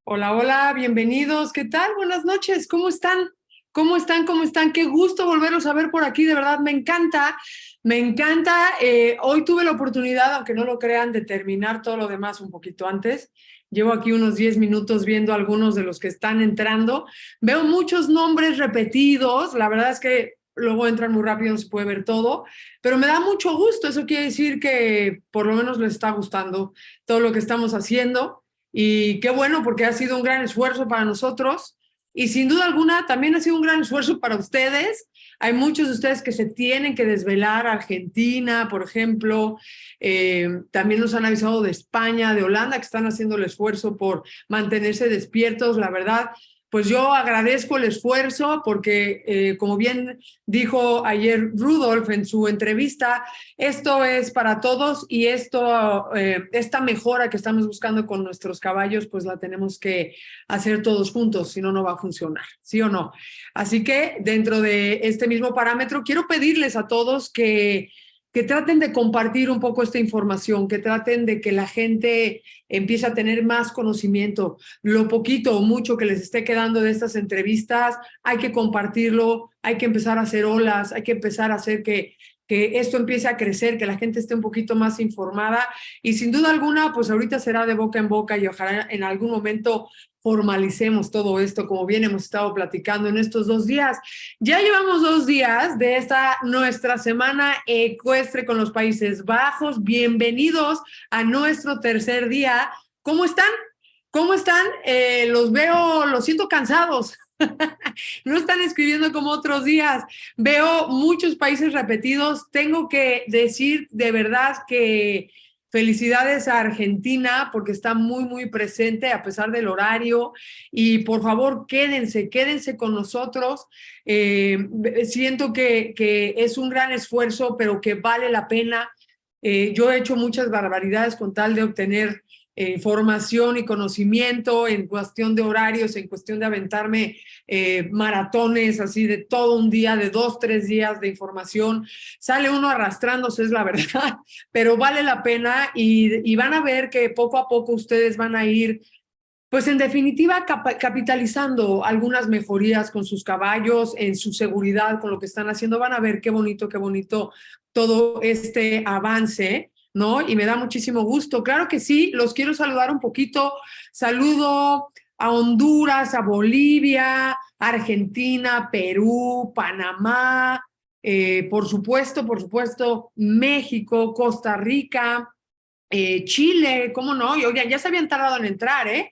Hola, hola, bienvenidos. ¿Qué tal? Buenas noches. ¿Cómo están? ¿Cómo están? ¿Cómo están? Qué gusto volverlos a ver por aquí. De verdad, me encanta. Me encanta. Hoy tuve la oportunidad, aunque no lo crean, de terminar todo lo demás un poquito antes. Llevo aquí unos 10 minutos viendo algunos de los que están entrando. Veo muchos nombres repetidos. La verdad es que luego entran muy rápido, no se puede ver todo, pero me da mucho gusto. Eso quiere decir que por lo menos les está gustando todo lo que estamos haciendo. Y qué bueno, porque ha sido un gran esfuerzo para nosotros y sin duda alguna también ha sido un gran esfuerzo para ustedes. Hay muchos de ustedes que se tienen que desvelar. Argentina, por ejemplo, también nos han avisado de España, de Holanda, que están haciendo el esfuerzo por mantenerse despiertos. La verdad, pues yo agradezco el esfuerzo porque, como bien dijo ayer Rudolf en su entrevista, esto es para todos y esta mejora que estamos buscando con nuestros caballos, pues la tenemos que hacer todos juntos, si no, no va a funcionar, ¿sí o no? Así que dentro de este mismo parámetro, quiero pedirles a todos que traten de compartir un poco esta información, que traten de que la gente empiece a tener más conocimiento. Lo poquito o mucho que les esté quedando de estas entrevistas, hay que compartirlo, hay que empezar a hacer olas, hay que empezar a hacer que esto empiece a crecer, que la gente esté un poquito más informada y sin duda alguna, pues ahorita será de boca en boca y ojalá en algún momento formalicemos todo esto, como bien hemos estado platicando en estos 2 días. Ya llevamos 2 días de esta nuestra semana ecuestre con los Países Bajos. Bienvenidos a nuestro tercer día. ¿Cómo están? ¿Cómo están? Los veo, los siento cansados. No están escribiendo como otros días. Veo muchos países repetidos. Tengo que decir de verdad que felicidades a Argentina porque está muy, muy presente a pesar del horario. Y por favor, quédense con nosotros. Siento que es un gran esfuerzo, pero que vale la pena. Yo he hecho muchas barbaridades con tal de obtener formación y conocimiento en cuestión de horarios, en cuestión de aventarme maratones así de todo un día, de 2, 3 días de información. Sale uno arrastrándose, es la verdad, pero vale la pena y van a ver que poco a poco ustedes van a ir, pues en definitiva, capitalizando algunas mejorías con sus caballos, en su seguridad, con lo que están haciendo. Van a ver qué bonito todo este avance, ¿no? Y me da muchísimo gusto. Claro que sí, los quiero saludar un poquito. Saludo a Honduras, a Bolivia, Argentina, Perú, Panamá, por supuesto, México, Costa Rica, Chile, ¿cómo no? Y oigan, ya se habían tardado en entrar, ¿eh?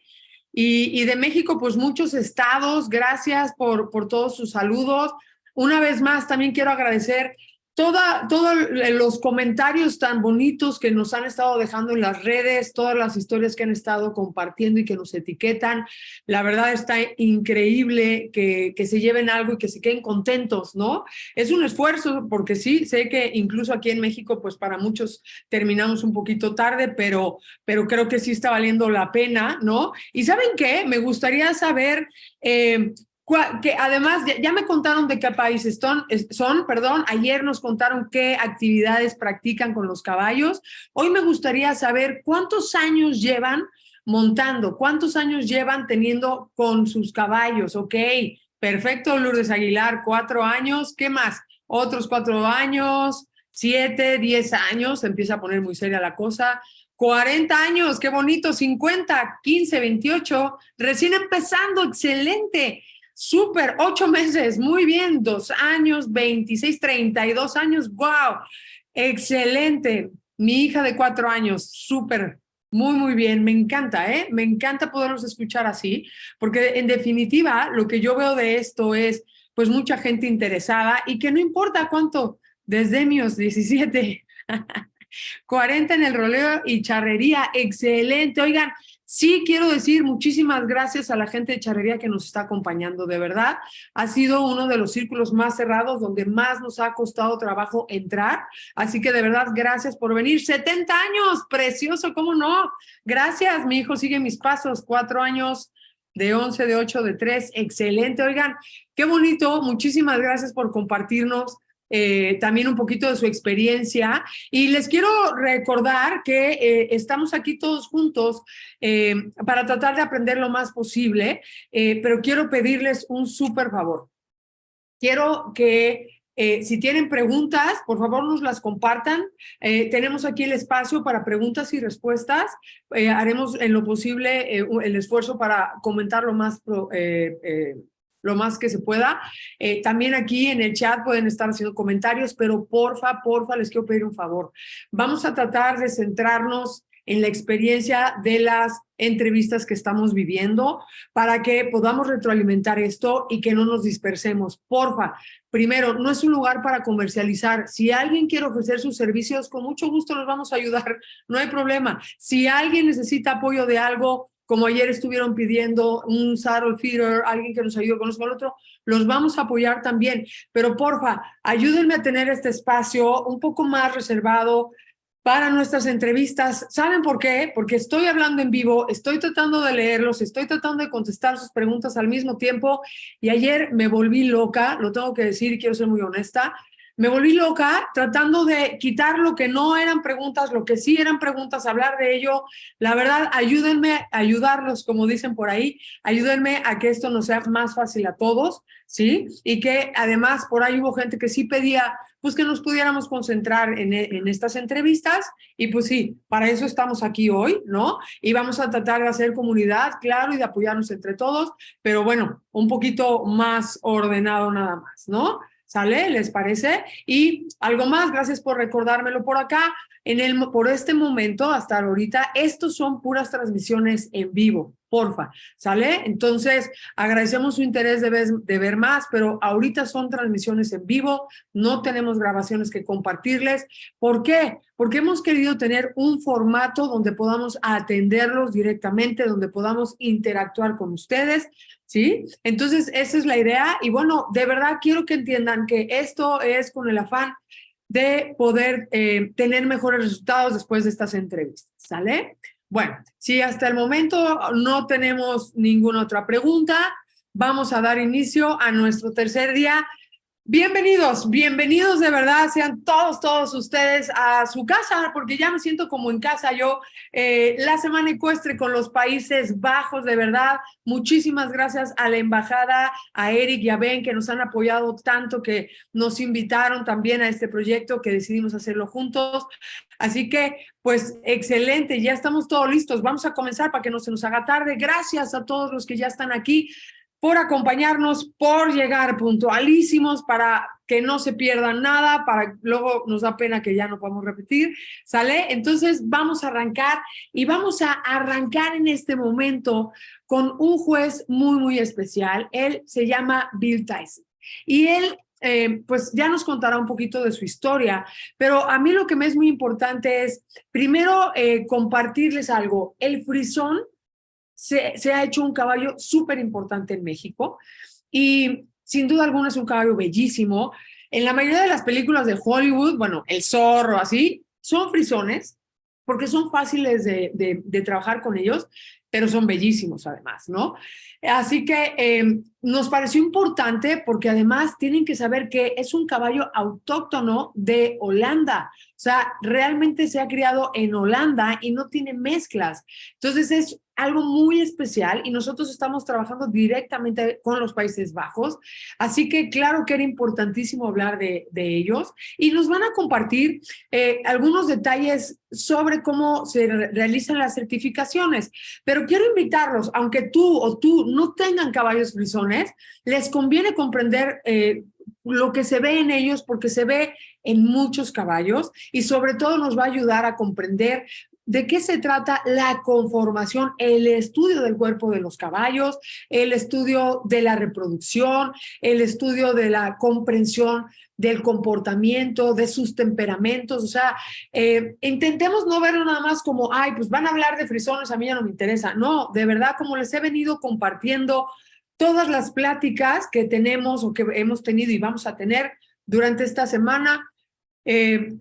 Y de México, pues muchos estados, gracias por todos sus saludos. Una vez más, también quiero agradecer todos los comentarios tan bonitos que nos han estado dejando en las redes, todas las historias que han estado compartiendo y que nos etiquetan. La verdad está increíble que se lleven algo y que se queden contentos, ¿no? Es un esfuerzo, porque sí, sé que incluso aquí en México, pues para muchos terminamos un poquito tarde, pero creo que sí está valiendo la pena, ¿no? Y ¿saben qué? Me gustaría saber, que además ya me contaron de qué países son, ayer nos contaron qué actividades practican con los caballos. Hoy me gustaría saber cuántos años llevan montando, cuántos años llevan teniendo con sus caballos. Ok, perfecto, Lourdes Aguilar, 4 años. ¿Qué más? Otros 4 años, 7, 10 años, se empieza a poner muy seria la cosa. 40 años, qué bonito. 50, 15, 28, recién empezando, excelente. Súper, 8 meses, muy bien. 2 años, 26, 32 años, wow, excelente. Mi hija de 4 años, súper, muy bien. Me encanta, ¿eh? Me encanta poderlos escuchar así, porque en definitiva lo que yo veo de esto es pues mucha gente interesada y que no importa cuánto, desde mis 17 40 en el roleo y charrería, excelente. Oigan, sí quiero decir muchísimas gracias a la gente de charrería que nos está acompañando, de verdad. Ha sido uno de los círculos más cerrados donde más nos ha costado trabajo entrar, así que de verdad gracias por venir. 70 años, precioso, ¿cómo no? Gracias, mi hijo sigue mis pasos, 4 años, de 11, de 8, de 3, excelente. Oigan, qué bonito, muchísimas gracias por compartirnos también un poquito de su experiencia. Y les quiero recordar que estamos aquí todos juntos para tratar de aprender lo más posible, pero quiero pedirles un súper favor. Quiero que si tienen preguntas, por favor nos las compartan. Tenemos aquí el espacio para preguntas y respuestas. Haremos en lo posible el esfuerzo para comentar lo más que se pueda. También aquí en el chat pueden estar haciendo comentarios, pero porfa, les quiero pedir un favor. Vamos a tratar de centrarnos en la experiencia de las entrevistas que estamos viviendo para que podamos retroalimentar esto y que no nos dispersemos. Porfa, primero, no es un lugar para comercializar. Si alguien quiere ofrecer sus servicios, con mucho gusto los vamos a ayudar, no hay problema. Si alguien necesita apoyo de algo, como ayer estuvieron pidiendo un saddle feeder, alguien que nos ayude con eso, con el otro, los vamos a apoyar también. Pero porfa, ayúdenme a tener este espacio un poco más reservado para nuestras entrevistas. ¿Saben por qué? Porque estoy hablando en vivo, estoy tratando de leerlos, estoy tratando de contestar sus preguntas al mismo tiempo y ayer me volví loca, lo tengo que decir y quiero ser muy honesta, me volví loca tratando de quitar lo que no eran preguntas, lo que sí eran preguntas, hablar de ello. La verdad, ayúdenme a ayudarlos, como dicen por ahí, ayúdenme a que esto nos sea más fácil a todos, ¿sí? Y que además por ahí hubo gente que sí pedía, pues que nos pudiéramos concentrar en estas entrevistas y pues sí, para eso estamos aquí hoy, ¿no? Y vamos a tratar de hacer comunidad, claro, y de apoyarnos entre todos, pero bueno, un poquito más ordenado nada más, ¿no? ¿Sale? ¿Les parece? Y algo más, gracias por recordármelo por acá. Por este momento, hasta ahorita, estos son puras transmisiones en vivo, porfa, ¿sale? Entonces, agradecemos su interés de ver más, pero ahorita son transmisiones en vivo, no tenemos grabaciones que compartirles. ¿Por qué? Porque hemos querido tener un formato donde podamos atenderlos directamente, donde podamos interactuar con ustedes, ¿sí? Entonces, esa es la idea. Y bueno, de verdad quiero que entiendan que esto es con el afán de poder tener mejores resultados después de estas entrevistas, ¿sale? Bueno, si hasta el momento no tenemos ninguna otra pregunta, vamos a dar inicio a nuestro tercer día. Bienvenidos de verdad, sean todos ustedes a su casa, porque ya me siento como en casa yo. La Semana Ecuestre con los Países Bajos, de verdad, muchísimas gracias a la embajada, a Eric y a Ben, que nos han apoyado tanto, que nos invitaron también a este proyecto, que decidimos hacerlo juntos. Así que, pues, excelente, ya estamos todos listos. Vamos a comenzar para que no se nos haga tarde. Gracias a todos los que ya están aquí por acompañarnos, por llegar puntualísimos para que no se pierdan nada, para luego nos da pena que ya no podamos repetir, ¿sale? Entonces vamos a arrancar y vamos a arrancar en este momento con un juez muy especial. Él se llama Wil Thijssen y él pues ya nos contará un poquito de su historia, pero a mí lo que me es muy importante es primero compartirles algo. El frisón se ha hecho un caballo súper importante en México y sin duda alguna es un caballo bellísimo. En la mayoría de las películas de Hollywood, bueno, El Zorro, así, son frisones porque son fáciles de trabajar con ellos, pero son bellísimos además, ¿no? Así que nos pareció importante porque además tienen que saber que es un caballo autóctono de Holanda. O sea, realmente se ha criado en Holanda y no tiene mezclas. Entonces es algo muy especial y nosotros estamos trabajando directamente con los Países Bajos. Así que claro que era importantísimo hablar de ellos y nos van a compartir algunos detalles sobre cómo se realizan las certificaciones. Pero quiero invitarlos, aunque tú o tú no tengan caballos frisones, les conviene comprender lo que se ve en ellos porque se ve en muchos caballos y sobre todo nos va a ayudar a comprender de qué se trata la conformación, el estudio del cuerpo de los caballos, el estudio de la reproducción, el estudio de la comprensión del comportamiento, de sus temperamentos. O sea, intentemos no verlo nada más como, ay, pues van a hablar de frisones, a mí ya no me interesa. No, de verdad, como les he venido compartiendo, todas las pláticas que tenemos o que hemos tenido y vamos a tener durante esta semana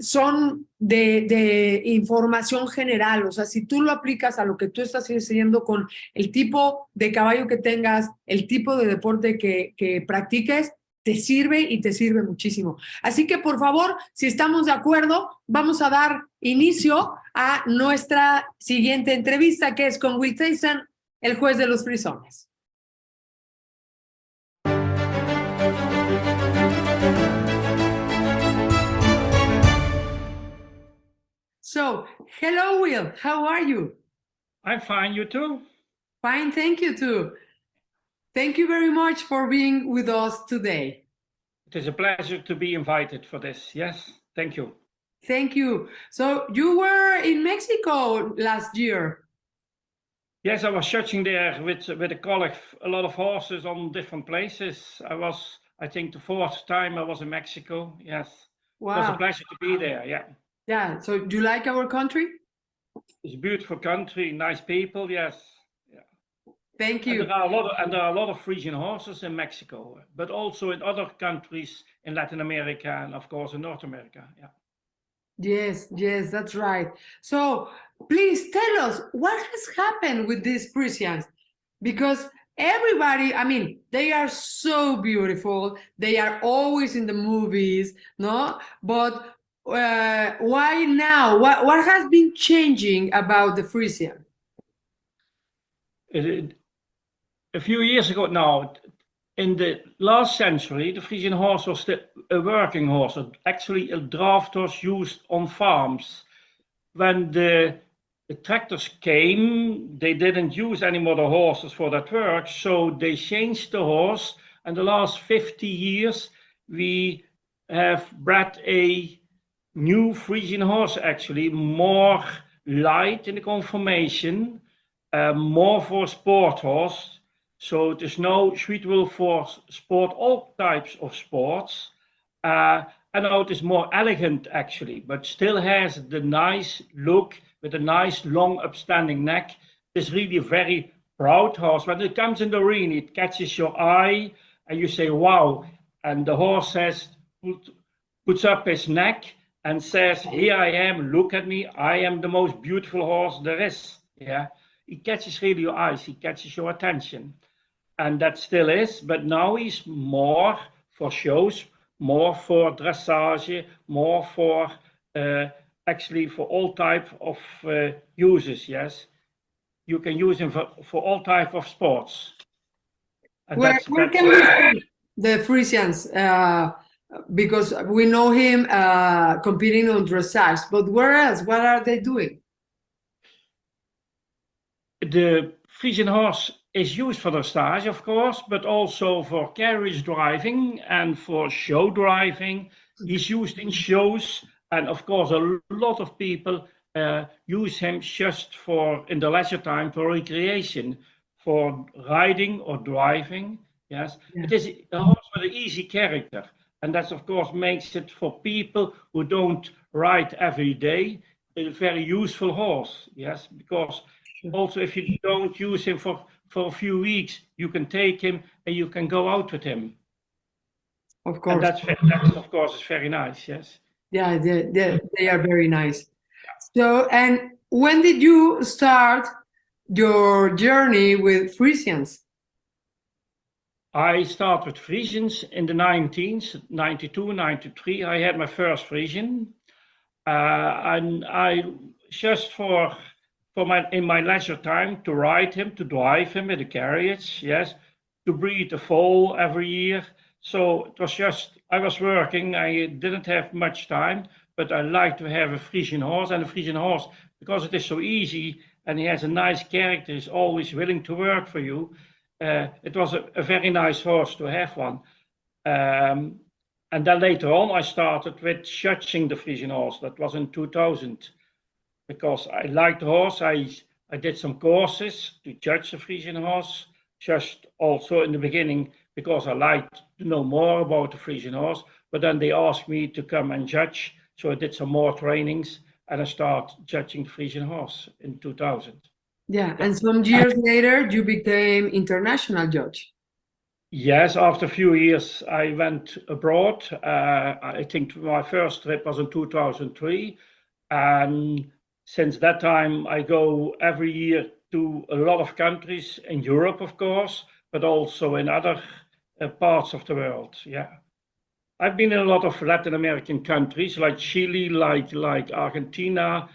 son de información general. O sea, si tú lo aplicas a lo que tú estás haciendo con el tipo de caballo que tengas, el tipo de deporte que practiques, te sirve y te sirve muchísimo. Así que, por favor, si estamos de acuerdo, vamos a dar inicio a nuestra siguiente entrevista, que es con Wil Thijssen, el juez de los frisones. So, hello, Wil. How are you? I'm fine. You too? Fine, thank you too. Thank you very much for being with us today. It is a pleasure to be invited for this. Yes, thank you. Thank you. So you were in Mexico last year. Yes, I was searching there with a colleague, a lot of horses on different places. I think, the fourth time I was in Mexico. Yes, Wow. It was a pleasure to be there. Yeah. Yeah. So do you like our country? It's a beautiful country, nice people. Yes. Thank you. And there are a lot of Frisian horses in Mexico, but also in other countries in Latin America and of course in North America. Yeah. Yes, that's right. So please tell us what has happened with these Frisians, because everybody, I mean, they are so beautiful. They are always in the movies, no? But why now? What has been changing about the Frisian? A few years ago now, in the last century, the Frisian horse was a working horse, actually a draft horse used on farms. When the tractors came, they didn't use any more the horses for that work, so they changed the horse. And the last 50 years, we have bred a new Frisian horse, actually, more light in the conformation, more for sport horse. So it is now suitable for sport, all types of sports. And now it is more elegant actually, but still has the nice look with a nice long upstanding neck. It's really a very proud horse. When it comes in the arena, it catches your eye and you say, wow. And the horse says, puts up his neck and says, here I am, look at me. I am the most beautiful horse there is. Yeah. He catches really your eyes. He catches your attention. And that still is, but now he's more for shows, more for dressage, more for actually for all type of uses. Yes, you can use him for all type of sports. And where can we see the Frisians? Because we know him competing on dressage, but where else? What are they doing? The Frisian horse is used for dressage, of course, but also for carriage driving and for show driving. He's used in shows, and of course, a lot of people use him just for in the leisure time for recreation, for riding or driving. Yes, yeah. It is a horse with an easy character, and that of course makes it for people who don't ride every day a very useful horse. Yes, because also if you don't use him for a few weeks, you can take him and you can go out with him. Of course. And that's of course, is very nice, yes. Yeah, they are very nice. So, and when did you start your journey with Frisians? I started with Frisians in the 19s, 92, 93. I had my first Frisian. And I just in my leisure time to ride him, to drive him with a carriage, yes, to breed a foal every year. So it was just, I was working, I didn't have much time, but I like to have a Frisian horse. And a Frisian horse, because it is so easy and he has a nice character, he's always willing to work for you. It was a very nice horse to have one. And then later on, I started with judging the Frisian horse. That was in 2000. Because I liked the horse, I did some courses to judge the Frisian horse, just also in the beginning because I liked to know more about the Frisian horse, but then they asked me to come and judge, so I did some more trainings and I started judging the Frisian horse in 2000. Yeah, and some years later you became international judge. Yes, after a few years I went abroad. I think my first trip was in 2003, and since that time, I go every year to a lot of countries in Europe, of course, but also in other parts of the world. Yeah, I've been in a lot of Latin American countries like Chile, like Argentina,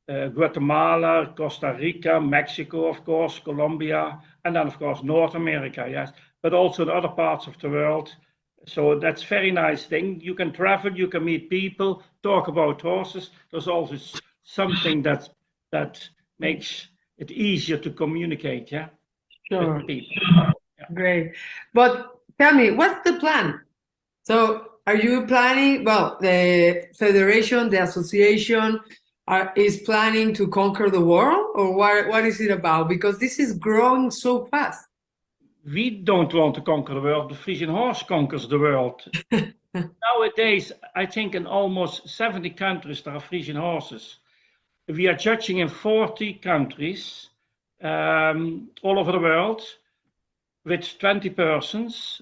Guatemala, Costa Rica, Mexico, of course, Colombia, and then of course North America, yes, but also in other parts of the world. So that's very nice thing. You can travel, you can meet people, talk about horses. There's always something that makes it easier to communicate, yeah, Sure. with people. Yeah. Great. But tell me, what's the plan? So are you planning, well, the federation, the association is planning to conquer the world, or what is it about? Because this is growing so fast. We don't want to conquer the world. The Frisian horse conquers the world. Nowadays, I think in almost 70 countries there are Frisian horses. We are judging in 40 countries all over the world with 20 persons.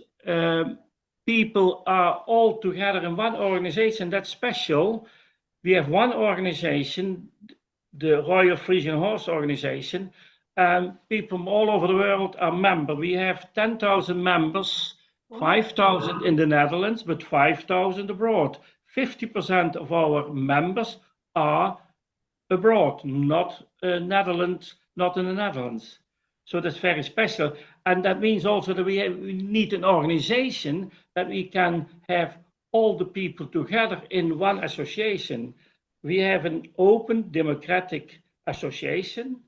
People are all together in one organization. That's special. We have one organization, the Royal Frisian Horse Organization, and people from all over the world are members. We have 10,000 members, 5,000 in the Netherlands, but 5,000 abroad. 50% of our members are abroad, not Netherlands, not in the Netherlands. So that's very special. And that means also that we need an organization that we can have all the people together in one association. We have an open democratic association.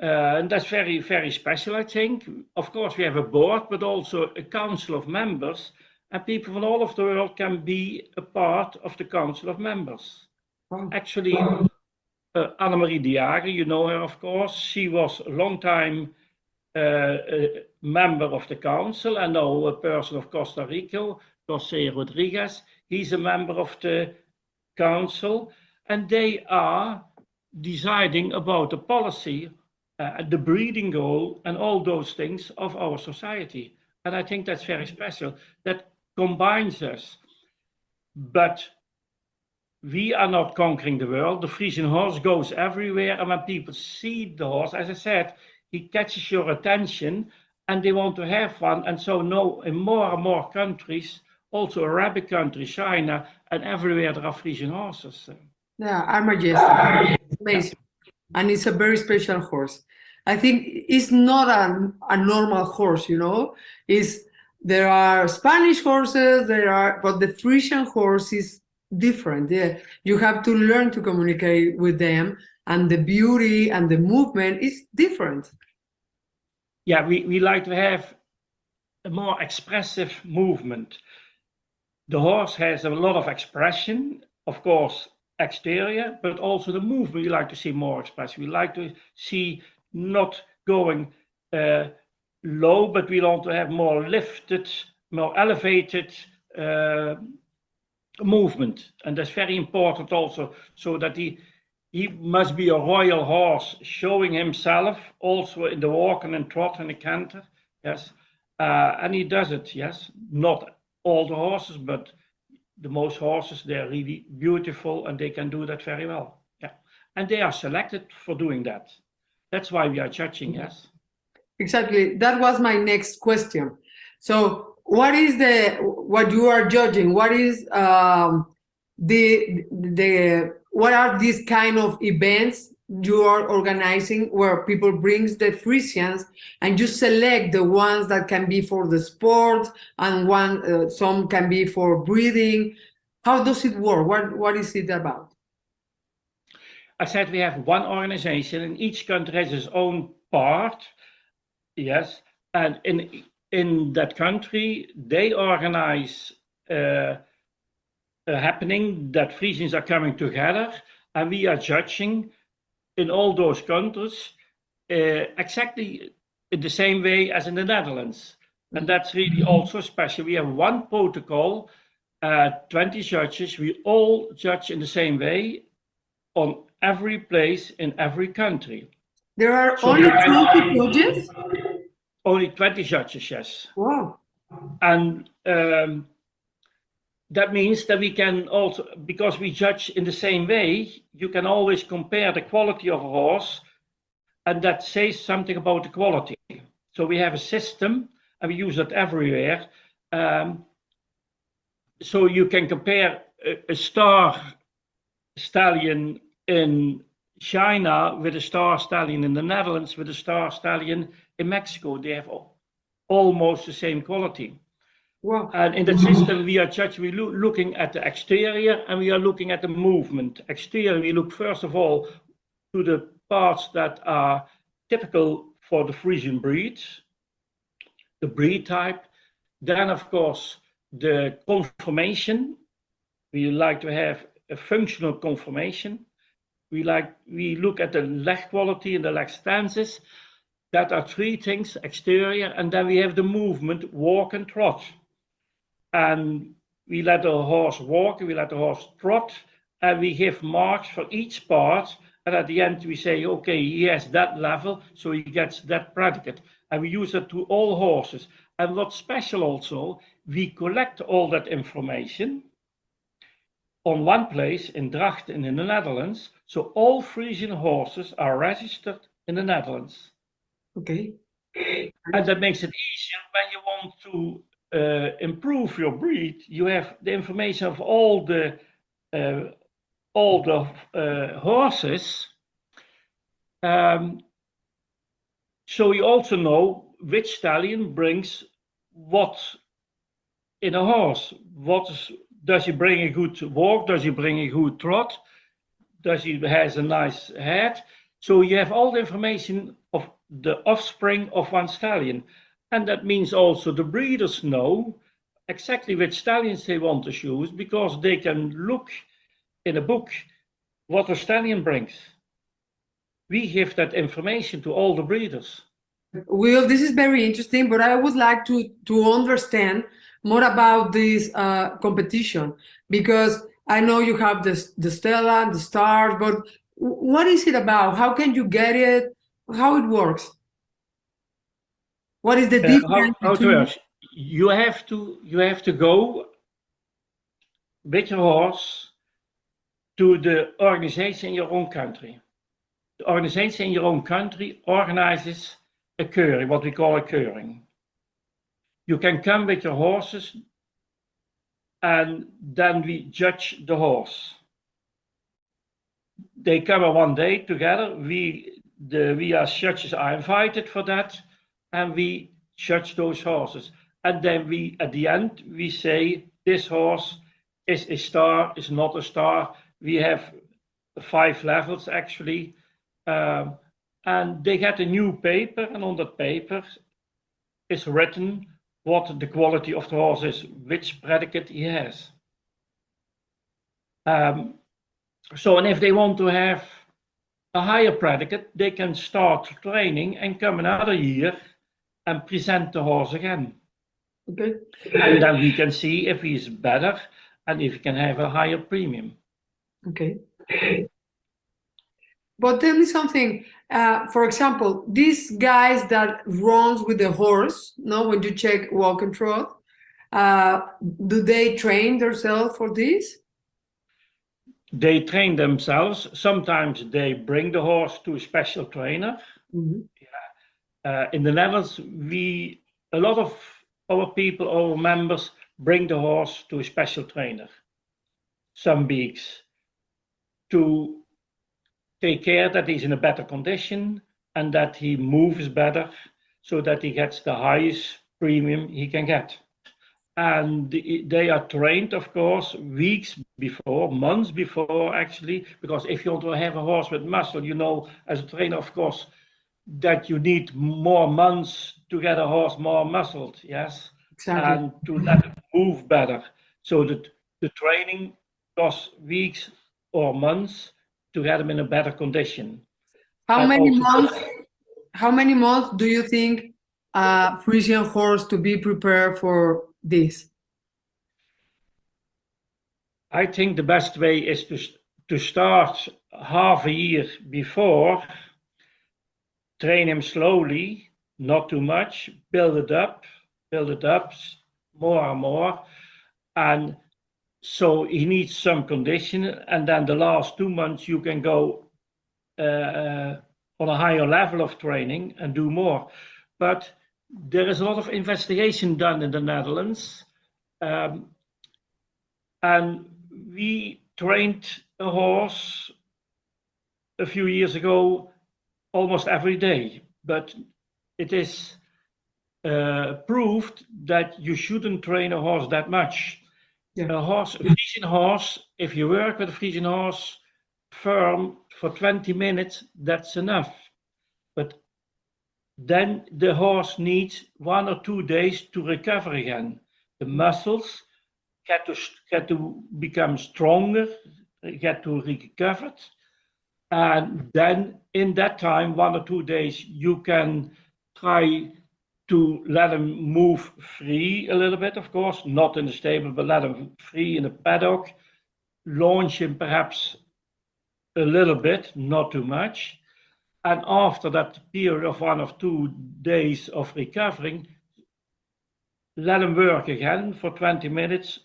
And that's very, very special, I think. Of course, we have a board, but also a council of members. And people from all over the world can be a part of the council of members. Actually, Annemarie de Jager, you know her, of course. She was a long time a member of the council, and now a person of Costa Rica, José Rodriguez. He's a member of the council, and they are deciding about the policy, the breeding goal, and all those things of our society. And I think that's very special. That combines us. But we are not conquering the world. The Frisian horse goes everywhere, and when people see the horse, as I said, he catches your attention, and they want to have one. And so now in more and more countries, also Arabic countries, China, and everywhere there are Frisian horses. Yeah, are majestic. Amazing. Yeah. And it's a very special horse. I think it's not a normal horse, you know. There are Spanish horses, but the Frisian horse is different. Yeah, you have to learn to communicate with them, and the beauty and the movement is different. Yeah, we like to have a more expressive movement. The horse has a lot of expression, of course, exterior, but also the movement we like to see more expressive. We like to see not going low, but we want to have more lifted, more elevated movement. And that's very important also, so that he must be a royal horse, showing himself also in the walk and trot and the canter. Yes, and he does it. Yes, not all the horses, but the most horses, they're really beautiful, and they can do that very well. Yeah, and they are selected for doing that. That's why we are judging. Yes, exactly. That was my next question. So what you are judging? What is what are these kind of events you are organizing, where people brings the Frisians and you select the ones that can be for the sport, and some can be for breeding? How does it work? What is it about? I said we have one organization, and each country has its own part. Yes, and in that country they organize a happening that Frisians are coming together, and we are judging in all those countries exactly in the same way as in the Netherlands. And that's really also special. We have one protocol, 20 judges. We all judge in the same way on every place in every country. There are only 20 judges? Only 20 judges, yes. Wow. And that means that we can also, because we judge in the same way, you can always compare the quality of a horse, and that says something about the quality. So we have a system, and we use that everywhere. So you can compare a star stallion in China with a star stallion in the Netherlands with a star stallion in Mexico. They have almost the same quality. Wow. And in that system, we are looking at the exterior and we are looking at the movement. Exterior, we look first of all to the parts that are typical for the Frisian breeds, the breed type. Then, of course, the conformation. We like to have a functional conformation. We look at the leg quality and the leg stances. That are three things: exterior, and then we have the movement, walk and trot. And we let the horse walk, we let the horse trot, and we give marks for each part. And at the end, we say, okay, he has that level, so he gets that predicate. And we use it to all horses. And what's special also, we collect all that information on one place in Drachten in the Netherlands. So all Frisian horses are registered in the Netherlands. Okay. And that makes it easier when you want to improve your breed. You have the information of all the horses. So you also know which stallion brings what in a horse. Does he bring a good walk? Does he bring a good trot? Does he has a nice head? So you have all the information of the offspring of one stallion. And that means also the breeders know exactly which stallions they want to choose, because they can look in a book what a stallion brings. We give that information to all the breeders. Will, this is very interesting, but I would like to understand more about this competition, because I know you have the Stella, the stars, but what is it about? How can you get it? How it works? What is the difference between? You have to go with your horse to the organization in your own country. The organization in your own country organizes a keuring, what we call a keuring. You can come with your horses, and then we judge the horse. They come one day together. We as judges are invited for that, and we judge those horses. And then we, at the end, we say this horse is a star, is not a star. We have 5 levels actually, and they get a new paper, and on that paper is written what the quality of the horse is, which predicate he has. So, and if they want to have a higher predicate, they can start training and come another year and present the horse again. Okay. And then we can see if he's better and if he can have a higher premium. Okay. But tell me something. For example, these guys that runs with the horse, no, when you check walk and trot, do they train themselves for this? They train themselves. Sometimes they bring the horse to a special trainer. Mm-hmm. In the Netherlands, a lot of our people, our members, bring the horse to a special trainer some weeks to take care that he's in a better condition and that he moves better, so that he gets the highest premium he can get. And they are trained, of course, weeks before, months before actually, because if you want to have a horse with muscle, you know, as a trainer, of course, that you need more months to get a horse more muscled, yes, Exactly. and to let it move better. So that the training costs weeks or months to get him in a better condition. How many months do you think a Frisian horse to be prepared for this? I think the best way is to start half a year before, train him slowly, not too much, build it up more and more. And so he needs some condition. And then the last 2 months you can go on a higher level of training and do more. But there is a lot of investigation done in the Netherlands. And we trained a horse a few years ago almost every day, but it is proved that you shouldn't train a horse that much. Yeah. A Frisian horse, if you work with a Frisian horse firm for 20 minutes, that's enough. But then the horse needs 1 or 2 days to recover again. The muscles get to become stronger, get to recover. And then in that time, 1 or 2 days, you can try to let him move free a little bit, of course, not in the stable, but let him free in the paddock, launch him perhaps a little bit, not too much. And after that period of 1 or 2 days of recovering, let him work again for 20 minutes.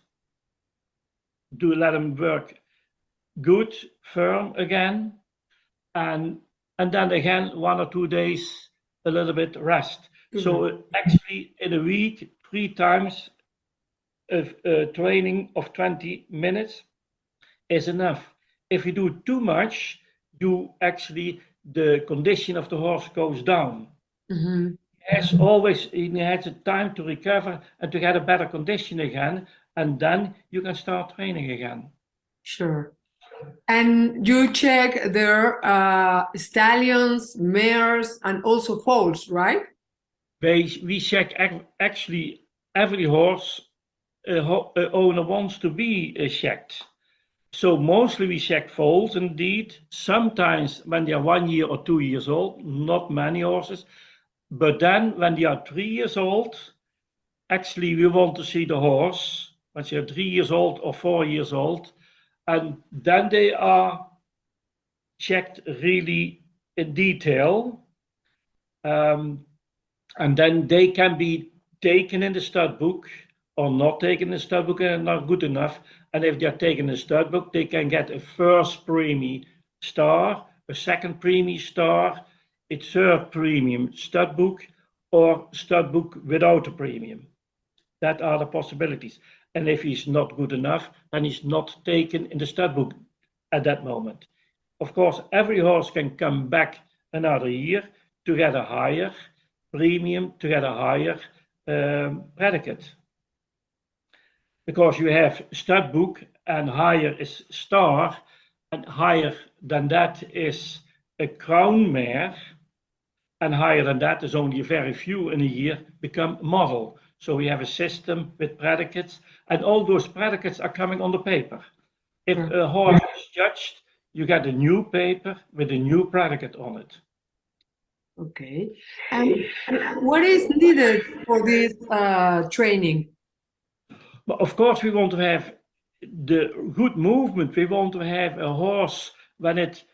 Let him work good, firm again. And then again, 1 or 2 days, a little bit rest. So actually in a week, 3 times of training of 20 minutes is enough. If you do too much, the condition of the horse goes down. Mm-hmm. He has a time to recover and to get a better condition again, and then you can start training again. Sure. And you check their stallions, mares, and also foals, right? We check actually every horse owner wants to be checked. So mostly we check foals indeed. Sometimes when they are 1 year or 2 years old, not many horses. But then when they are 3 years old, actually we want to see the horse when they are 3 years old or 4 years old. And then they are checked really in detail. And then they can be taken in the stud book or not taken in the stud book and not good enough. And if they are taken in the stud book, they can get a first premium star, a second premium star, a third premium stud book, or stud book without a premium. That are the possibilities. And if he's not good enough, then he's not taken in the stud book at that moment. Of course, every horse can come back another year to get a higher premium, to get a higher predicate. Because you have stud book and higher is star, and higher than that is a crown mare, and higher than that is only very few in a year become model. So we have a system with predicates, and all those predicates are coming on the paper. If a horse is judged, you get a new paper with a new predicate on it. Okay. And what is needed for this training? But of course, we want to have the good movement. We want to have a horse when it's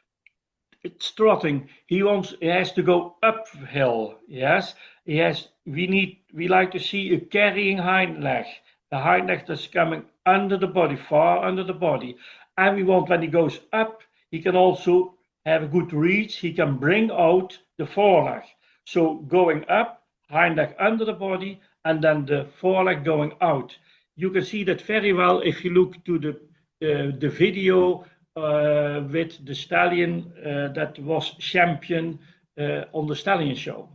trotting. He has to go uphill. Yes, we like to see a carrying hind leg. The hind leg that's coming under the body, far under the body. And we want when he goes up, he can also have a good reach. He can bring out the foreleg. So going up, hind leg under the body, and then the foreleg going out. You can see that very well if you look to the video with the stallion that was champion on the stallion show.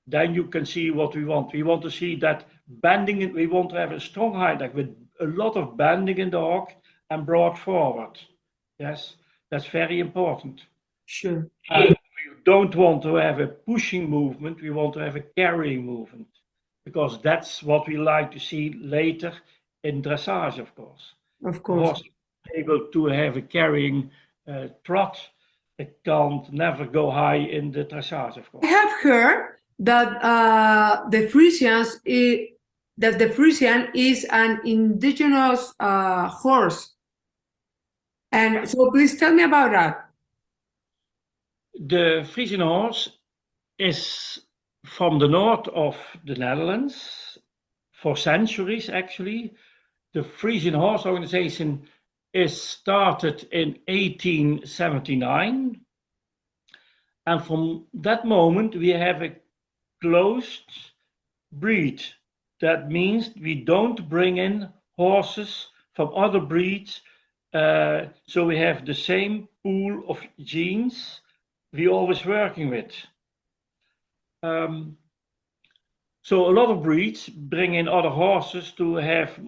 Then you can see what we want. We want to see that bending. We want to have a strong hind leg with a lot of bending in the hock and brought forward. Yes, that's very important. Sure. And we don't want to have a pushing movement. We want to have a carrying movement, because that's what we like to see later in dressage, of course. Of course. Horse able to have a carrying trot. It can't never go high in the dressage, of course. I have heard that the Frisian is an indigenous horse. And so please tell me about that. The Frisian horse is from the north of the Netherlands for centuries, actually. The Frisian Horse Organization is started in 1879. And from that moment, we have a closed breed. That means we don't bring in horses from other breeds, so we have the same pool of genes we always working with. So a lot of breeds bring in other horses to have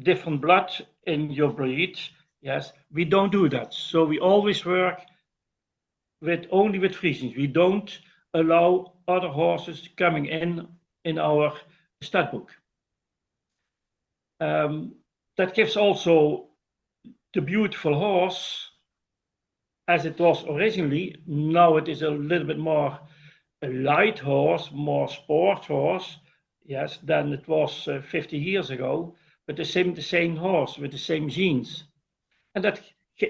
different blood in your breed. Yes, we don't do that. So we always work only with Friesians. We don't allow other horses coming in our stud book. That gives also the beautiful horse as it was originally. Now it is a little bit more a light horse, more sport horse, yes, than it was 50 years ago, but the same horse with the same genes. And that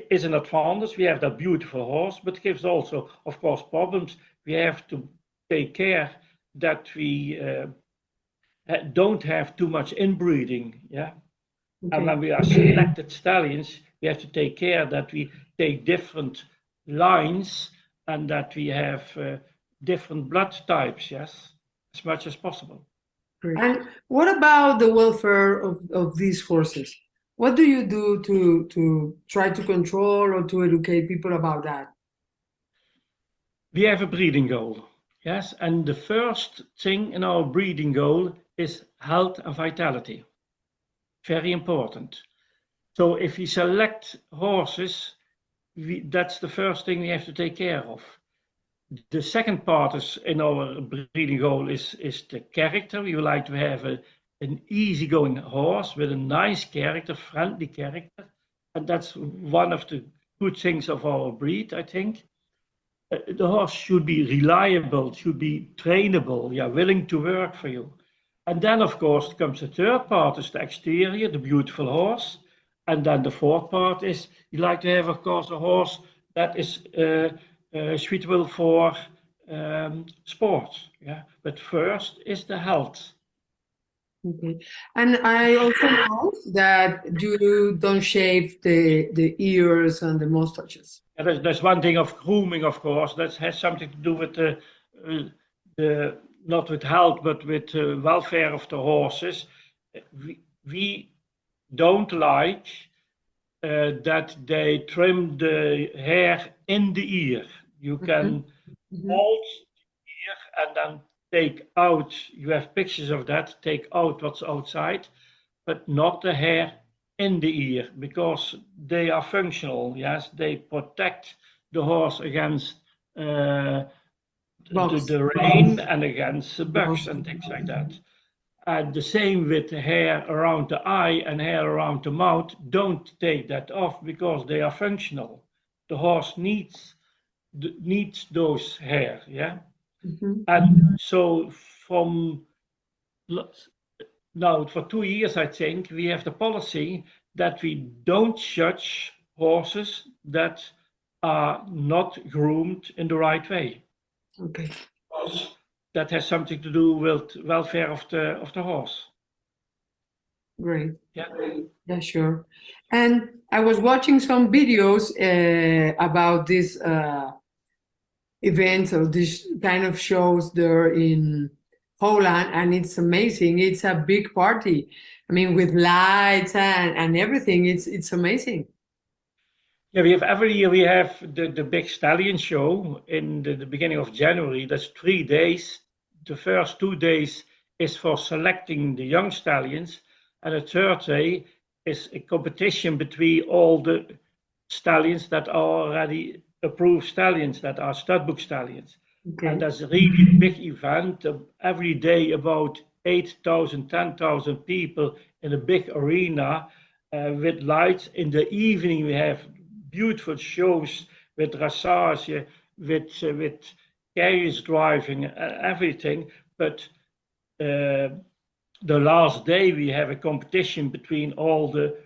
is an advantage. We have that beautiful horse, but it gives also, of course, problems. We have to take care that we don't have too much inbreeding, yeah. Okay. And when we are selected stallions, we have to take care that we take different lines and that we have different blood types, yes, as much as possible. Great. And what about the welfare of these horses? What do you do to try to control or to educate people about that? We have a breeding goal, yes, and the first thing in our breeding goal is health and vitality. Very important. So if we select horses, that's the first thing we have to take care of. The second part is in our breeding goal is the character. We would like to have an easygoing horse with a nice character, friendly character. And that's one of the good things of our breed, I think. The horse should be reliable, should be trainable, yeah, willing to work for you. And then, of course, comes the third part, is the exterior, the beautiful horse. And then the fourth part is, you like to have, of course, a horse that is suitable for sports. Yeah, but first is the health. Okay, and I also know that you don't shave the ears and the mustaches. Yeah, there's one thing of grooming, of course, that has something to do with the not with health, but with welfare of the horses. We don't like that they trim the hair in the ear. You can hold the ear and then take out, you have pictures of that, take out what's outside, but not the hair in the ear, because they are functional, yes, they protect the horse against the rain and against the bugs and things like that. And the same with the hair around the eye and hair around the mouth. Don't take that off because they are functional. The horse needs those hair, yeah. And so from now for 2 years, I think we have the policy that we don't judge horses that are not groomed in the right way. Okay. Because that has something to do with welfare of the horse. Great. Yeah. Yeah, sure. And I was watching some videos about these events or these kind of shows there in Holland, and it's amazing. It's a big party. I mean, with lights and everything. It's amazing. Yeah, we have every year we have the big stallion show in the beginning of January. That's 3 days. The first 2 days is for selecting the young stallions, and the third day is a competition between all the stallions that are already approved stallions, that are stud book stallions. Okay. And that's a really big event. Every day about 8,000, 10,000 people in a big arena with lights. In the evening we have beautiful shows with dressage, with carriage driving, everything. But the last day we have a competition between all the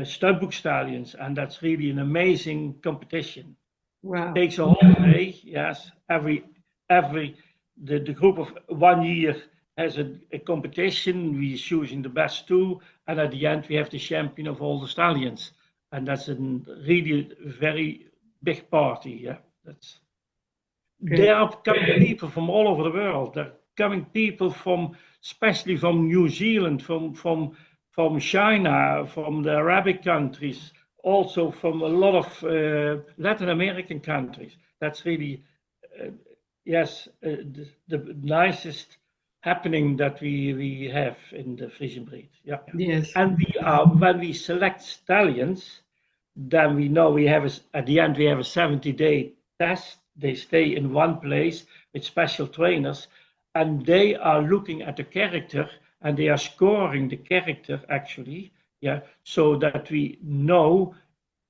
stud book stallions, and that's really an amazing competition. Wow. It takes a whole day, yes. The group of 1 year has a competition. We're choosing the best 2, and at the end we have the champion of all the stallions. And that's a really very big party, yeah. There are coming people from all over the world. coming people from, especially from New Zealand, from China, from the Arabic countries, also from a lot of Latin American countries. That's really, yes, the nicest happening that we have in the Frisian breed. Yeah. Yes. And when we select stallions, then we know at the end we have a 70-day test. They stay in one place with special trainers, and they are looking at the character and they are scoring the character actually, yeah, so that we know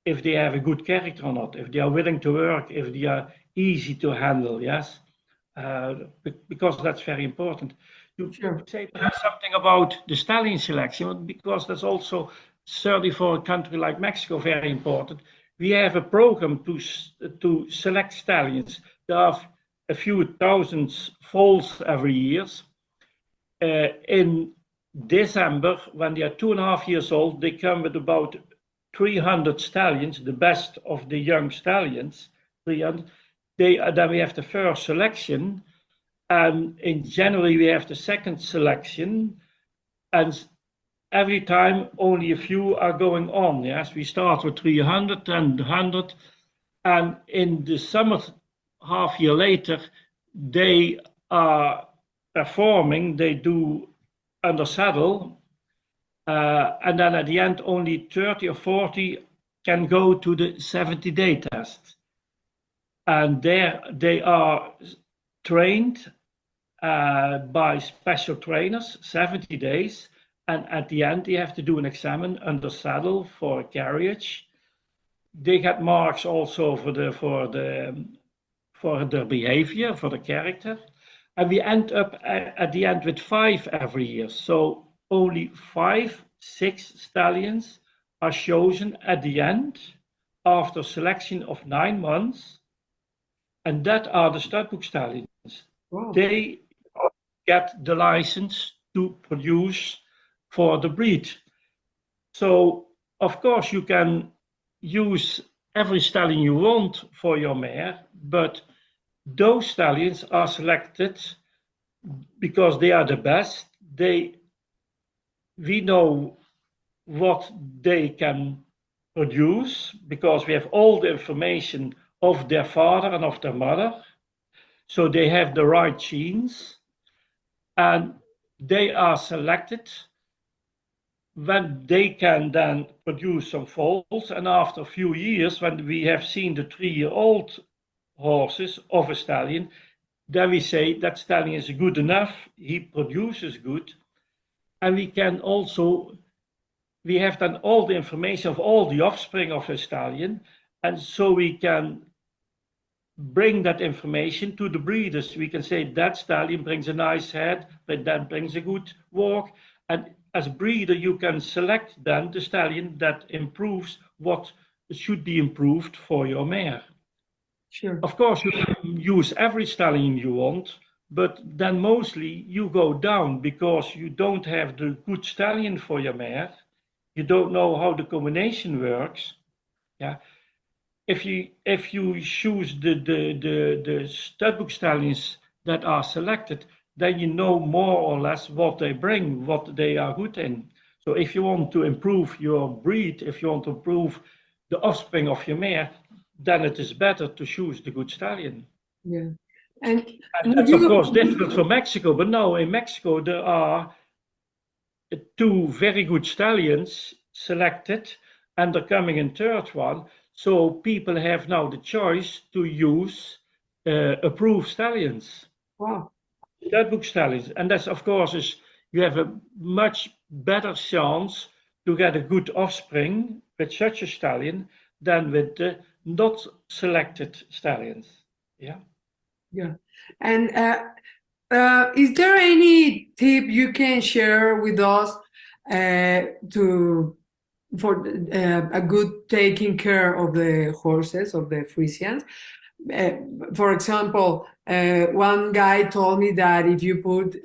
if they have a good character or not, if they are willing to work, if they are easy to handle, yes, because that's very important. You say something about the stallion selection, because that's also certainly for a country like Mexico very important. We have a program to select stallions. There are a few thousand foals every year. In December, when they are 2.5 years old, they come with about 300 stallions, the best of the young stallions. 300. Then we have the first selection, and in January we have the second selection, and every time only a few are going on. Yes, we start with 300 and 100, and in the summer, half year later, they are performing. They do under saddle, and then at the end only 30 or 40 can go to the 70-day test, and there they are trained by special trainers 70 days, and at the end they have to do an exam under saddle for carriage. They get marks also for their behavior, for the character, and we end up at the end with 5 every year. So only 5, 6 stallions are chosen at the end after selection of 9 months, and that are the studbook stallions. Wow. They get the license to produce for the breed. So of course you can use every stallion you want for your mare, but those stallions are selected because they are the best. We know what they can produce because we have all the information of their father and of their mother. So they have the right genes, and they are selected when they can then produce some foals. And after a few years, when we have seen the 3-year-old horses of a stallion, then we say that stallion is good enough, he produces good, and we have then all the information of all the offspring of a stallion, and so we can bring that information to the breeders. We can say that stallion brings a nice head, but that brings a good walk, and as breeder you can select then the stallion that improves what should be improved for your mare. Sure. Of course you can use every stallion you want, but then mostly you go down because you don't have the good stallion for your mare. You don't know how the combination works. Yeah. If you choose the studbook stallions that are selected, then you know more or less what they bring, what they are good in. So if you want to improve your breed, if you want to improve the offspring of your mare, then it is better to choose the good stallion. Yeah. And that's of course different from Mexico, but now in Mexico there are 2 very good stallions selected, and they're coming in 3rd one. So people have now the choice to use approved stallions. Wow. Studbook stallions, and that's of course you have a much better chance to get a good offspring with such a stallion than with the not selected stallions. Yeah. Yeah. And is there any tip you can share with us for a good taking care of the horses, of the Frisians? For example, one guy told me that if you put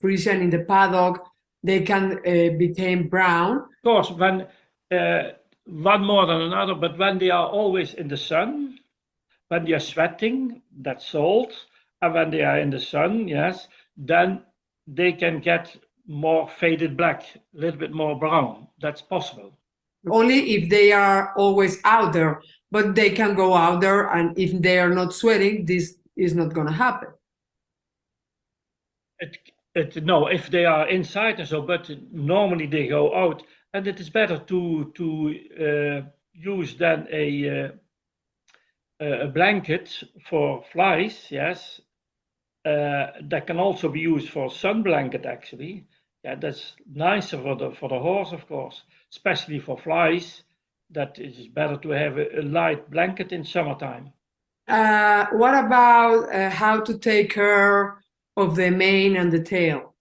Frisian in the paddock, they can become brown. Of course, when one more than another, but when they are always in the sun, when they are sweating, that's salt, and when they are in the sun, yes, then they can get more faded black, a little bit more brown. That's possible. Only if they are always out there, but they can go out there, and if they are not sweating, this is not going to happen. No, if they are inside and so, but normally they go out, and it is better to use then a blanket for flies, yes. That can also be used for sun blanket actually. Yeah, that's nicer for the horse, of course, especially for flies. That it is better to have a light blanket in summertime. What about how to take care of the mane and the tail?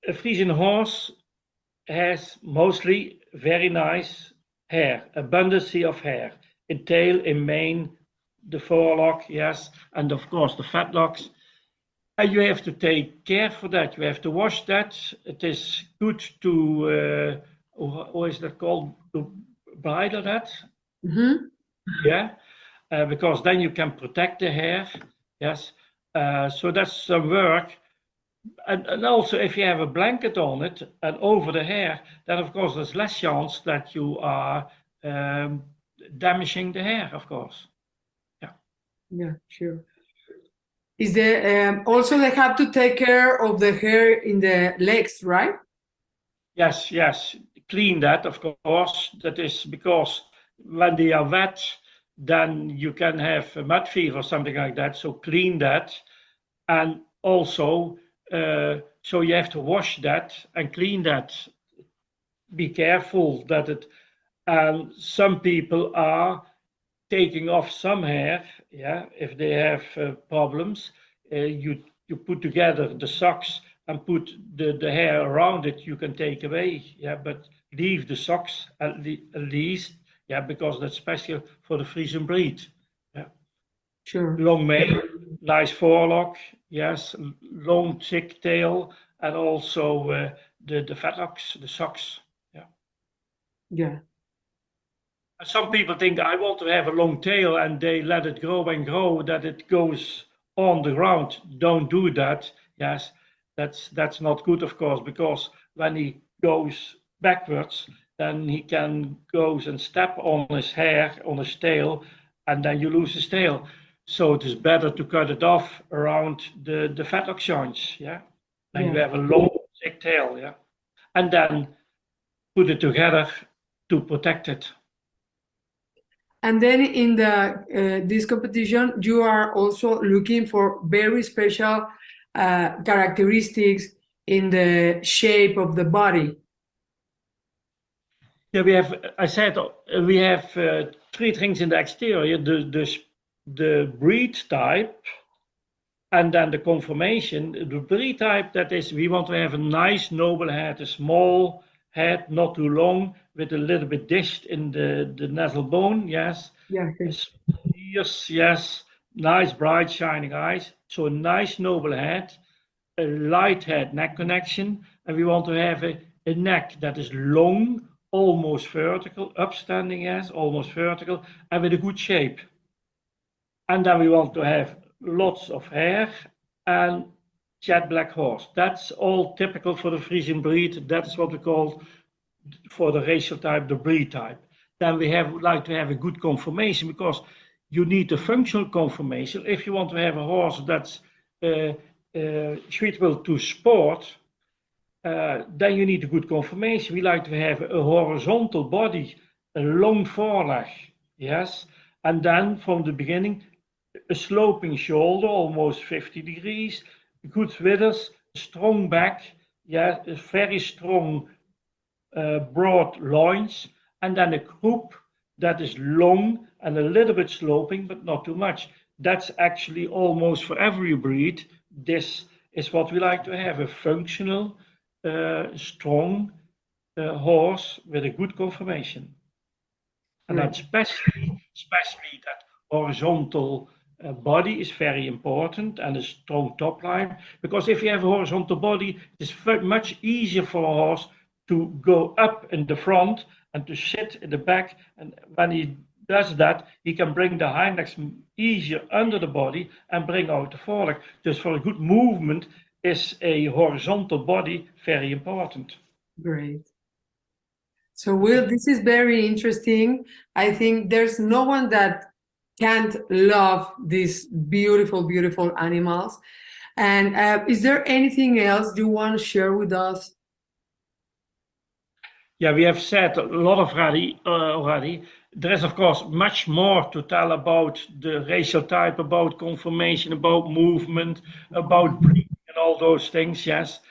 A Frisian horse has mostly very nice hair, abundance of hair, in tail, in mane, the forelock, yes, and of course the fetlocks. And you have to take care for that. You have to wash that. It is good to, how is that called? To bridle that. Mm-hmm. Yeah, because then you can protect the hair. Yes, so that's some work. And also, if you have a blanket on it and over the hair, then of course there's less chance that you are damaging the hair, of course. Yeah. Yeah, sure. Is there also they have to take care of the hair in the legs, right? Yes, yes. Clean that, of course. That is because when they are wet, then you can have a mud fever or something like that. So clean that, and also so you have to wash that and clean that. Be careful that it. And some people are taking off some hair. Yeah, if they have problems, you put together the socks and put the hair around it. You can take away. Yeah, but leave the socks at least. Yeah, because that's special for the Frisian breed. Yeah. Sure. Long mane, nice forelock, yes, long thick tail, and also the fetlocks, the socks. Yeah. Yeah. Some people think I want to have a long tail, and they let it grow and grow that it goes on the ground. Don't do that. Yes, that's not good, of course, because when he goes backwards, then he can goes and step on his hair, on his tail, and then you lose his tail. So it is better to cut it off around the fetlock joints. Yeah, and you have a long thick tail. Yeah, and then put it together to protect it. And then in the this competition, you are also looking for very special characteristics in the shape of the body. Yeah, we have. I said we have three things in the exterior: the breed type, and then the conformation. The breed type, that is, we want to have a nice noble head, a small head, not too long, with a little bit dished in the nasal bone. Yes. Yeah. Ears, yes. Nice, bright, shining eyes. So a nice noble head, a light head neck connection, and we want to have a neck that is long, almost vertical, upstanding, yes, almost vertical, and with a good shape. And then we want to have lots of hair and jet black horse. That's all typical for the Frisian breed. That is what we call, for the racial type, the breed type. Then we like to have a good conformation, because you need a functional conformation. If you want to have a horse that's suitable to sport, then you need a good conformation. We like to have a horizontal body, a long foreleg, yes, and then from the beginning, a sloping shoulder, almost 50 degrees, good withers, strong back, yeah, a very strong, broad loins, and then a croup that is long and a little bit sloping, but not too much. That's actually almost for every breed. This is what we like to have: a functional, strong horse with a good conformation. And Right. especially that horizontal body is very important, and a strong top line, because if you have a horizontal body, it's much easier for a horse to go up in the front and to sit in the back, and when he does that, he can bring the hind legs easier under the body and bring out the foreleg. Just for a good movement is a horizontal body very important. Great. So, Will, this is very interesting. I think there's no one that can't love these beautiful, beautiful animals. And is there anything else you want to share with us? Yeah, we have said a lot already. There is, of course, much more to tell about the racial type, about conformation, about movement, about breeding and all those things. Yes,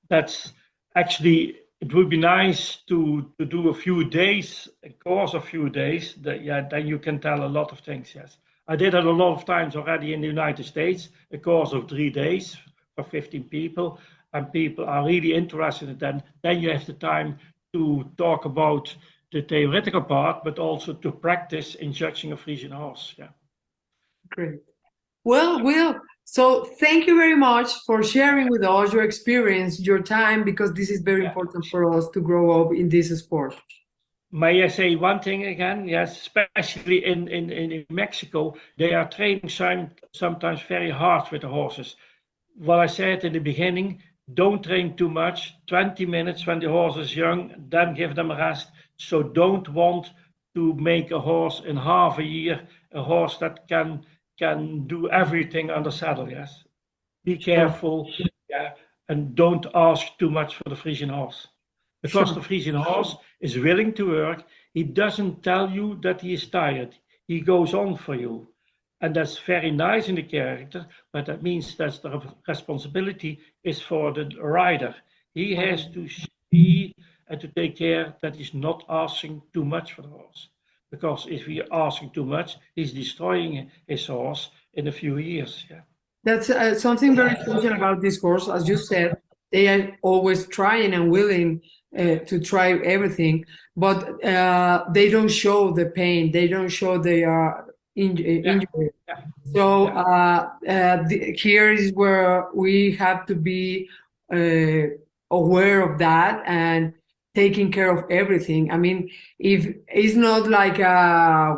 that's actually, it would be nice to do a few days, a course of few days. Then you can tell a lot of things. Yes, I did it a lot of times already in the United States, a course of 3 days for 15 people, and people are really interested in that. Then you have the time to talk about the theoretical part, but also to practice in judging a Frisian horse. Yeah. Great. Well, Will, so thank you very much for sharing with us your experience, your time, because this is very important for us to grow up in this sport. May I say one thing again? Yes, especially in Mexico, they are training sometimes very hard with the horses. What I said in the beginning, don't train too much, 20 minutes when the horse is young, then give them a rest. So don't want to make a horse in half a year, a horse that can do everything on the saddle, yes. Be careful, yeah, and don't ask too much for the Frisian horse. Because the Frisian horse is willing to work, he doesn't tell you that he is tired. He goes on for you. And that's very nice in the character, but that means that the responsibility is for the rider. He has to see and to take care that he's not asking too much for the horse. Because if we are asking too much, he's destroying his horse in a few years. Yeah. That's something very special about this horse. As you said, they are always trying and willing to try everything, but they don't show the pain. They don't show they are injured. Yeah. So here is where we have to be aware of that and taking care of everything. I mean, if it's not like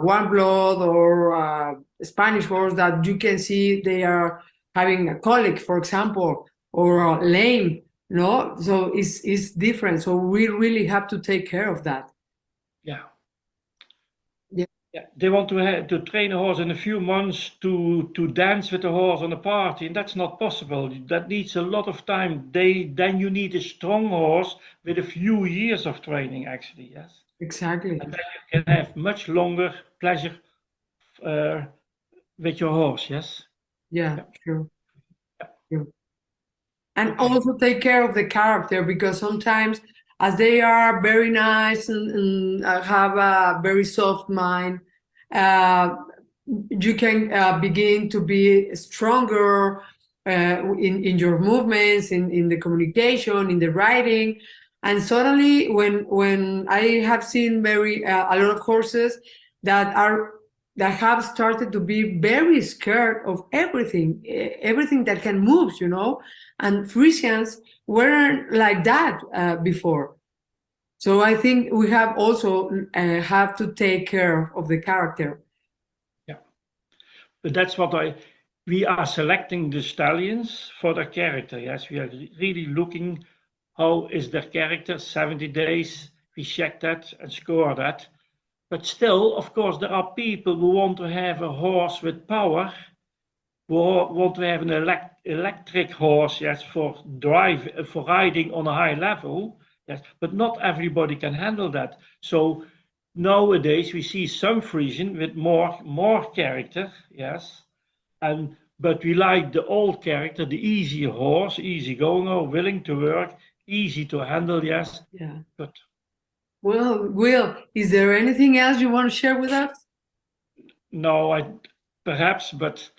one blood or a Spanish horse that you can see they are having a colic, for example, or lame, no? So it's different. So we really have to take care of that. Yeah. Yeah, they want to train a horse in a few months to dance with the horse on a party, and that's not possible. That needs a lot of time. Then you need a strong horse with a few years of training, actually. Yes. Exactly. And then you can have much longer pleasure with your horse. Yes. Yeah, sure. Sure. And also take care of the character, because sometimes, as they are very nice and have a very soft mind, you can begin to be stronger in your movements, in the communication, in the writing. And suddenly, when I have seen a lot of horses that have started to be very scared of everything that can move, and Frisians weren't like that before. So I think we have also have to take care of the character. Yeah, but that's what we are selecting the stallions for their character. Yes, we are really looking how is their character. 70 days, we check that and score that. But still, of course, there are people who want to have a horse with power, who want to have an electric horse, yes, for riding on a high level, yes. But not everybody can handle that. So nowadays we see some Frisian with more character, yes, but we like the old character, the easy horse, easy going, willing to work, easy to handle, yes. Yeah. But well, Will, is there anything else you want to share with us? No, perhaps, but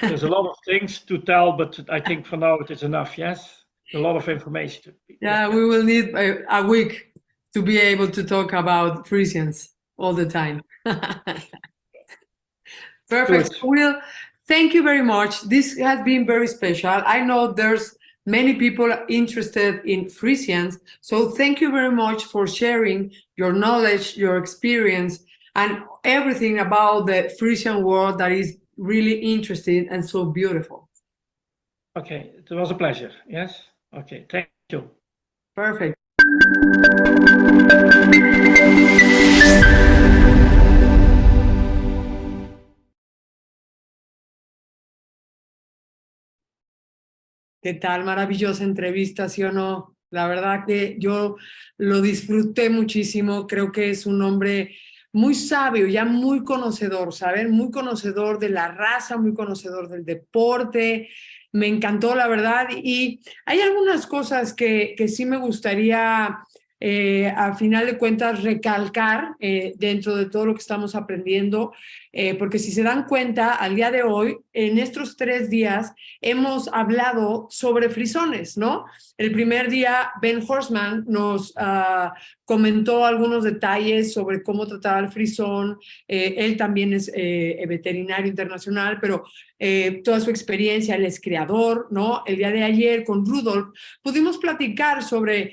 there's a lot of things to tell, but I think for now it is enough, yes? A lot of information. Yeah, we will need a week to be able to talk about Frisians all the time. Perfect. Will, thank you very much. This has been very special. I know there's many people interested in Frisians, so thank you very much for sharing your knowledge, your experience, and everything about the Frisian world that is really interesting and so beautiful. Okay, it was a pleasure. Yes. Okay, thank you. Perfect. ¿Qué tal? Maravillosa entrevista, ¿sí o no? La verdad que yo lo disfruté muchísimo. Creo que es un hombre muy sabio, ya muy conocedor, ¿saben? Muy conocedor de la raza, muy conocedor del deporte. Me encantó, la verdad. Y hay algunas cosas que sí me gustaría, a final de cuentas, recalcar dentro de todo lo que estamos aprendiendo, porque si se dan cuenta, al día de hoy, en estos 3 días, hemos hablado sobre frisones, ¿no? El primer día, Ben Horstman nos comentó algunos detalles sobre cómo tratar al frisón. Él también es veterinario internacional, pero toda su experiencia, él es criador, ¿no? El día de ayer con Rudolf pudimos platicar sobre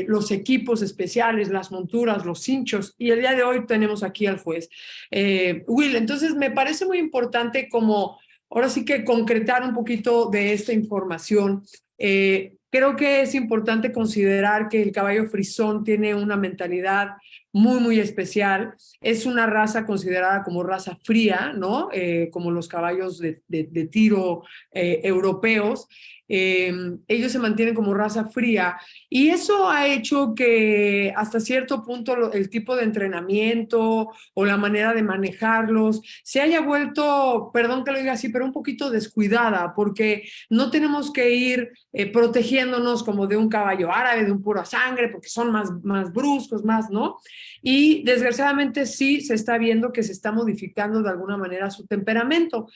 los equipos especiales, las monturas, los cinchos, y el día de hoy tenemos aquí al juez. Wil, entonces me parece muy importante como ahora sí que concretar un poquito de esta información. Creo que es importante considerar que el caballo frisón tiene una mentalidad muy, muy especial. Es una raza considerada como raza fría, ¿no? Como los caballos de tiro europeos. Ellos se mantienen como raza fría y eso ha hecho que hasta cierto punto el tipo de entrenamiento o la manera de manejarlos se haya vuelto, perdón que lo diga así, pero un poquito descuidada, porque no tenemos que ir protegiéndonos como de un caballo árabe, de un pura sangre, porque son más bruscos, más, ¿no? Y desgraciadamente sí se está viendo que se está modificando de alguna manera su temperamento.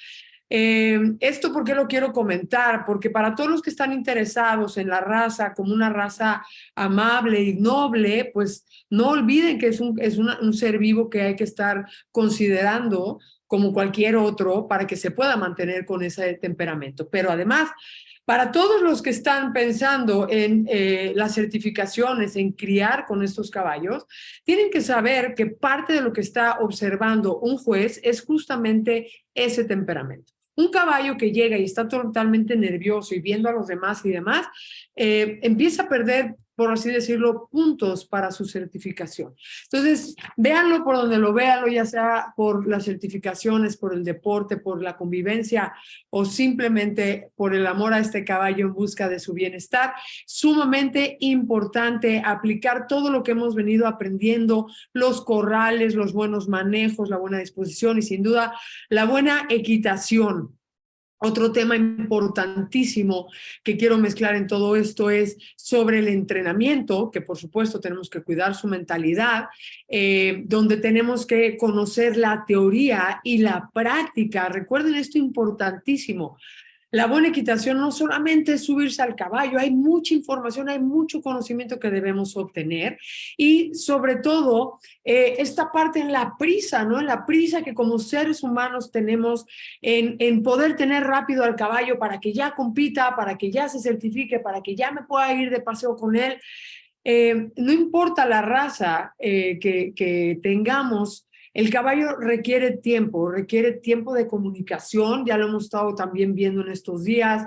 Esto, ¿por qué lo quiero comentar? Porque para todos los que están interesados en la raza como una raza amable y noble, pues no olviden que es un ser vivo que hay que estar considerando como cualquier otro para que se pueda mantener con ese temperamento. Pero además, para todos los que están pensando en las certificaciones, en criar con estos caballos, tienen que saber que parte de lo que está observando un juez es justamente ese temperamento. Un caballo que llega y está totalmente nervioso y viendo a los demás y demás, empieza a perder, por así decirlo, puntos para su certificación. Entonces, véanlo por donde lo véanlo, ya sea por las certificaciones, por el deporte, por la convivencia o simplemente por el amor a este caballo en busca de su bienestar. Sumamente importante aplicar todo lo que hemos venido aprendiendo, los corrales, los buenos manejos, la buena disposición y sin duda la buena equitación. Otro tema importantísimo que quiero mezclar en todo esto es sobre el entrenamiento, que por supuesto tenemos que cuidar su mentalidad, donde tenemos que conocer la teoría y la práctica. Recuerden esto importantísimo. La buena equitación no solamente es subirse al caballo, hay mucha información, hay mucho conocimiento que debemos obtener y sobre todo esta parte en la prisa, ¿no? En la prisa que como seres humanos tenemos en poder tener rápido al caballo para que ya compita, para que ya se certifique, para que ya me pueda ir de paseo con él. No importa la raza que tengamos, el caballo requiere tiempo de comunicación, ya lo hemos estado también viendo en estos días,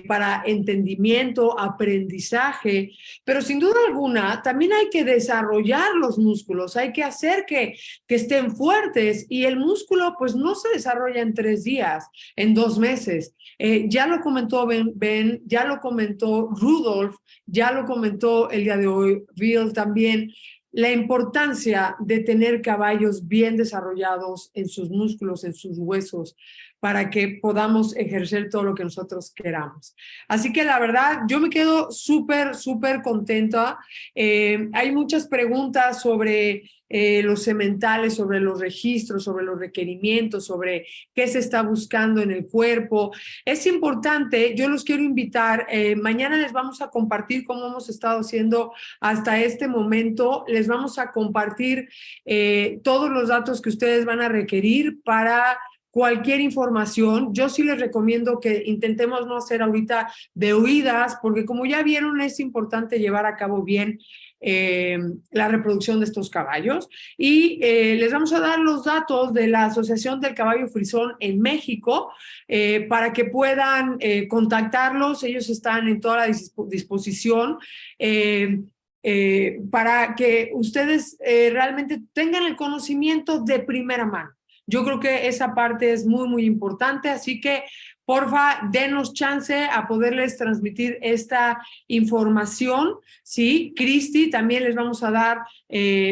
para entendimiento, aprendizaje, pero sin duda alguna también hay que desarrollar los músculos, hay que hacer que estén fuertes y el músculo pues no se desarrolla en 3 días, en 2 meses. Ya lo comentó Ben, ya lo comentó Rudolf, ya lo comentó el día de hoy Wil también, la importancia de tener caballos bien desarrollados en sus músculos, en sus huesos, para que podamos ejercer todo lo que nosotros queramos. Así que la verdad, yo me quedo súper, súper contenta. Hay muchas preguntas sobre los sementales, sobre los registros, sobre los requerimientos, sobre qué se está buscando en el cuerpo. Es importante, yo los quiero invitar, mañana les vamos a compartir cómo hemos estado haciendo hasta este momento, les vamos a compartir todos los datos que ustedes van a requerir para cualquier información. Yo sí les recomiendo que intentemos no hacer ahorita de oídas, porque como ya vieron, es importante llevar a cabo bien la reproducción de estos caballos. Y les vamos a dar los datos de la Asociación del Caballo Frisón en México para que puedan contactarlos. Ellos están en toda la disposición para que ustedes realmente tengan el conocimiento de primera mano. Yo creo que esa parte es muy, muy importante, así que porfa, denos chance a poderles transmitir esta información, ¿sí? Cristi, también les vamos a dar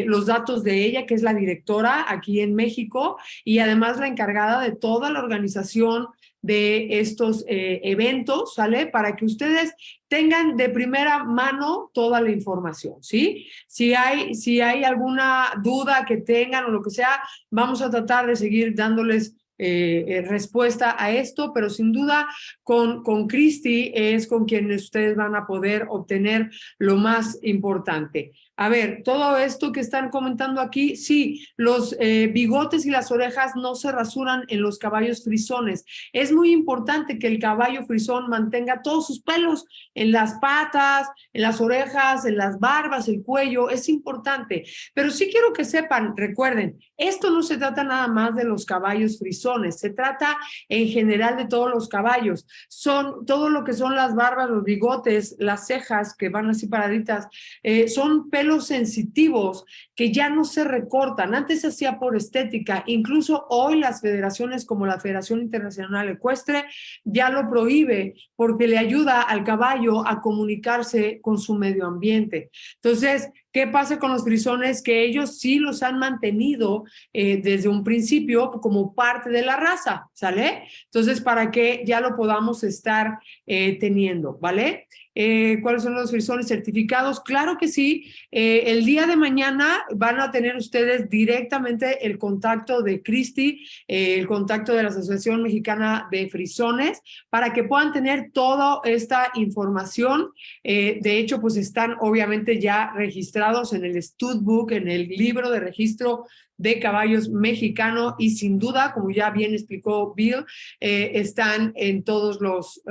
los datos de ella, que es la directora aquí en México y además la encargada de toda la organización de estos eventos, ¿sale? Para que ustedes tengan de primera mano toda la información, ¿sí? Si hay alguna duda que tengan o lo que sea, vamos a tratar de seguir dándoles respuesta a esto, pero sin duda con Cristi es con quien ustedes van a poder obtener lo más importante. A ver, todo esto que están comentando aquí, sí, los bigotes y las orejas no se rasuran en los caballos frisones. Es muy importante que el caballo frisón mantenga todos sus pelos en las patas, en las orejas, en las barbas, el cuello, es importante. Pero sí quiero que sepan, recuerden, esto no se trata nada más de los caballos frisones, se trata en general de todos los caballos. Son todo lo que son las barbas, los bigotes, las cejas que van así paraditas, son pelos sensitivos que ya no se recortan. Antes se hacía por estética, incluso hoy las federaciones como la Federación Internacional Ecuestre ya lo prohíbe porque le ayuda al caballo a comunicarse con su medio ambiente. Entonces, ¿qué pasa con los frisones? Que ellos sí los han mantenido desde un principio como parte de la raza, ¿sale? Entonces, para que ya lo podamos estar teniendo, ¿vale? ¿Cuáles son los frisones certificados? Claro que sí. El día de mañana van a tener ustedes directamente el contacto de Cristi, el contacto de la Asociación Mexicana de Frisones, para que puedan tener toda esta información. De hecho, pues están obviamente ya registrados en el Studbook, en el libro de registro de caballos mexicano y sin duda, como ya bien explicó Bill, están en todos los...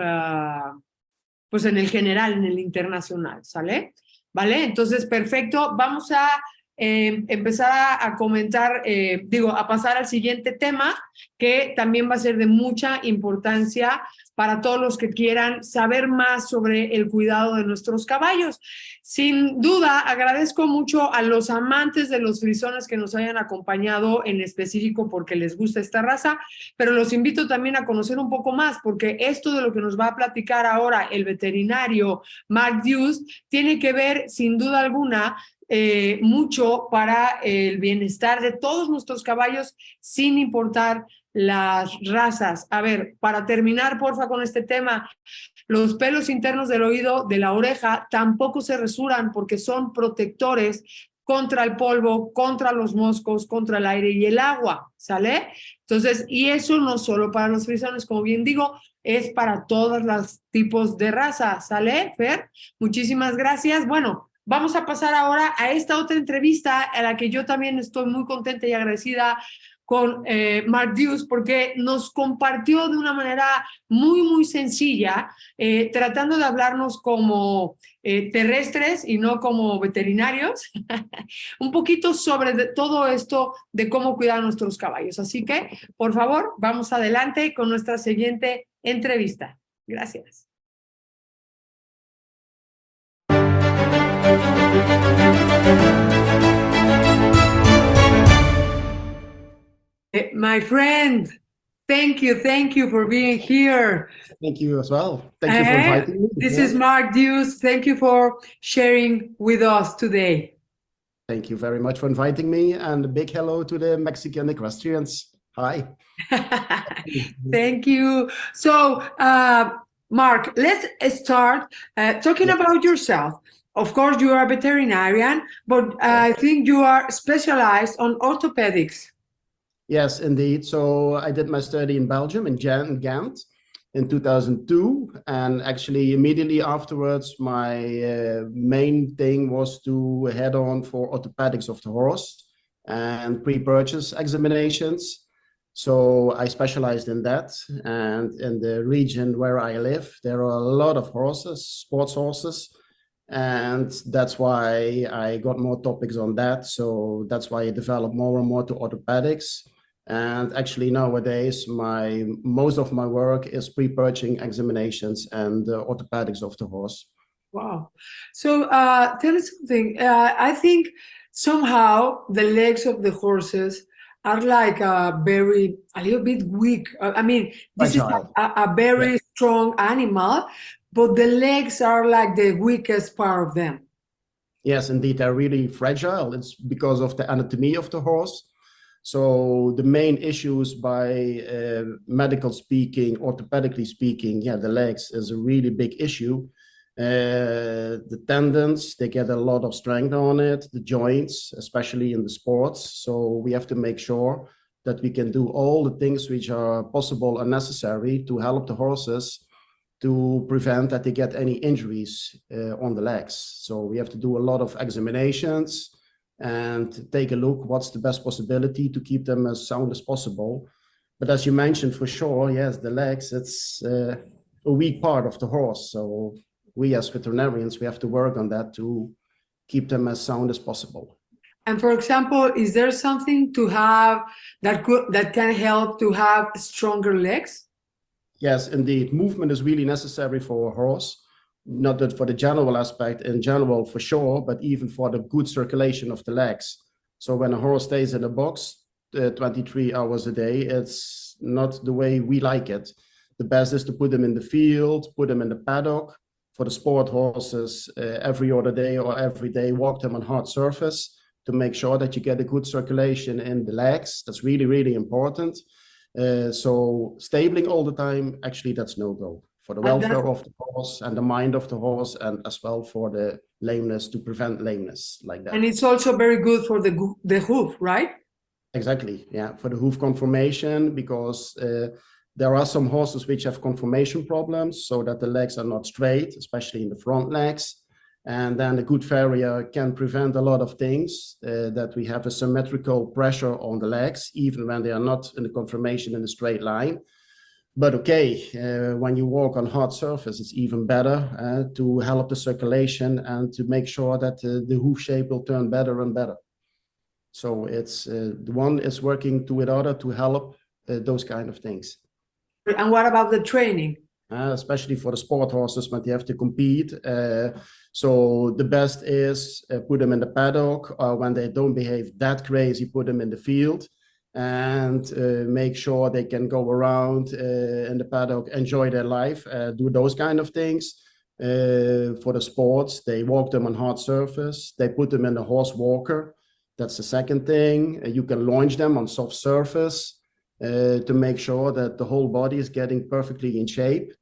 pues en el general, en el internacional, ¿sale? ¿Vale? Entonces, perfecto. Vamos a empezar a comentar, a pasar al siguiente tema, que también va a ser de mucha importancia para todos los que quieran saber más sobre el cuidado de nuestros caballos. Sin duda, agradezco mucho a los amantes de los frisones que nos hayan acompañado en específico porque les gusta esta raza, pero los invito también a conocer un poco más porque esto de lo que nos va a platicar ahora el veterinario Mark Deuss tiene que ver, sin duda alguna, mucho para el bienestar de todos nuestros caballos sin importar las razas. A ver, para terminar, porfa, con este tema, los pelos internos del oído, de la oreja, tampoco se rasuran porque son protectores contra el polvo, contra los moscos, contra el aire y el agua, ¿sale? Entonces, y eso no solo para los frisones, como bien digo, es para todos los tipos de raza, ¿sale, Fer? Muchísimas gracias. Bueno, vamos a pasar ahora a esta otra entrevista a la que yo también estoy muy contenta y agradecida con Mark Deuss porque nos compartió de una manera muy, muy sencilla, tratando de hablarnos como terrestres y no como veterinarios, un poquito sobre todo esto de cómo cuidar a nuestros caballos. Así que, por favor, vamos adelante con nuestra siguiente entrevista. Gracias. My friend, thank you for being here. Thank you as well. Thank you for inviting me. This is Mark Deuss. Thank you for sharing with us today. Thank you very much for inviting me, and a big hello to the Mexican equestrians. Hi. Thank you. So, Mark, let's start talking about yourself. Of course, you are a veterinarian, but I think you are specialized on orthopedics. Yes, indeed. So I did my study in Belgium, in Ghent, in 2002. And actually, immediately afterwards, my main thing was to head on for orthopedics of the horse and pre-purchase examinations. So I specialized in that. And in the region where I live, there are a lot of horses, sports horses. And that's why I got more topics on that. So that's why I developed more and more to orthopedics. And actually nowadays, most of my work is pre-purchasing examinations and orthopedics of the horse. Wow. So tell me something. I think somehow the legs of the horses are like a little bit weak. I mean, this Fragile. is a very strong animal, but the legs are like the weakest part of them. Yes, indeed, they're really fragile. It's because of the anatomy of the horse. So the main issues by medical speaking, orthopedically speaking, the legs is a really big issue. The tendons, they get a lot of strength on it, the joints, especially in the sports. So we have to make sure that we can do all the things which are possible and necessary to help the horses to prevent that they get any injuries on the legs. So we have to do a lot of examinations and take a look what's the best possibility to keep them as sound as possible. But as you mentioned, for sure, yes, the legs, it's a weak part of the horse. So we as veterinarians, we have to work on that to keep them as sound as possible. And for example, is there something to have that can help to have stronger legs? Yes, indeed. Movement is really necessary for a horse, not that for the general aspect in general, for sure, but even for the good circulation of the legs. So when a horse stays in a box 23 hours a day, it's not the way we like it. The best is to put them in the field, put them in the paddock. For the sport horses, every other day or every day, walk them on hard surface to make sure that you get a good circulation in the legs. That's really, really important. So stabling all the time, actually, that's no go for the welfare of the horse and the mind of the horse, and as well for the lameness, to prevent lameness like that. And it's also very good for the hoof, right? Exactly, yeah, for the hoof conformation, because there are some horses which have conformation problems, so that the legs are not straight, especially in the front legs. And then a good farrier can prevent a lot of things, that we have a symmetrical pressure on the legs, even when they are not in the conformation in a straight line. But okay, when you walk on hard surface, it's even better to help the circulation and to make sure that the hoof shape will turn better and better. So it's the one is working with other to help those kind of things. And what about the training? Especially for the sport horses when they have to compete. So the best is put them in the paddock, or when they don't behave that crazy, put them in the field and make sure they can go around in the paddock, enjoy their life, do those kind of things. For the sports, they walk them on hard surface. They put them in the horse walker. That's the second thing. You can launch them on soft surface. To make sure that the whole body is getting perfectly in shape,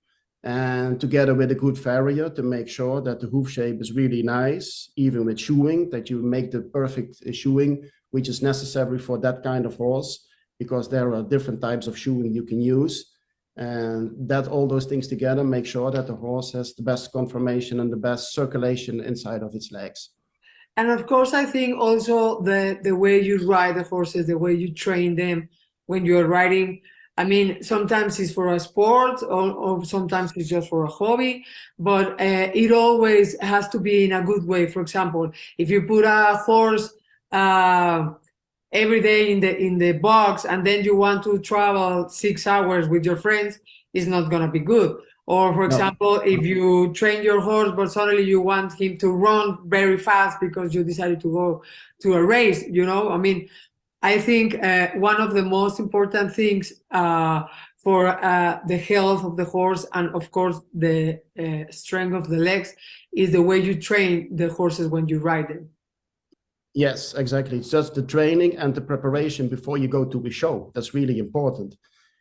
and together with a good farrier to make sure that the hoof shape is really nice, even with shoeing, that you make the perfect shoeing, which is necessary for that kind of horse, because there are different types of shoeing you can use. And that all those things together make sure that the horse has the best conformation and the best circulation inside of its legs. And of course, I think also the way you ride the horses, the way you train them, when you're riding, I mean, sometimes it's for a sport or sometimes it's just for a hobby, but it always has to be in a good way. For example, if you put a horse every day in the box and then you want to travel 6 hours with your friends, it's not going to be good. Or for example, if you train your horse, but suddenly you want him to run very fast because you decided to go to a race, I mean, I think one of the most important things for the health of the horse and, of course, the strength of the legs is the way you train the horses when you ride them. Yes, exactly. It's just the training and the preparation before you go to a show. That's really important.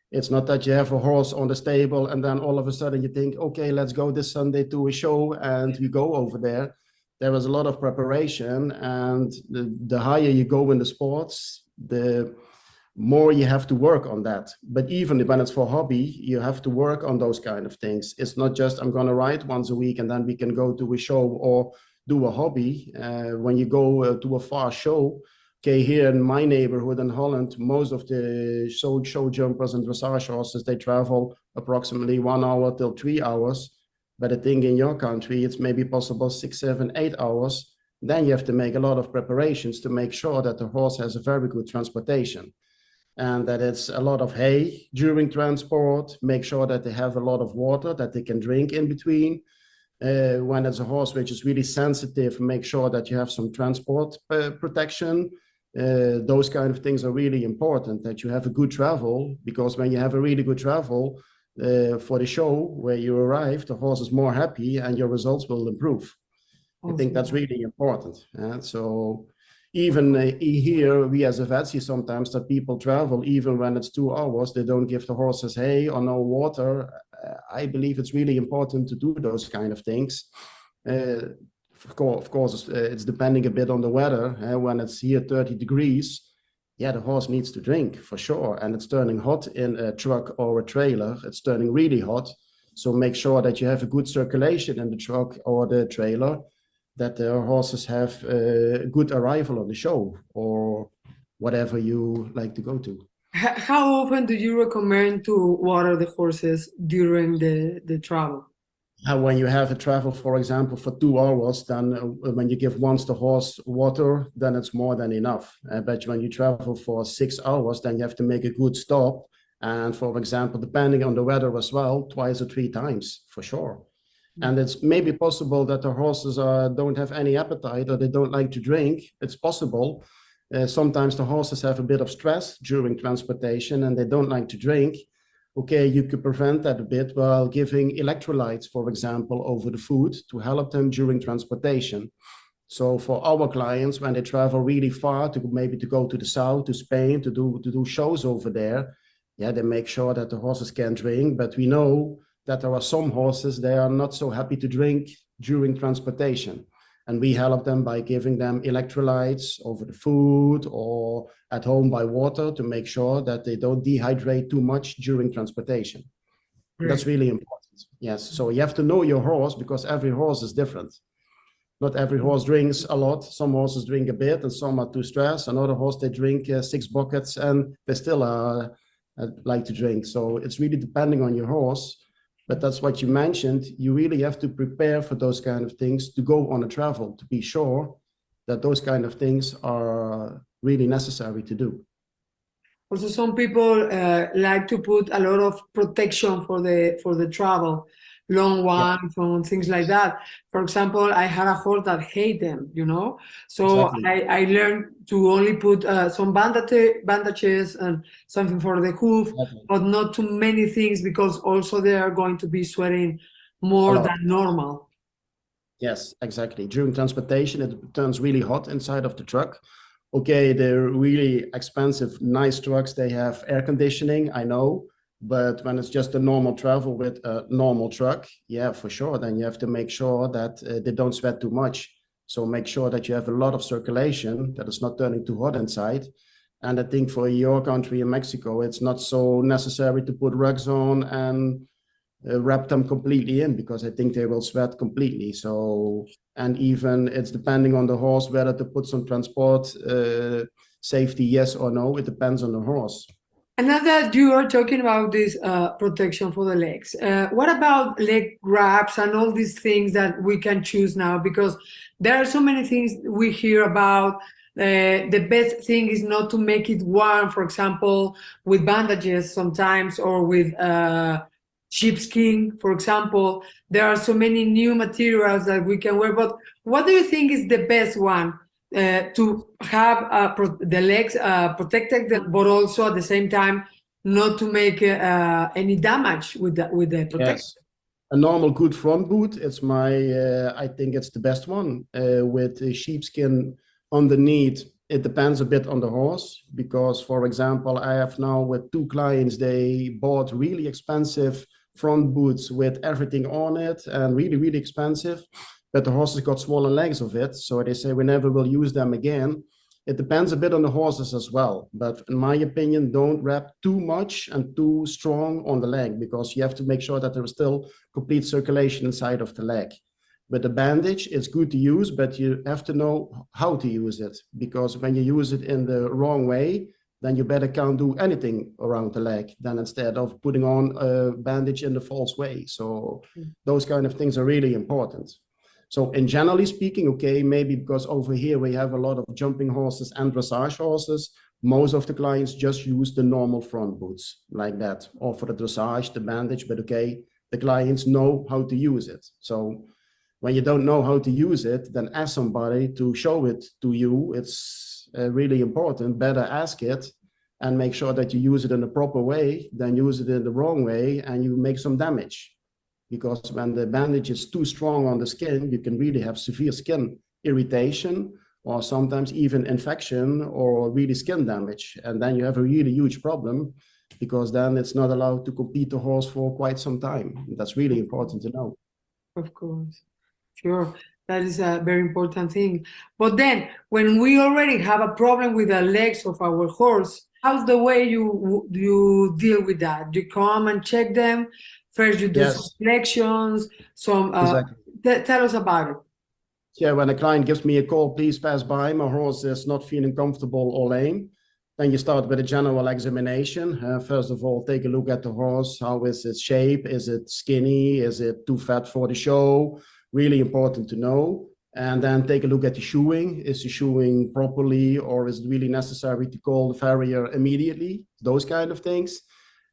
It's not that you have a horse on the stable and then all of a sudden you think, okay, let's go this Sunday to a show and we go over there. There is a lot of preparation, and the higher you go in the sports, the more you have to work on that. But even when it's for hobby, you have to work on those kind of things. It's not just I'm going to ride once a week and then we can go to a show or do a hobby. When you go to a far show, okay, here in my neighborhood in Holland, most of the show jumpers and dressage horses, they travel approximately 1 hour till 3 hours But I think in your country, it's maybe possible 6, 7, 8 hours. Then you have to make a lot of preparations to make sure that the horse has a very good transportation and that it's a lot of hay during transport. Make sure that they have a lot of water that they can drink in between. When it's a horse which is really sensitive, make sure that you have some transport protection. Those kind of things are really important, that you have a good travel, because when you have a really good travel for the show where you arrive, the horse is more happy and your results will improve. I think that's really important. So even here, we as a vet see sometimes that people travel, even when it's 2 hours, they don't give the horses hay or no water. I believe it's really important to do those kind of things. Of course, it's depending a bit on the weather. When it's here 30 degrees, yeah, the horse needs to drink for sure. And it's turning hot in a truck or a trailer. It's turning really hot. So make sure that you have a good circulation in the truck or the trailer, that the horses have a good arrival on the show or whatever you like to go to. How often do you recommend to water the horses during the travel? When you have a travel, for example, for 2 hours, then when you give once the horse water, then it's more than enough. But when you travel for 6 hours, then you have to make a good stop. And for example, depending on the weather as well, 2 or 3 times for sure. And it's maybe possible that the horses don't have any appetite or they don't like to drink. It's possible. Sometimes the horses have a bit of stress during transportation and they don't like to drink. Okay, you could prevent that a bit while giving electrolytes, for example, over the food to help them during transportation. So for our clients, when they travel really far to maybe to go to the south, to Spain, to do shows over there, yeah, they make sure that the horses can drink. But we know that there are some horses, they are not so happy to drink during transportation. And we help them by giving them electrolytes over the food or at home by water to make sure that they don't dehydrate too much during transportation. That's really important. Yes. So you have to know your horse, because every horse is different. Not every horse drinks a lot. Some horses drink a bit and some are too stressed. Another horse, they drink 6 buckets and they still like to drink. So it's really depending on your horse. But that's what you mentioned. You really have to prepare for those kind of things to go on a travel, to be sure that those kind of things are really necessary to do. Also, some people like to put a lot of protection for the travel, long ones and things like that. For example, I had a horse that hate them, So exactly. I learned to only put some bandages and something for the hoof, but not too many things, because also they are going to be sweating more than normal. Yes, exactly. During transportation, it turns really hot inside of the truck. Okay, they're really expensive, nice trucks. They have air conditioning, I know. But when it's just a normal travel with a normal truck, yeah, for sure, then you have to make sure that they don't sweat too much. So make sure that you have a lot of circulation, that it's not turning too hot inside. And I think for your country in Mexico, it's not so necessary to put rugs on and wrap them completely in, because I think they will sweat completely. So, and even it's depending on the horse whether to put some transport safety, yes or no. It depends on the horse. And now that you are talking about this protection for the legs, what about leg wraps and all these things that we can choose now? Because there are so many things we hear about. The best thing is not to make it warm, for example, with bandages sometimes, or with sheepskin, for example. There are so many new materials that we can wear. But what do you think is the best one? To have the legs protected, but also at the same time not to make any damage with the protection. Yes. A normal good front boot, it's I think it's the best one. With the sheepskin underneath, it depends a bit on the horse, because for example, I have now with 2 clients, they bought really expensive front boots with everything on it and really, really expensive. But the horses got swollen legs of it, so they say we never will use them again. It depends a bit on the horses as well, but in my opinion, don't wrap too much and too strong on the leg, because you have to make sure that there is still complete circulation inside of the leg. With the bandage, it's good to use, but you have to know how to use it, because when you use it in the wrong way, then you better can't do anything around the leg than instead of putting on a bandage in the false way. So those kind of things are really important. So in generally speaking, okay, maybe because over here we have a lot of jumping horses and dressage horses, most of the clients just use the normal front boots like that, or for the dressage, the bandage, but okay, the clients know how to use it. So when you don't know how to use it, then ask somebody to show it to you. It's really important. Better ask it and make sure that you use it in the proper way than use it in the wrong way and you make some damage. Because when the bandage is too strong on the skin, you can really have severe skin irritation or sometimes even infection or really skin damage. And then you have a really huge problem because then it's not allowed to compete the horse for quite some time. That's really important to know. Of course. Sure. That is a very important thing. But then when we already have a problem with the legs of our horse, how's the way you deal with that? You come and check them? First, you do some flexions, some. Exactly. Tell us about it. Yeah, when a client gives me a call, please pass by, my horse is not feeling comfortable or lame. Then you start with a general examination. First of all, take a look at the horse. How is its shape? Is it skinny? Is it too fat for the show? Really important to know. And then take a look at the shoeing. Is the shoeing properly, or is it really necessary to call the farrier immediately? Those kind of things.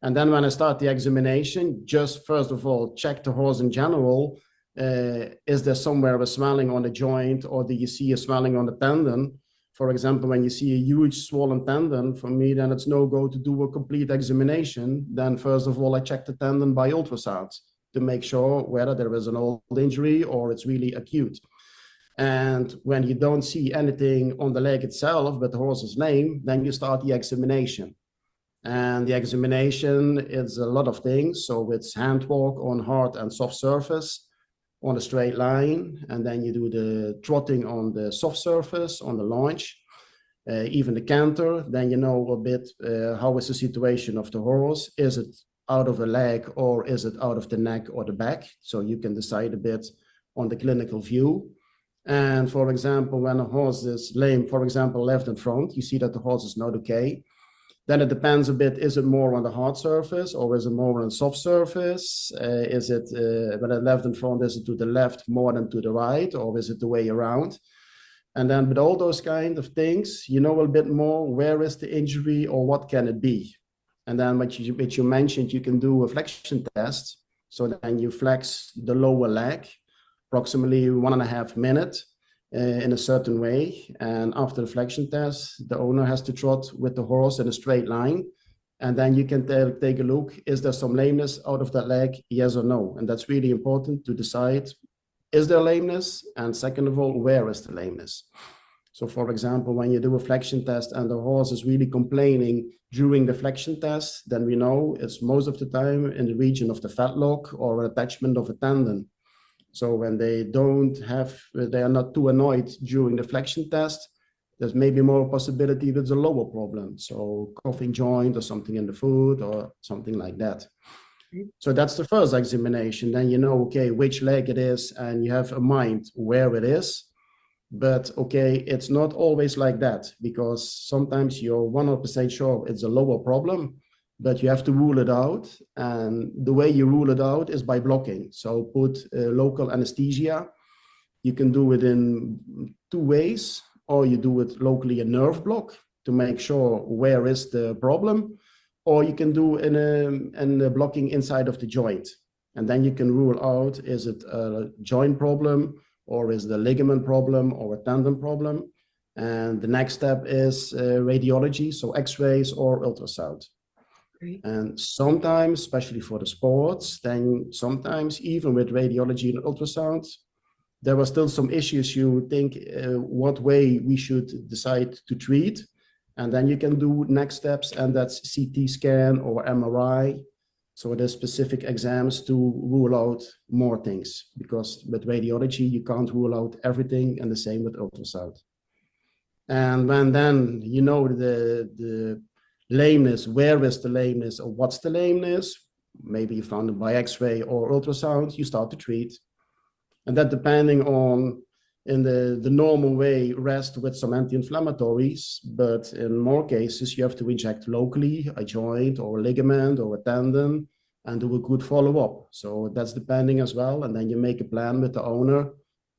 And then when I start the examination, just first of all, check the horse in general. Is there somewhere a swelling on the joint, or do you see a swelling on the tendon? For example, when you see a huge swollen tendon, for me, then it's no go to do a complete examination. Then first of all, I check the tendon by ultrasound to make sure whether there is an old injury or it's really acute. And when you don't see anything on the leg itself, but the horse is lame, then you start the examination. And the examination is a lot of things. So it's hand walk on hard and soft surface on a straight line. And then you do the trotting on the soft surface, on the launch, even the canter. Then you know a bit how is the situation of the horse. Is it out of the leg or is it out of the neck or the back? So you can decide a bit on the clinical view. And for example, when a horse is lame, for example, left and front, you see that the horse is not okay. Then it depends a bit, is it more on the hard surface or is it more on the soft surface? Is it, when it left and front, is it to the left more than to the right, or is it the way around? And then with all those kind of things, you know a bit more, where is the injury or what can it be? And then which you mentioned, you can do a flexion test. So then you flex the lower leg, approximately 1.5 minutes. In a certain way, and after the flexion test, the owner has to trot with the horse in a straight line, and then you can take a look, is there some lameness out of that leg, yes or no? And that's really important to decide, is there lameness, and second of all, where is the lameness? So for example, when you do a flexion test and the horse is really complaining during the flexion test, then we know it's most of the time in the region of the fetlock or attachment of a tendon. So when they are not too annoyed during the flexion test, there's maybe more possibility with a lower problem. So coughing joint or something in the foot or something like that. So that's the first examination. Then you know, okay, which leg it is and you have a mind where it is. But okay, it's not always like that because sometimes you're 100% sure it's a lower problem, but you have to rule it out. And the way you rule it out is by blocking. So put local anesthesia. You can do it in 2 ways, or you do it locally a nerve block to make sure where is the problem, or you can do in a blocking inside of the joint. And then you can rule out, is it a joint problem, or is it a ligament problem or a tendon problem? And the next step is radiology, so x-rays or ultrasound. And sometimes, especially for the sports, then sometimes even with radiology and ultrasound, there were still some issues you think what way we should decide to treat. And then you can do next steps, and that's CT scan or MRI. So there's specific exams to rule out more things, because with radiology, you can't rule out everything, and the same with ultrasound. And when then you know the lameness, where is the lameness or what's the lameness, maybe you found it by x-ray or ultrasound, you start to treat. And that depending on in the normal way, rest with some anti-inflammatories, but in more cases, you have to inject locally a joint or a ligament or a tendon and do a good follow-up. So that's depending as well. And then you make a plan with the owner,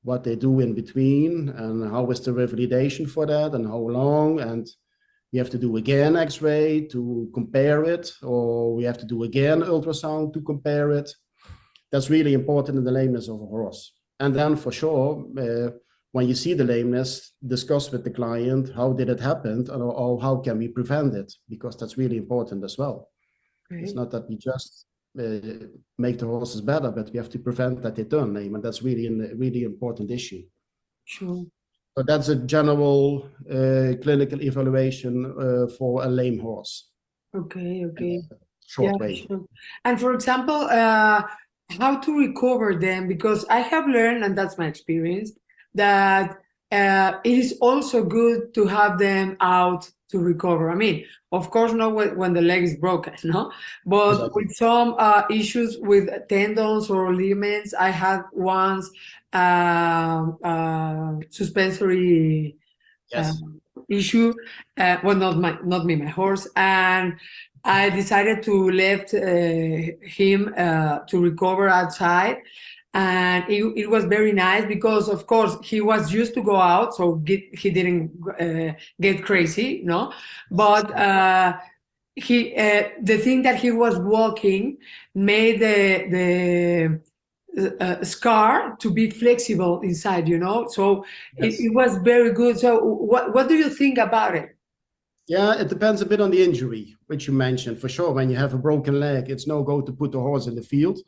what they do in between and how is the revalidation for that and how long. And you have to do again X-ray to compare it, or we have to do again ultrasound to compare it. That's really important in the lameness of a horse. And then for sure, when you see the lameness, discuss with the client, how did it happen, or how can we prevent it? Because that's really important as well. Okay. It's not that we just make the horses better, but we have to prevent that they turn lame. And that's really a really important issue. Sure. So that's a general clinical evaluation for a lame horse. Okay, okay. Short way. Sure. And for example, how to recover them, because I have learned, and that's my experience, that it is also good to have them out to recover. I mean, of course, not when the leg is broken, no? But exactly. With some issues with tendons or ligaments, I had once suspensory issue. Well, not me, my horse, and I decided to let him to recover outside, and it was very nice because, of course, he was used to go out, so he didn't get crazy, no. But the thing that he was walking made the scar to be flexible inside, you know. So yes. it was very good. So what do you think about it? Yeah, it depends a bit on the injury, which you mentioned. For sure, when you have a broken leg, it's no go to put the horse in the field,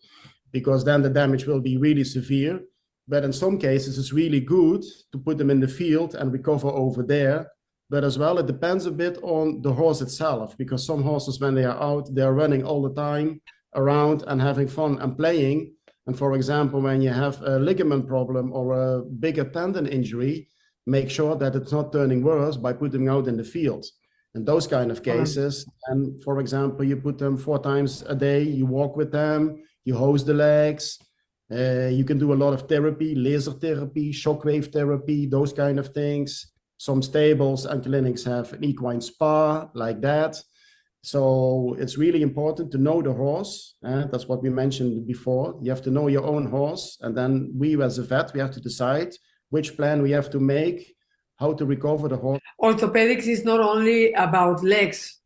because then the damage will be really severe. But in some cases, it's really good to put them in the field and recover over there. But as well, it depends a bit on the horse itself, because some horses, when they are out, they're running all the time around and having fun and playing. And for example, when you have a ligament problem or a bigger tendon injury, make sure that it's not turning worse by putting them out in the field. In those kind of cases, and for example, you put them 4 times a day, you walk with them, you hose the legs, you can do a lot of therapy, laser therapy, shockwave therapy, those kind of things. Some stables and clinics have an equine spa like that. So it's really important to know the horse. That's what we mentioned before. You have to know your own horse. And then we as a vet, we have to decide which plan we have to make, how to recover the horse. Orthopedics is not only about legs.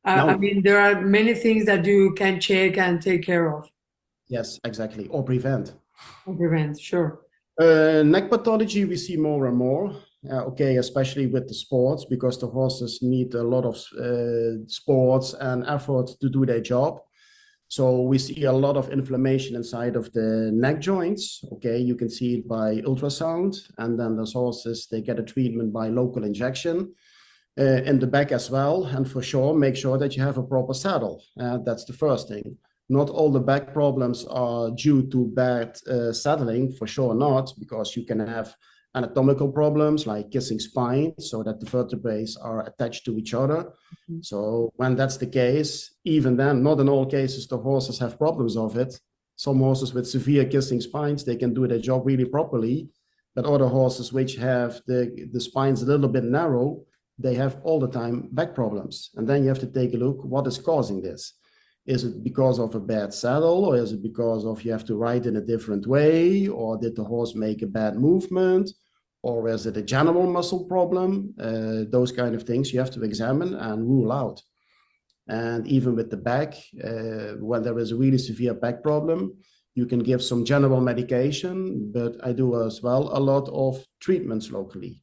No. I mean, there are many things that you can check and take care of. Yes, exactly. Or prevent. Or prevent, sure. Neck pathology, we see more and more. Okay, especially with the sports, because the horses need a lot of sports and effort to do their job. So we see a lot of inflammation inside of the neck joints. Okay, you can see it by ultrasound, and then those horses, they get a treatment by local injection in the back as well. And for sure, make sure that you have a proper saddle. That's the first thing. Not all the back problems are due to bad saddling, for sure not, because you can have anatomical problems like kissing spine, so that the vertebrae are attached to each other. Mm-hmm. So when that's the case, even then, not in all cases the horses have problems of it. Some horses with severe kissing spines, they can do their job really properly, but other horses which have the spines a little bit narrow, they have all the time back problems. And then you have to take a look, what is causing this? Is it because of a bad saddle, or is it because of you have to ride in a different way, or did the horse make a bad movement? Or is it a general muscle problem? Those kind of things you have to examine and rule out. And even with the back, when there is a really severe back problem, you can give some general medication, but I do as well a lot of treatments locally.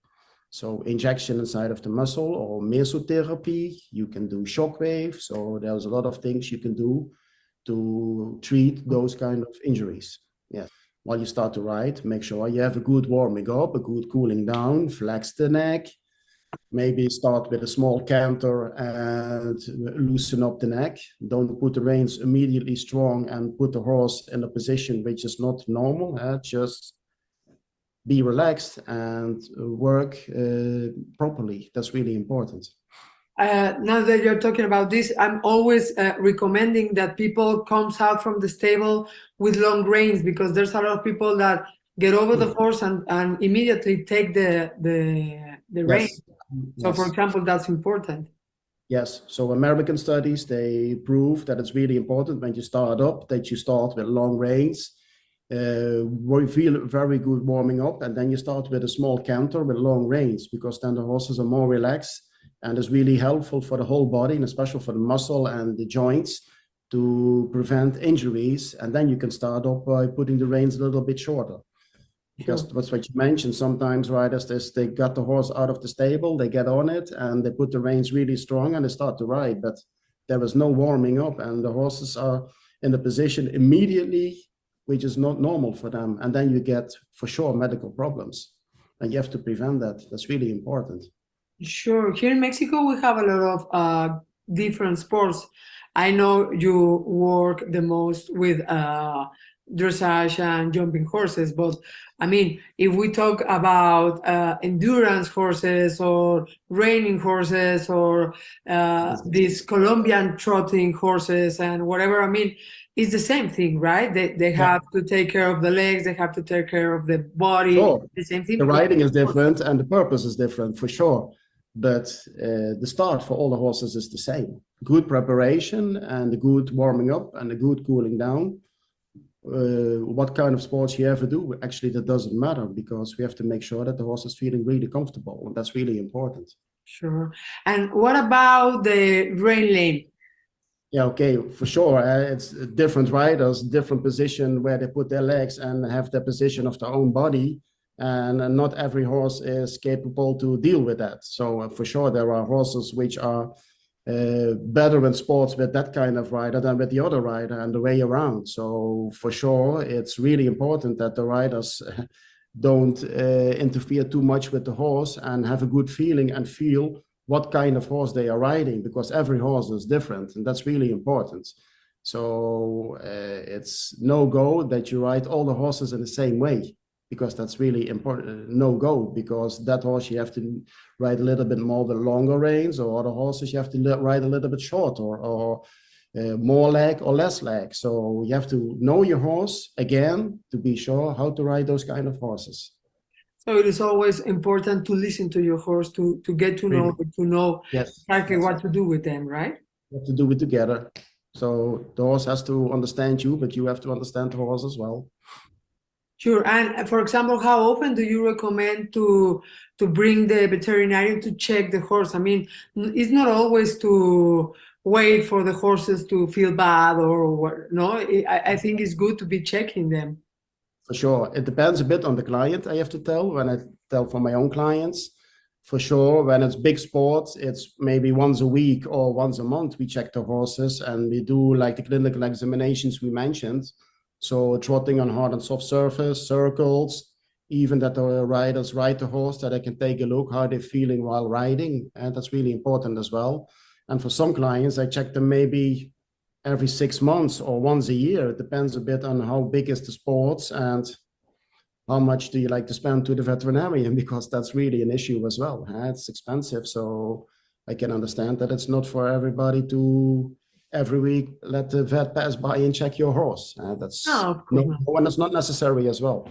So injection inside of the muscle or mesotherapy, you can do shockwave. So there's a lot of things you can do to treat those kind of injuries. Yes. While you start to ride, make sure you have a good warming up, a good cooling down, flex the neck, maybe start with a small canter and loosen up the neck. Don't put the reins immediately strong and put the horse in a position which is not normal. Just be relaxed and work properly. That's really important. Now that you're talking about this, I'm always recommending that people comes out from the stable with long reins, because there's a lot of people that get over the horse and immediately take the rein. Yes. So, for Yes. example, that's important. Yes. So American studies, they prove that it's really important when you start up that you start with long reins. We feel very good warming up, and then you start with a small canter with long reins, because then the horses are more relaxed, and it's really helpful for the whole body, and especially for the muscle and the joints, to prevent injuries. And then you can start up by putting the reins a little bit shorter. Because that's what you mentioned. Sometimes riders, they got the horse out of the stable, they get on it, and they put the reins really strong, and they start to ride. But there was no warming up, and the horses are in the position immediately, which is not normal for them. And then you get, for sure, medical problems. And you have to prevent that. That's really important. Sure. Here in Mexico, we have a lot of different sports. I know you work the most with dressage and jumping horses, but I mean, if we talk about endurance horses or reining horses or these Colombian trotting horses and whatever, I mean, it's the same thing, right? They have to take care of the legs, they have to take care of the body. Sure. The same thing. The riding is different and the purpose is different, for sure. But the start for all the horses is the same. Good preparation and a good warming up and a good cooling down. What kind of sports you ever do, actually, that doesn't matter, because we have to make sure that the horse is feeling really comfortable, and that's really important. Sure. And what about the rein lane? Yeah, okay, for sure. It's different riders, different position where they put their legs and have their position of their own body. And not every horse is capable to deal with that. So for sure, there are horses which are better in sports with that kind of rider than with the other rider, and the way around. So for sure, it's really important that the riders don't interfere too much with the horse and have a good feeling and feel what kind of horse they are riding, because every horse is different, and that's really important. So it's no go that you ride all the horses in the same way, because that's really important. No go, because that horse you have to ride a little bit more with longer reins, or other horses you have to ride a little bit shorter, or more leg or less leg. So you have to know your horse again to be sure how to ride those kind of horses. So it is always important to listen to your horse, to get to know, yes, exactly what to do with them, right? You have to do it together. So the horse has to understand you, but you have to understand the horse as well. Sure. And for example, how often do you recommend to bring the veterinarian to check the horse? I mean, it's not always to wait for the horses to feel bad or what. No, I think it's good to be checking them. For sure. It depends a bit on the client, I have to tell. When I tell for my own clients, for sure, when it's big sports, it's maybe once a week or once a month we check the horses, and we do like the clinical examinations we mentioned. So trotting on hard and soft surface, circles, even that the riders ride the horse, that I can take a look how they're feeling while riding. And that's really important as well. And for some clients, I check them maybe every 6 months or once a year. It depends a bit on how big is the sports and how much do you like to spend to the veterinarian, because that's really an issue as well. It's expensive. So I can understand that it's not for everybody to every week let the vet pass by and check your horse. That's not necessary as well.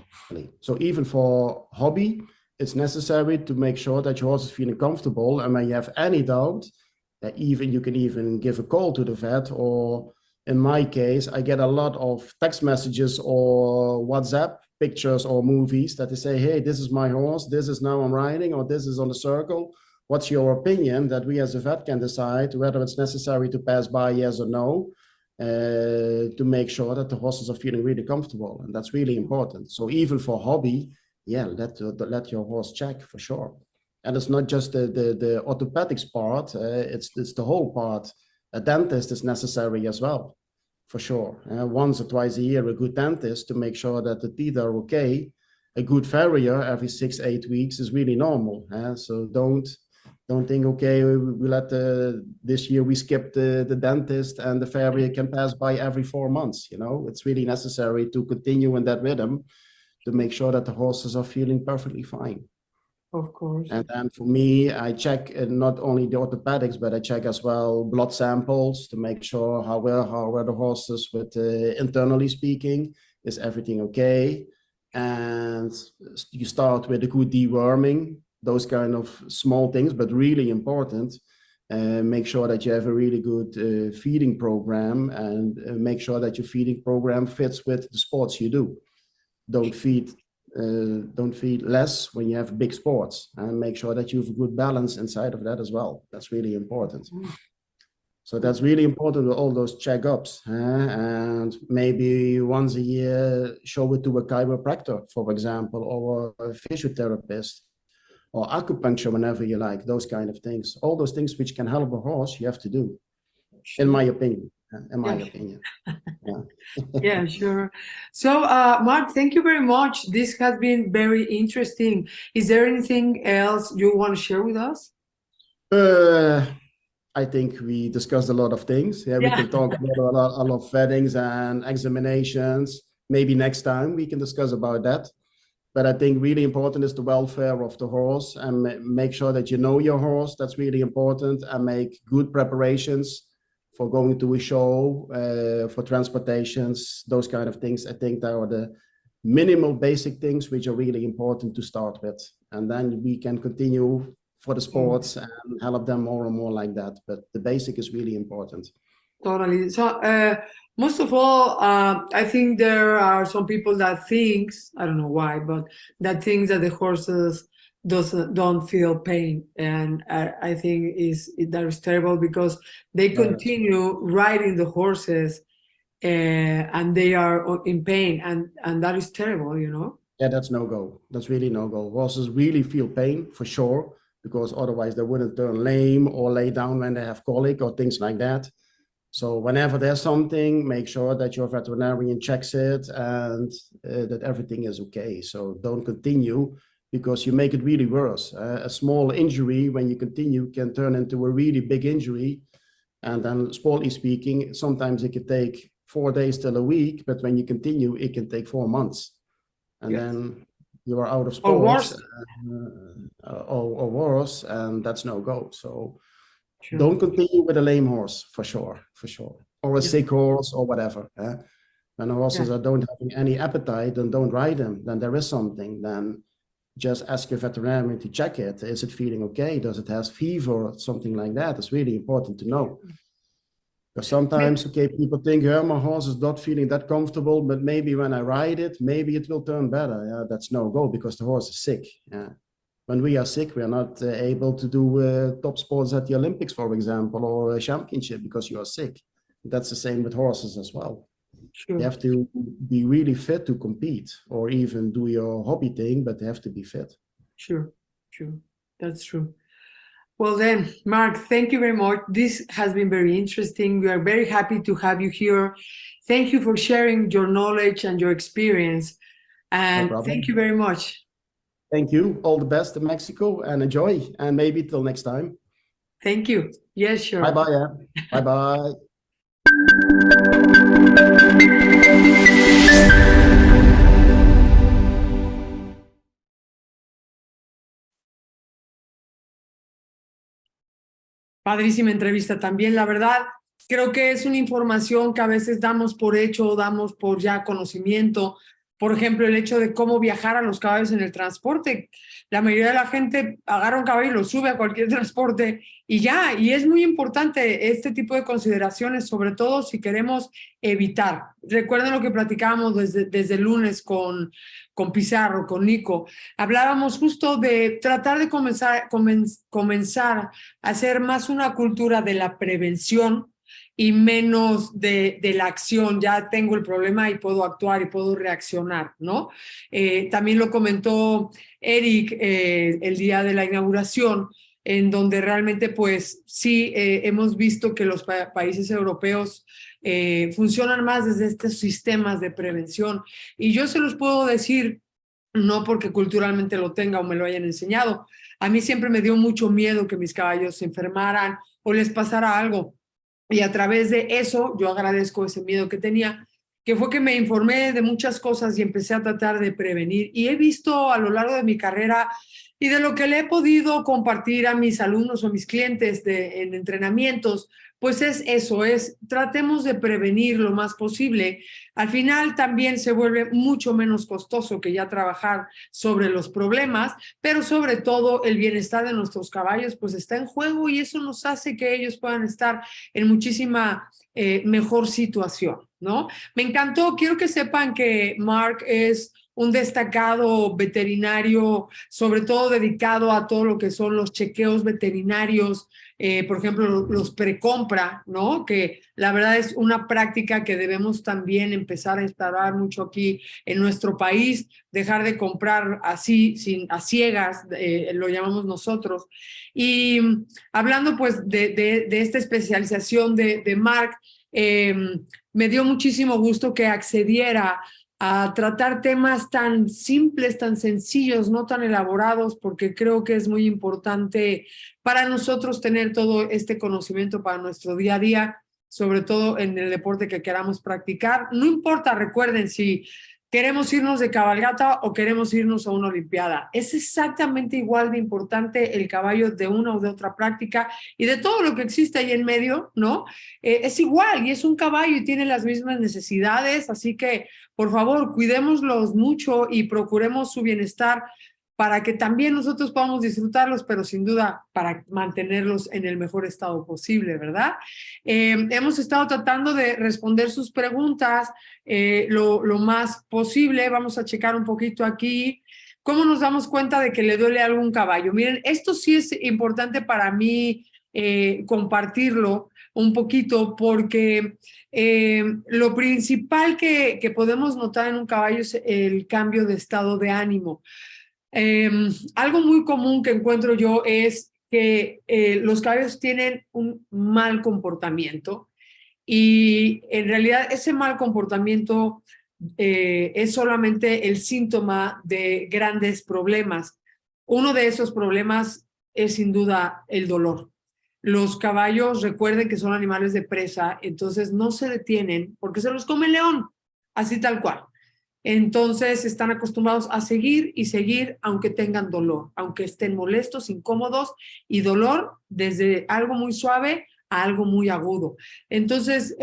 So even for hobby, it's necessary to make sure that your horse is feeling comfortable. And when you have any doubt, you can even give a call to the vet, or in my case, I get a lot of text messages or WhatsApp pictures or movies that they say, hey, this is my horse, this is now I'm riding, or this is on the circle. What's your opinion? That we as a vet can decide whether it's necessary to pass by, yes or no, to make sure that the horses are feeling really comfortable. And that's really important. So even for hobby, let your horse check for sure. And it's not just the orthopedics part, it's the whole part. A dentist is necessary as well, for sure. Once or twice a year, a good dentist to make sure that the teeth are okay. A good farrier every 6-8 weeks is really normal. So don't think, okay, we let this year we skipped the dentist and the farrier can pass by every 4 months. It's really necessary to continue in that rhythm to make sure that the horses are feeling perfectly fine. Of course. And then for me, I check not only the orthopedics, but I check as well blood samples to make sure how are the horses with internally speaking, is everything okay? and you start with a good deworming, those kind of small things, but really important. Make sure that you have a really good feeding program, and make sure that your feeding program fits with the sports you do. Don't feed less when you have big sports, and make sure that you have a good balance inside of that as well. That's really important. So that's really important with all those checkups, and maybe once a year show it to a chiropractor, for example, or a physiotherapist, or acupuncture whenever you like, those kind of things. All those things which can help a horse, you have to do, in my opinion. Yeah. Yeah, sure. So, Mark, thank you very much. This has been very interesting. Is there anything else you want to share with us? I think we discussed a lot of things. Yeah, we can talk about a lot of weddings and examinations. Maybe next time we can discuss about that. But I think really important is the welfare of the horse, and make sure that you know your horse. That's really important, and make good preparations for going to a show, for transportations, those kind of things. I think that are the minimal basic things which are really important to start with. And then we can continue for the sports and help them more and more like that. But the basic is really important. Totally. So most of all, I think there are some people that thinks, I don't know why, but that thinks that the horses don't feel pain. And I think that is terrible, because they continue riding the horses and they are in pain, and that is terrible, you know? Yeah, that's no go. That's really no go. Horses really feel pain for sure, because otherwise they wouldn't turn lame or lay down when they have colic or things like that. So whenever there's something, make sure that your veterinarian checks it and that everything is okay. So don't continue, because you make it really worse. A small injury, when you continue, can turn into a really big injury. And then, sportly speaking, sometimes it can take 4 days till a week, but when you continue, it can take 4 months. And then you are out of sports, or worse, and that's no go. So don't continue with a lame horse, for sure, or a sick horse or whatever. When horses don't having any appetite, then don't ride them. Then there is something. Then just ask your veterinarian to check it. Is it feeling okay? Does it have fever or something like that? It's really important to know. Because sometimes, people think, yeah, my horse is not feeling that comfortable, but maybe when I ride it, maybe it will turn better. Yeah, that's no go, because the horse is sick. Yeah. When we are sick, we are not able to do top sports at the Olympics, for example, or a championship, because you are sick. That's the same with horses as well. Sure. You have to be really fit to compete, or even do your hobby thing, but they have to be fit. Sure. That's true. Well then, Mark, thank you very much. This has been very interesting. We are very happy to have you here. Thank you for sharing your knowledge and your experience. And thank you very much. Thank you. All the best in Mexico, and enjoy. And maybe till next time. Thank you. Yes, sure. Bye-bye. Yeah. Bye-bye. Padrísima entrevista también, la verdad. Creo que es una información que a veces damos por hecho, damos por ya conocimiento. Por ejemplo, el hecho de cómo viajar a los caballos en el transporte. La mayoría de la gente agarra un caballo y lo sube a cualquier transporte y ya. Y es muy importante este tipo de consideraciones, sobre todo si queremos evitar. Recuerden lo que platicábamos desde el lunes con Pizarro, con Nico. Hablábamos justo de tratar de comenzar a hacer más una cultura de la prevención y menos de la acción. Ya tengo el problema y puedo actuar y puedo reaccionar, ¿no? También lo comentó Eric el día de la inauguración, en donde realmente, pues, sí, hemos visto que los países europeos funcionan más desde estos sistemas de prevención. Y yo se los puedo decir, no porque culturalmente lo tenga o me lo hayan enseñado. A mí siempre me dio mucho miedo que mis caballos se enfermaran o les pasara algo. Y a través de eso, yo agradezco ese miedo que tenía que fue que me informé de muchas cosas y empecé a tratar de prevenir. Y he visto a lo largo de mi carrera y de lo que le he podido compartir a mis alumnos o a mis clientes en entrenamientos, pues es eso, tratemos de prevenir lo más posible. Al final también se vuelve mucho menos costoso que ya trabajar sobre los problemas, pero sobre todo el bienestar de nuestros caballos pues está en juego y eso nos hace que ellos puedan estar en muchísima mejor situación, ¿no? Me encantó, quiero que sepan que Mark es un destacado veterinario, sobre todo dedicado a todo lo que son los chequeos veterinarios, por ejemplo, los precompra, ¿no? Que la verdad es una práctica que debemos también empezar a instalar mucho aquí en nuestro país, dejar de comprar así, a ciegas, lo llamamos nosotros. Y hablando pues de esta especialización de Mark, me dio muchísimo gusto que accediera a tratar temas tan simples, tan sencillos, no tan elaborados, porque creo que es muy importante para nosotros tener todo este conocimiento para nuestro día a día, sobre todo en el deporte que queramos practicar. No importa, recuerden, si queremos irnos de cabalgata o queremos irnos a una olimpiada. Es exactamente igual de importante el caballo de una o de otra práctica y de todo lo que existe ahí en medio, ¿no? Es igual y es un caballo y tiene las mismas necesidades, así que por favor, cuidémoslos mucho y procuremos su bienestar para que también nosotros podamos disfrutarlos, pero sin duda para mantenerlos en el mejor estado posible, ¿verdad? Hemos estado tratando de responder sus preguntas lo más posible. Vamos a checar un poquito aquí. ¿Cómo nos damos cuenta de que le duele algo a un caballo? Miren, esto sí es importante para mí compartirlo un poquito porque lo principal que podemos notar en un caballo es el cambio de estado de ánimo. Algo muy común que encuentro yo es que los caballos tienen un mal comportamiento y en realidad ese mal comportamiento es solamente el síntoma de grandes problemas. Uno de esos problemas es sin duda el dolor. Los caballos, recuerden que son animales de presa, entonces no se detienen porque se los come el león, así tal cual. Entonces están acostumbrados a seguir y seguir aunque tengan dolor, aunque estén molestos, incómodos y dolor desde algo muy suave a algo muy agudo. Entonces,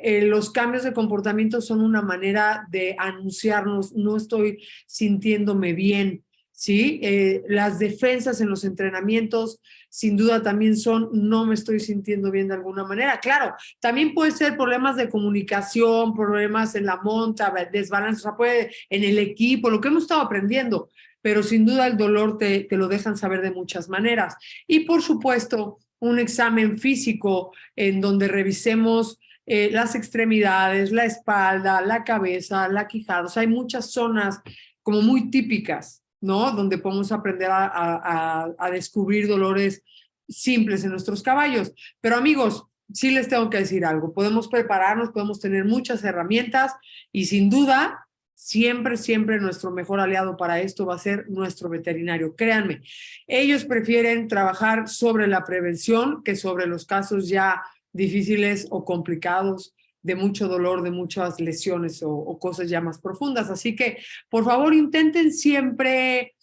los cambios de comportamiento son una manera de anunciarnos, no estoy sintiéndome bien, ¿sí? Las defensas en los entrenamientos sin duda también son no me estoy sintiendo bien de alguna manera. Claro, también puede ser problemas de comunicación, problemas en la monta, desbalance, o sea, puede en el equipo, lo que hemos estado aprendiendo, pero sin duda el dolor te lo dejan saber de muchas maneras. Y por supuesto, un examen físico en donde revisemos las extremidades, la espalda, la cabeza, la quijada, o sea, hay muchas zonas como muy típicas, ¿no? Donde podemos aprender a descubrir dolores simples en nuestros caballos. Pero amigos, sí les tengo que decir algo. Podemos prepararnos, podemos tener muchas herramientas y sin duda, siempre, siempre nuestro mejor aliado para esto va a ser nuestro veterinario. Créanme, ellos prefieren trabajar sobre la prevención que sobre los casos ya difíciles o complicados de mucho dolor, de muchas lesiones o cosas ya más profundas. Así que, por favor, intenten siempre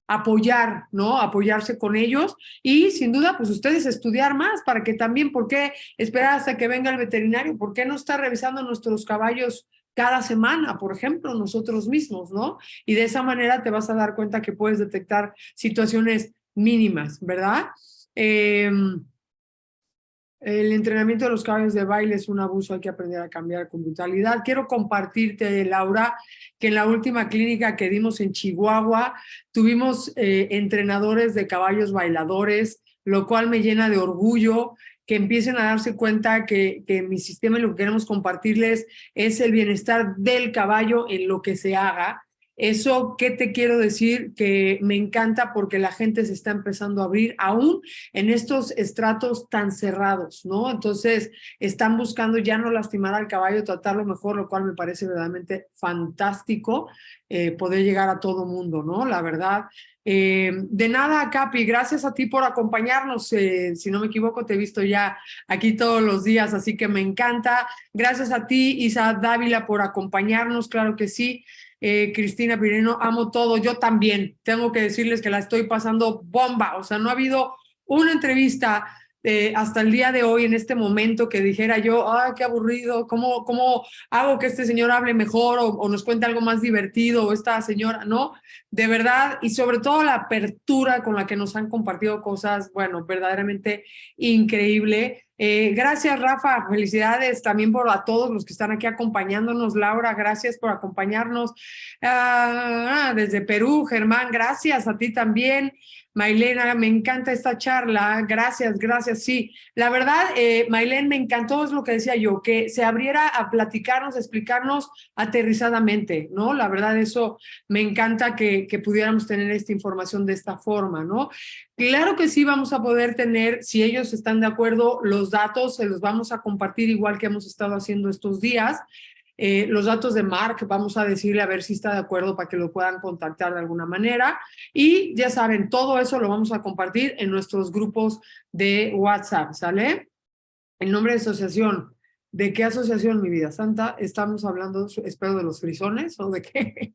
apoyar, ¿no? Apoyarse con ellos y, sin duda, pues ustedes estudiar más para que también, ¿por qué esperar hasta que venga el veterinario? ¿Por qué no estar revisando nuestros caballos cada semana, por ejemplo, nosotros mismos, ¿no? Y de esa manera te vas a dar cuenta que puedes detectar situaciones mínimas, ¿verdad? El entrenamiento de los caballos de baile es un abuso, hay que aprender a cambiar con brutalidad. Quiero compartirte, Laura, que en la última clínica que dimos en Chihuahua tuvimos entrenadores de caballos bailadores, lo cual me llena de orgullo que empiecen a darse cuenta que mi sistema y lo que queremos compartirles es el bienestar del caballo en lo que se haga. Eso, ¿qué te quiero decir? Que me encanta porque la gente se está empezando a abrir aún en estos estratos tan cerrados, ¿no? Entonces, están buscando ya no lastimar al caballo, tratarlo mejor, lo cual me parece verdaderamente fantástico poder llegar a todo mundo, ¿no? La verdad, De nada, Capi, gracias a ti por acompañarnos. Si no me equivoco, te he visto ya aquí todos los días, así que me encanta. Gracias a ti, Isa Dávila, por acompañarnos, claro que sí. Cristina Pireno, amo todo. Yo también tengo que decirles que la estoy pasando bomba. O sea, no ha habido una entrevista hasta el día de hoy, en este momento, que dijera yo, ay, qué aburrido, ¿cómo hago que este señor hable mejor o nos cuente algo más divertido o esta señora? No, de verdad, y sobre todo la apertura con la que nos han compartido cosas, bueno, verdaderamente increíble. Gracias, Rafa, felicidades también a todos los que están aquí acompañándonos. Laura, gracias por acompañarnos desde Perú. Germán, gracias a ti también. Mailena, me encanta esta charla, gracias, sí. La verdad, Mailén, me encantó, es lo que decía yo, que se abriera a platicarnos, a explicarnos aterrizadamente, ¿no? La verdad, eso me encanta que pudiéramos tener esta información de esta forma, ¿no? Claro que sí vamos a poder tener, si ellos están de acuerdo, los datos, se los vamos a compartir igual que hemos estado haciendo estos días. Los datos de Mark, vamos a decirle a ver si está de acuerdo para que lo puedan contactar de alguna manera. Y ya saben, todo eso lo vamos a compartir en nuestros grupos de WhatsApp, ¿sale? El nombre de asociación. ¿De qué asociación, mi vida santa? Estamos hablando, espero, de los frisones o de qué.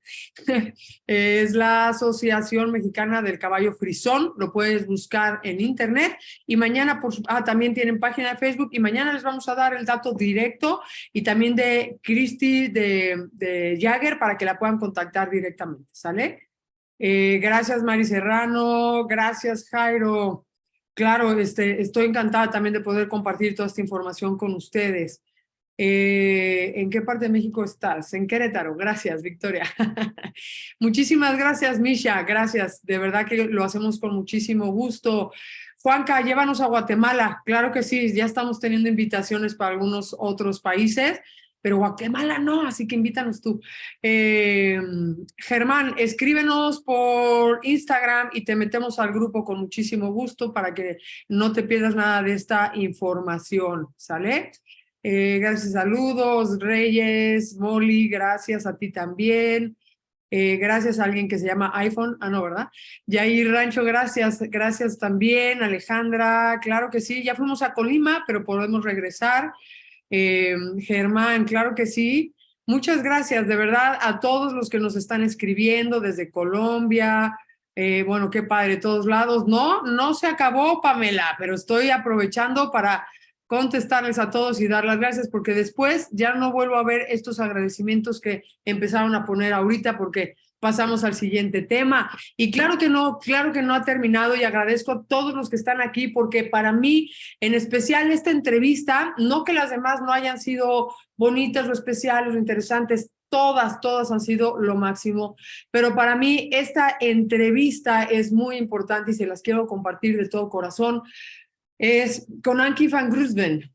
Es la Asociación Mexicana del Caballo Frisón. Lo puedes buscar en internet. Y mañana, también tienen página de Facebook. Y mañana les vamos a dar el dato directo y también de Christy de Jagger para que la puedan contactar directamente, ¿sale? Gracias, Mari Serrano. Gracias, Jairo. Claro, estoy encantada también de poder compartir toda esta información con ustedes. ¿En qué parte de México estás? En Querétaro. Gracias, Victoria. Muchísimas gracias, Misha. Gracias. De verdad que lo hacemos con muchísimo gusto. Juanca, llévanos a Guatemala. Claro que sí, ya estamos teniendo invitaciones para algunos otros países, pero Guatemala no, así que invítanos tú. Germán, escríbenos por Instagram y te metemos al grupo con muchísimo gusto para que no te pierdas nada de esta información, ¿sale? Gracias, saludos, Reyes, Molly, gracias a ti también. Gracias a alguien que se llama iPhone, no, ¿verdad? Yair Rancho, gracias también. Alejandra, claro que sí, ya fuimos a Colima, pero podemos regresar. Germán, claro que sí. Muchas gracias, de verdad, a todos los que nos están escribiendo desde Colombia. Bueno, qué padre, todos lados. No se acabó, Pamela, pero estoy aprovechando para contestarles a todos y dar las gracias, porque después ya no vuelvo a ver estos agradecimientos que empezaron a poner ahorita, porque pasamos al siguiente tema. Y claro que no ha terminado, y agradezco a todos los que están aquí, porque para mí, en especial esta entrevista, no que las demás no hayan sido bonitas o especiales o interesantes, todas han sido lo máximo, pero para mí esta entrevista es muy importante y se las quiero compartir de todo corazón. Es con Any van Grunsven,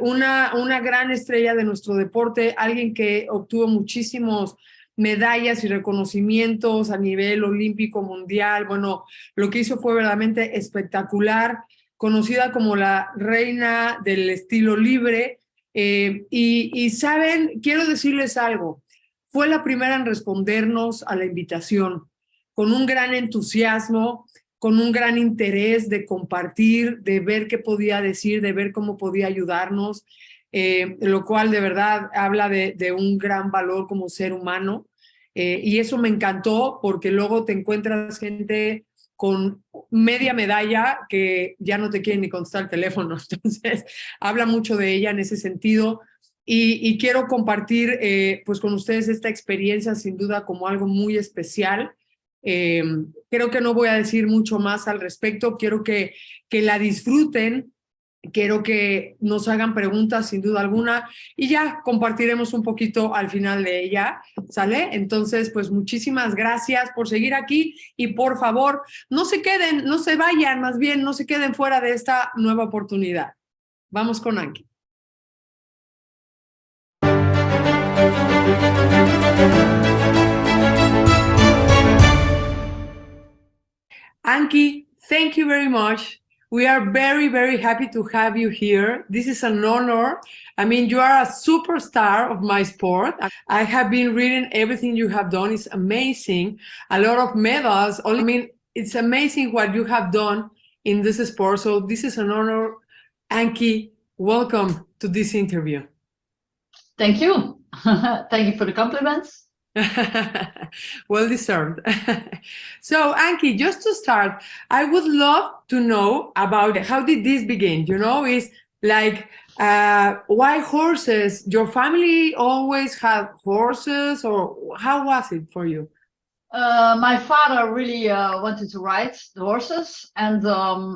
una gran estrella de nuestro deporte, alguien que obtuvo muchísimos medallas y reconocimientos a nivel olímpico, mundial. Bueno, lo que hizo fue verdaderamente espectacular, conocida como la reina del estilo libre. Y saben, quiero decirles algo, fue la primera en respondernos a la invitación, con un gran entusiasmo, con un gran interés de compartir, de ver qué podía decir, de ver cómo podía ayudarnos, lo cual de verdad habla de un gran valor como ser humano, y eso me encantó, porque luego te encuentras gente con media medalla que ya no te quieren ni contestar el teléfono. Entonces habla mucho de ella en ese sentido, y quiero compartir pues con ustedes esta experiencia, sin duda, como algo muy especial. Creo que no voy a decir mucho más al respecto. Quiero que la disfruten, quiero que nos hagan preguntas, sin duda alguna, y ya compartiremos un poquito al final de ella, ¿sale? Entonces, pues muchísimas gracias por seguir aquí, y por favor, no se queden, no se vayan, más bien no se queden fuera de esta nueva oportunidad. Vamos con Anki. Anki, thank you very much. We are very, very happy to have you here. This is an honor. I mean, you are a superstar of my sport. I have been reading everything you have done. It's amazing. A lot of medals. it's amazing what you have done in this sport. So this is an honor. Ankie, welcome to this interview. Thank you. Thank you for the compliments. Well deserved. So Ankie, just to start, I would love to know about how did this begin? You know, is like why horses? Your family always had horses, or how was it for you? My father really wanted to ride the horses, and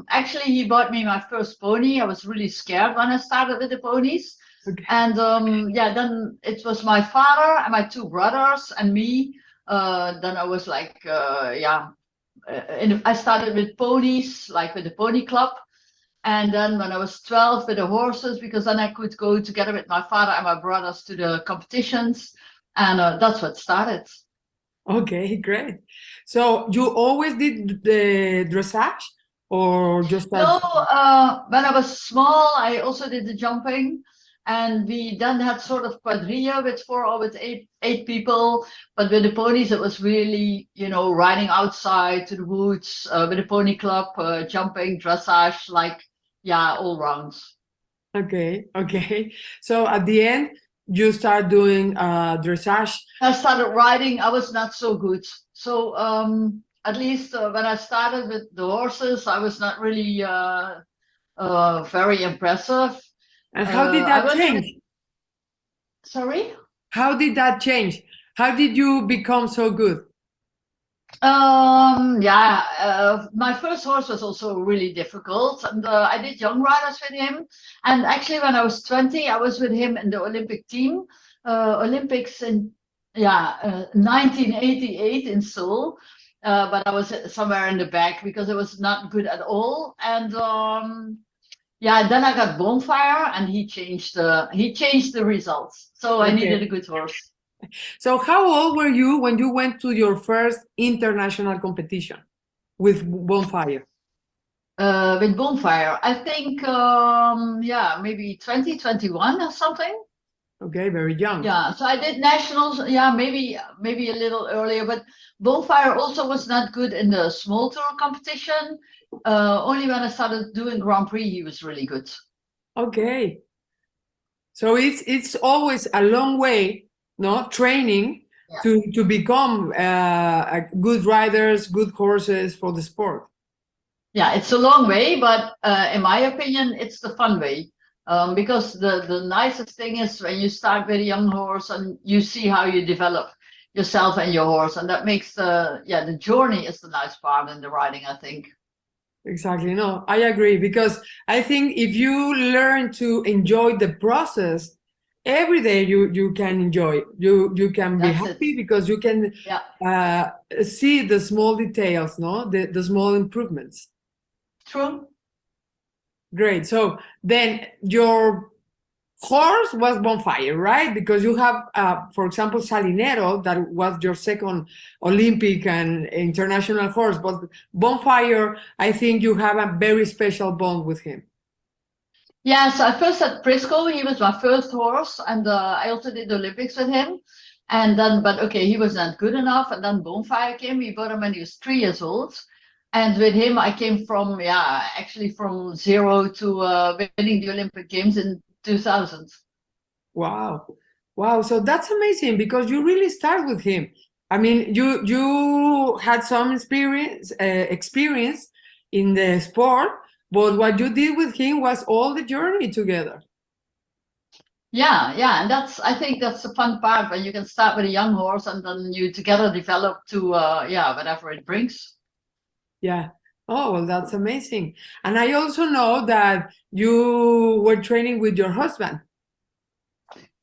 actually he bought me my first pony. I was really scared when I started with the ponies. Okay. And yeah, then it was my father and my two brothers and me. Then I was like, I started with ponies, like with the pony club. And then when I was 12 with the horses, because then I could go together with my father and my brothers to the competitions. And that's what started. Okay, great. So you always did the dressage, or just No, when I was small, I also did the jumping. And we then had sort of quadrilla with 4 or with eight people. But with the ponies, it was really, you know, riding outside to the woods with the pony club, jumping, dressage, like, yeah, all rounds. Okay, okay. So at the end, you start doing dressage. I started riding. I was not so good. So at least when I started with the horses, I was not really very impressive. And how did that change? Sorry? How did that change? How did you become so good? My first horse was also really difficult, and I did young riders with him. And actually, when I was 20, I was with him in the Olympic team, Olympics in 1988 in Seoul. But I was somewhere in the back because it was not good at all. And then I got Bonfire, and he changed the results. So I needed a good horse. So how old were you when you went to your first international competition with Bonfire? With Bonfire, I think maybe 2021 or something. Okay, very young. Yeah, so I did nationals. Yeah, maybe a little earlier, but Bonfire also was not good in the small tour competition. Only when I started doing Grand Prix, he was really good. Okay. So it's always a long way, no, training to become good riders, good horses for the sport. Yeah, it's a long way, but in my opinion, it's the fun way. Because the nicest thing is when you start with a young horse and you see how you develop yourself and your horse, and that makes the journey is the nice part in the riding, I think. Exactly. No, I agree, because I think if you learn to enjoy the process, every day you can enjoy. You can be happy because you can see the small details, no, the small improvements. True. Great. So then your horse was Bonfire, right? Because you have, for example, Salinero, that was your second Olympic and international horse. But Bonfire, I think you have a very special bond with him. Yeah, so I first had Prisco. He was my first horse, and I also did the Olympics with him. And then, but okay, he was not good enough. And then Bonfire came. We bought him when he was 3 years old. And with him, I came from, actually from 0 to winning the Olympic Games in 2000. Wow. Wow. So that's amazing, because you really start with him. I mean, you had some experience in the sport, but what you did with him was all the journey together. Yeah. And I think that's the fun part, when you can start with a young horse and then you together develop to, whatever it brings. Yeah. Oh, well, that's amazing. And I also know that you were training with your husband.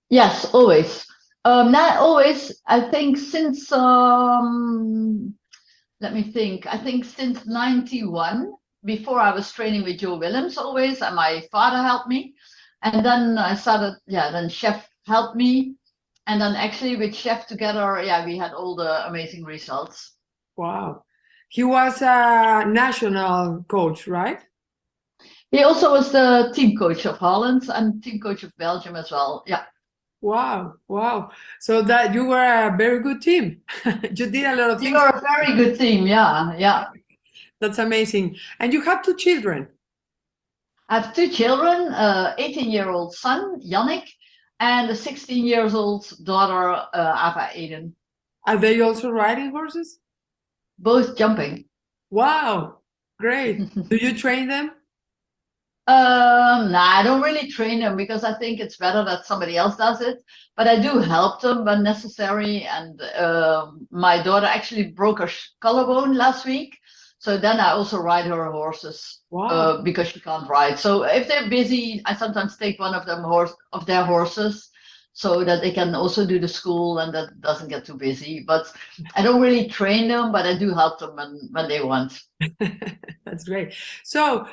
Yes, always. Not always. I think since let me think. I think since 91, before I was training with Joe Willems always, and my father helped me. And then I started, then Chef helped me. And then actually with Chef together, we had all the amazing results. Wow. He was a national coach, right? He also was the team coach of Holland and team coach of Belgium as well. Yeah. Wow. So that you were a very good team. You did a lot of things. You were a very good team. Yeah. That's amazing. And you have 2 children. I have 2 children, 18-year-old son, Yannick, and a 16-year-old daughter, Ava Eden. Are they also riding horses? Both jumping. Wow, great. Do you train them? I don't really train them because I think it's better that somebody else does it. But I do help them when necessary. And my daughter actually broke her collarbone last week. So then I also ride her horses. Wow. Because she can't ride. So if they're busy, I sometimes take one of their horses so that they can also do the school and that doesn't get too busy. But I don't really train them, but I do help them when they want. That's great. So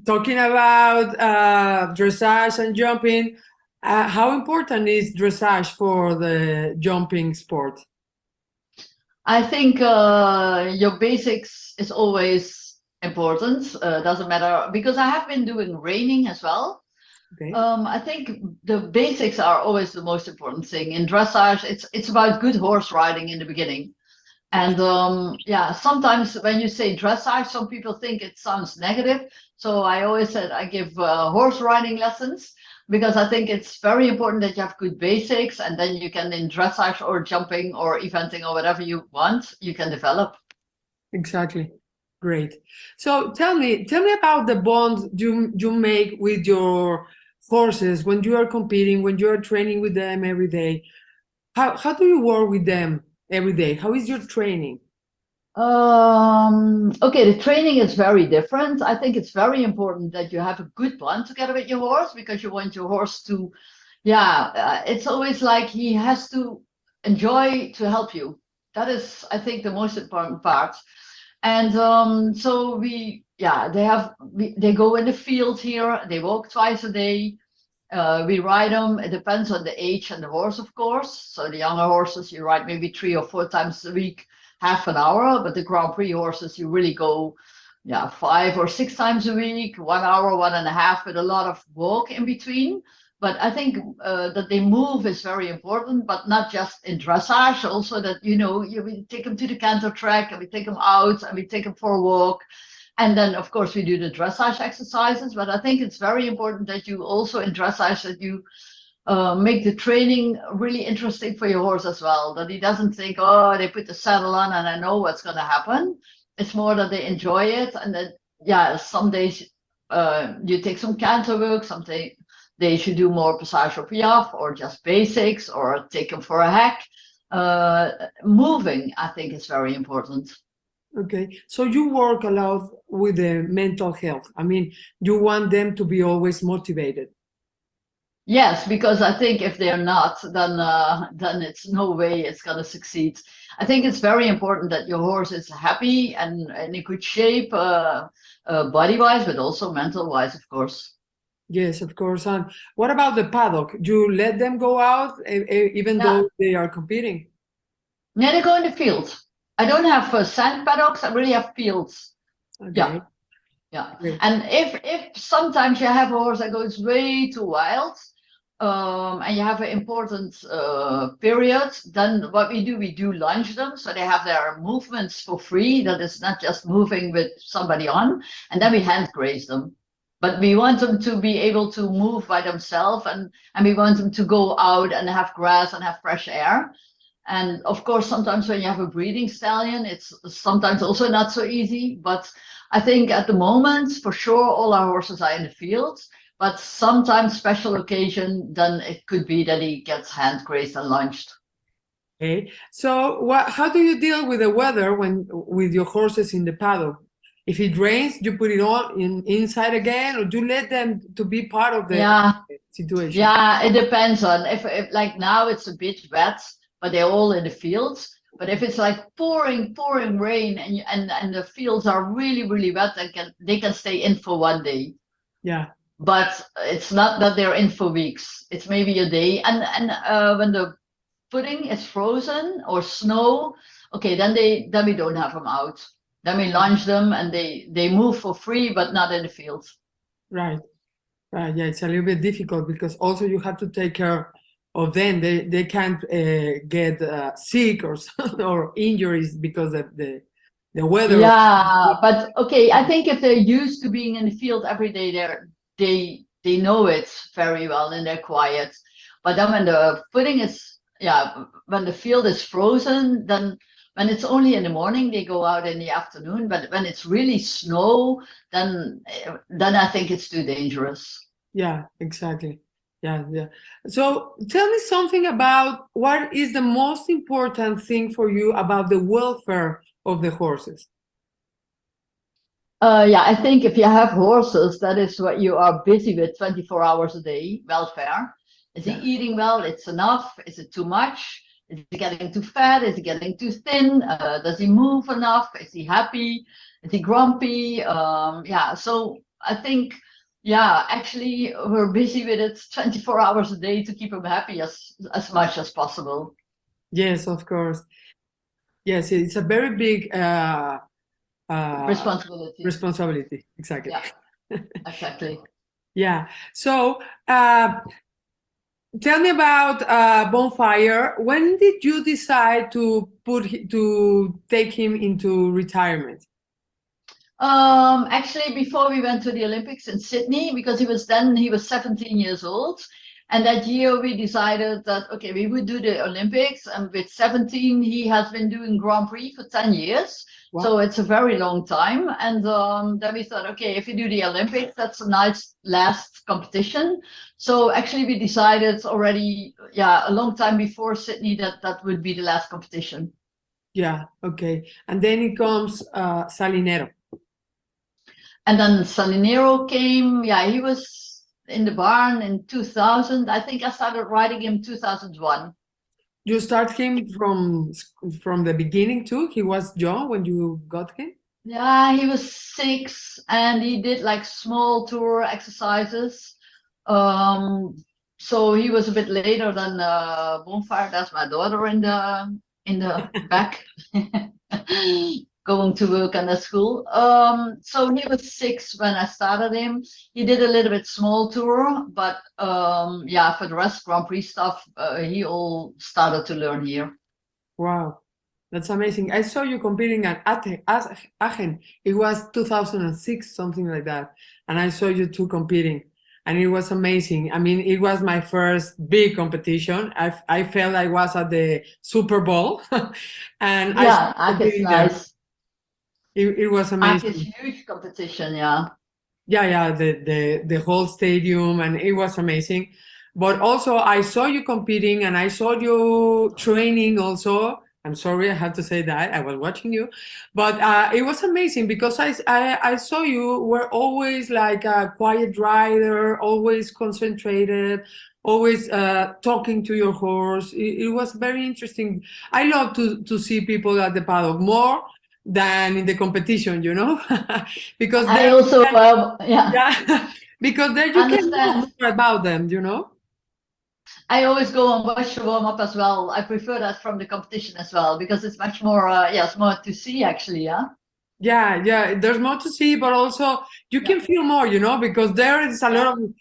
talking about dressage and jumping, how important is dressage for the jumping sport? I think your basics is always important. Doesn't matter, because I have been doing reining as well. Okay. I think the basics are always the most important thing. In dressage, it's about good horse riding in the beginning. And sometimes when you say dressage, some people think it sounds negative. So I always said I give horse riding lessons, because I think it's very important that you have good basics, and then you can, in dressage or jumping or eventing or whatever you want, you can develop. Exactly. Great. So tell me about the bonds you make with your horses when you are competing, when you are training with them every day. How do you work with them every day? How is your training? Okay, the training is very different. I think it's very important that you have a good bond together with your horse, because you want your horse to, it's always like he has to enjoy to help you. That is, I think, the most important part. And so they go in the field here, they walk twice a day. We ride them. It depends on the age and the horse, of course. So the younger horses, you ride maybe 3 or 4 times a week, half an hour. But the Grand Prix horses, you really go, 5 or 6 times a week, 1 hour, 1.5, with a lot of walk in between. But I think that they move is very important, but not just in dressage, also that, we take them to the canter track and we take them out and we take them for a walk. And then, of course, we do the dressage exercises. But I think it's very important that you also, in dressage, that you make the training really interesting for your horse as well. That he doesn't think, oh, they put the saddle on and I know what's going to happen. It's more that they enjoy it. And that, some days you take some canter work, some days you do more passage au piaffe or just basics, or take them for a hack. Moving, I think, is very important. Okay, so you work a lot with the mental health. I mean, you want them to be always motivated. Yes, because I think if they're not, then it's no way it's going to succeed. I think it's very important that your horse is happy and in good shape, body-wise, but also mental-wise, of course. Yes, of course. And what about the paddock? You let them go out even though they are competing? Yeah, they go in the field. I don't have sand paddocks. I really have fields. Okay. Yeah. Great. And if sometimes you have a horse that goes way too wild, and you have an important period, then what we do lunge them, so they have their movements for free. That is not just moving with somebody on, and then we hand graze them. But we want them to be able to move by themselves, and we want them to go out and have grass and have fresh air. And of course, sometimes when you have a breeding stallion, it's sometimes also not so easy. But I think at the moment, for sure, all our horses are in the field. But sometimes, special occasion, then it could be that he gets hand grazed and lunged. Okay. So how do you deal with the weather with your horses in the paddock? If it rains, you put it on inside again, or do you let them to be part of the situation? Yeah, it depends on if like now it's a bit wet, but they're all in the fields. But if it's like pouring rain and the fields are really, really wet, they can stay in for 1 day. Yeah. But it's not that they're in for weeks. It's maybe a day. And when the pudding is frozen or snow, okay, then we don't have them out. Then we lunge them and they move for free, but not in the field. Right. Yeah, it's a little bit difficult because also you have to take care of them. They can't get sick or injuries because of the the weather. Yeah, but okay, I think if they're used to being in the field every day, they know it very well and they're quiet. But then when the footing is, when the field is frozen, then when it's only in the morning, they go out in the afternoon. But when it's really snow, then I think it's too dangerous. Yeah, exactly. Yeah. So tell me something about what is the most important thing for you about the welfare of the horses. I think if you have horses, that is what you are busy with 24 hours a day, welfare. Is he eating well? It's enough? Is it too much? Is he getting too fat? Is he getting too thin? Does he move enough? Is he happy? Is he grumpy? So I think, actually we're busy with it 24 hours a day to keep him happy as much as possible. Yes, of course. Yes, it's a very big responsibility. Exactly. Yeah, exactly. Yeah. So tell me about Bonfire. When did you decide to take him into retirement? Actually, before we went to the Olympics in Sydney, because he was 17 years old. And that year we decided that, okay, we would do the Olympics. And with 17, he has been doing Grand Prix for 10 years. Wow. So it's a very long time. And then we thought, okay, if you do the Olympics, that's a nice last competition. So actually we decided already, a long time before Sydney that would be the last competition. Yeah, okay. And then it comes Salinero. And then Salinero came, he was in the barn in 2000. I think I started riding him in 2001. You start him from the beginning too? He was young when you got him? Yeah, he was 6 and he did like small tour exercises. So he was a bit later than Bonfire. That's my daughter in the back. Going to work and at school. So he was 6 when I started him. He did a little bit small tour, but for the rest, Grand Prix stuff, he all started to learn here. Wow, that's amazing. I saw you competing at Aachen. It was 2006, something like that. And I saw you two competing. And it was amazing. I mean, it was my first big competition. I felt I was at the Super Bowl. And Aachen is nice. It was amazing. It's huge competition, the whole stadium, and it was amazing. But also I saw you competing and I saw you training also. I'm sorry, I have to say that. I was watching you. But it was amazing because I saw you were always like a quiet rider, always concentrated, always talking to your horse. It was very interesting. I love to see people at the paddock more than in the competition, because I also because there you can know more about them, I always go and watch the warm-up as well. I prefer that from the competition as well because it's much more it's more to see actually. Yeah, there's more to see, but also you can feel more, because there is a lot of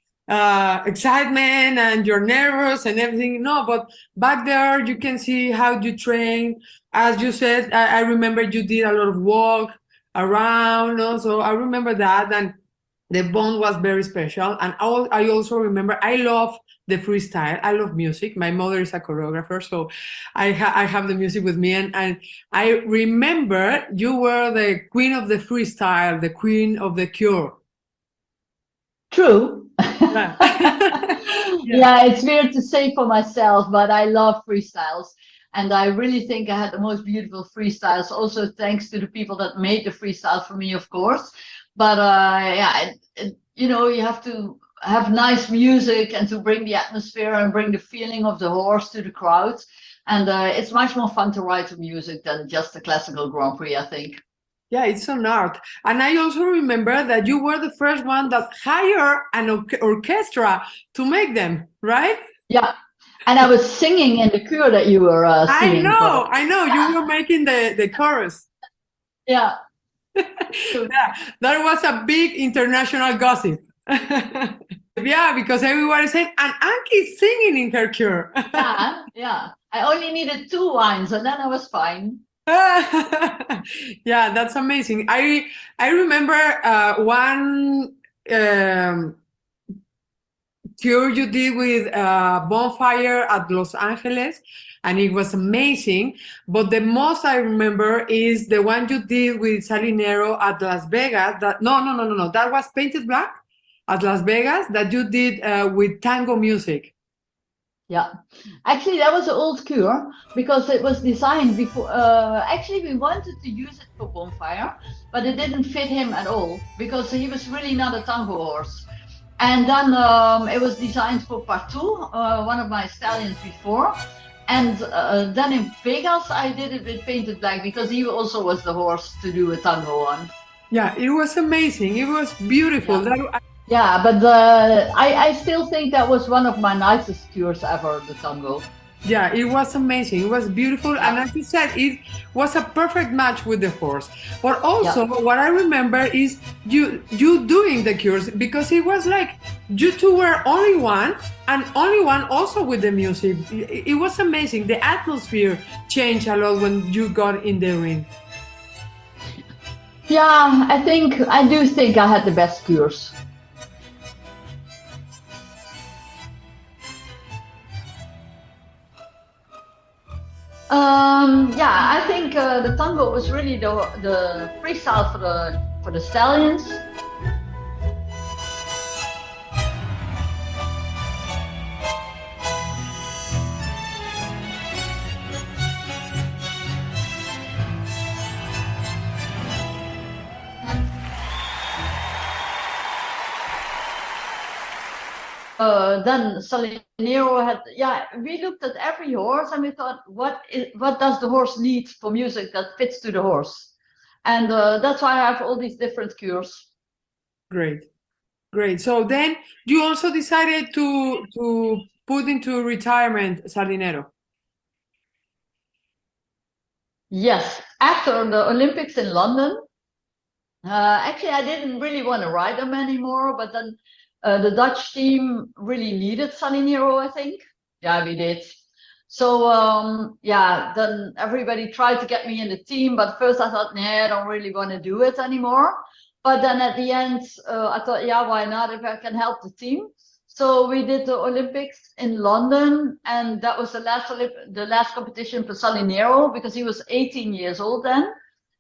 excitement and you're nervous and everything. No, but back there you can see how you train. As you said, I remember you did a lot of walk around. So I remember that, and the bond was very special. And I also remember I love the freestyle. I love music. My mother is a choreographer, so I have the music with me. And I remember you were the queen of the freestyle, the queen of the cure. True. It's weird to say for myself, but I love freestyles. And I really think I had the most beautiful freestyles, also thanks to the people that made the freestyle for me, of course. But you have to have nice music and to bring the atmosphere and bring the feeling of the horse to the crowd. And it's much more fun to ride to music than just a classical Grand Prix, I think. Yeah, it's an art. And I also remember that you were the first one that hired an orchestra to make them, right? Yeah. And I was singing in the cure that you were singing. I know. You were making the chorus. Yeah. That was a big international gossip. Because everyone is saying, and Anki's singing in her cure. Yeah. I only needed 2 lines and then I was fine. Yeah, that's amazing. I remember one tour you did with Bonfire at Los Angeles, and it was amazing. But the most I remember is the one you did with Salinero at Las Vegas. That no, that was Painted Black at Las Vegas that you did with tango music. Yeah, actually, that was an old cure because it was designed before. Actually, we wanted to use it for Bonfire, but it didn't fit him at all because he was really not a tango horse. And then it was designed for Participación, one of my stallions before. And then in Vegas, I did it with Painted Black because he also was the horse to do a tango on. Yeah, it was amazing. It was beautiful. Yeah. Yeah, but I still think that was one of my nicest cures ever, the tango. Yeah, it was amazing. It was beautiful. And as you said, it was a perfect match with the horse. But also, what I remember is you doing the cures, because it was like you two were only one, and only one also with the music. It was amazing. The atmosphere changed a lot when you got in the ring. Yeah, I do think I had the best cures. Yeah, I think the tango was really the freestyle for the stallions. Then Salinero had, we looked at every horse and we thought, what does the horse need for music that fits to the horse? And that's why I have all these different cures. Great. So then you also decided to put into retirement Salinero. Yes, after the Olympics in London, actually I didn't really want to ride them anymore, but then the Dutch team really needed Salinero, I think. Yeah, we did. So then everybody tried to get me in the team, but first I thought, nah, I don't really want to do it anymore. But then at the end, I thought, yeah, why not if I can help the team? So we did the Olympics in London, and that was the last competition for Salinero because he was 18 years old then.